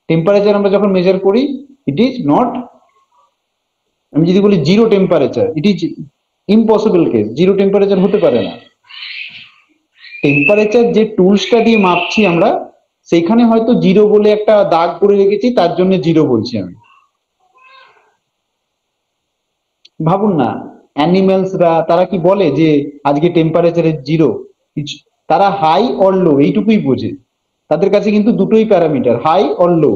Temperature আমরা যখন মেজার করি, ইট ইজ নট, আমি যদি বলি zero temperature, it is impossible case, zero temperature হতে পারে না। টেম্পারেচার যে টুলসটা দিয়ে মাপছি আমরা, সেখানে হয়তো জিরো বলে একটা দাগ করে রেখেছি, তার জন্য জিরো বলছি আমি। ভাবুন না, অ্যানিমেলসরা তারা কি বলে যে আজকে টেম্পারেচারের জিরো? তারা হাই অর লো এইটুকুই বোঝে, তাদের কাছে কিন্তু দুটোই প্যারামিটার, হাই অর লো।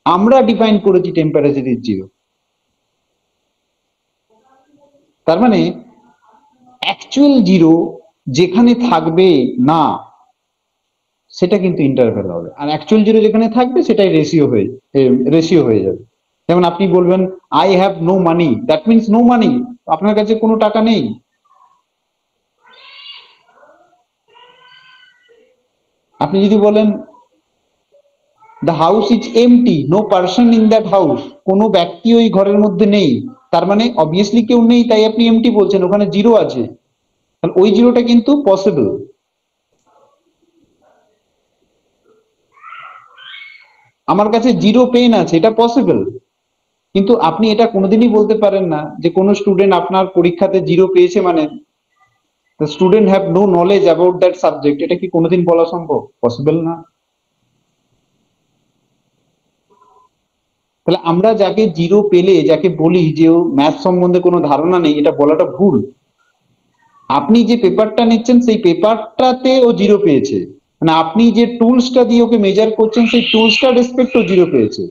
আমরা ডিফাইন করেছি টেম্পারেচার ইজ জিরো। তার মানে অ্যাকচুয়াল জিরো যেখানে থাকবে না, সেটা কিন্তু ইন্টারভ্যাল হবে, আর অ্যাকচুয়াল জিরো যেখানে থাকবে সেটাই রেশিও হয়ে যাবে। যেমন আপনি বলবেন I have no money, that means no money, আপনার কাছে কোনো টাকা নেই। আপনি যদি বলেন the house is empty, no person in that house, কোনো ব্যক্তি ওই ঘরের মধ্যে নেই, তার মানে অবভিয়াসলি কেউ নেই, তাই আপনি এমটি বলছেন, ওখানে জিরো আছে। তাহলে ওই জিরোটা কিন্তু পসিবল। আমার কাছে জিরো পেন আছে, এটা পসিবল। কিন্তু আপনি এটা কোনোদিনই বলতে পারেন না যে কোনো স্টুডেন্ট আপনার পরীক্ষাতে জিরো পেয়েছে মানে the student have no knowledge about that subject, এটা কি কোনোদিন বলা সম্ভব? পসিবল না। তাহলে আমরা যাকে জিরো পেলে যাকে বলি যে ও ম্যাথ সম্বন্ধে কোনো ধারণা নেই, এটা বলাটা ভুল। আপনি যে পেপারটা নিচ্ছেন সেই পেপারটাতে ও জিরো পেয়েছে, মানে আপনি যে টুলসটা দিয়ে ওকে মেজার করছেন সেই টুলসটা রেসপেক্ট ও জিরো পেয়েছে।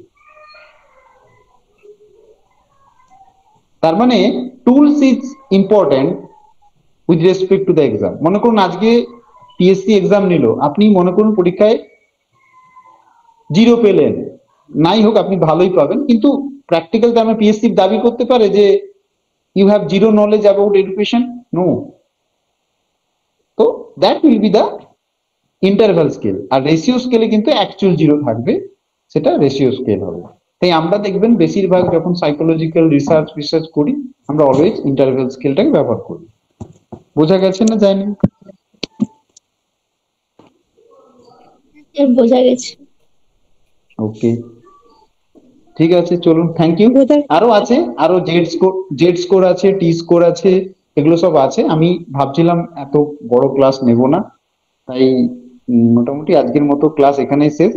তার মানে tools is important with respect to the exam. মনে করুন আজকে পিএসসি এক্সাম নিল, আপনি মনে করুন পরীক্ষায় জিরো পেলেন, নাই হোক আপনি ভালোই পাবেন, কিন্তু প্র্যাকটিক্যাল টাইমে পিএসসি দাবি করতে পারে যে you have zero knowledge about education? No. তো that will be the interval scale. আর রেশিও স্কেলে কিন্তু অ্যাকচুয়াল জিরো থাকবে, সেটা রেশিও স্কেল হবে। তাই আমরা দেখবেন বেশিরভাগ যখন সাইকোলজিক্যাল রিসার্চ করি, আমরা অলওয়েজ ইন্টারভ্যাল স্কেলটাকে ব্যবহার করি। বোঝা গেছে না যায়নি? বোঝা গেছে। ওকে, ঠিক আছে, চলুন, থ্যাংক ইউ। আরো আছে, আরো জেড স্কোর আছে, টি স্কোর আছে, এগুলো সব আছে। আমি ভাবছিলাম এত বড় ক্লাস নেব না, তাই মোটামুটি আজকের মতো ক্লাস এখানেই শেষ।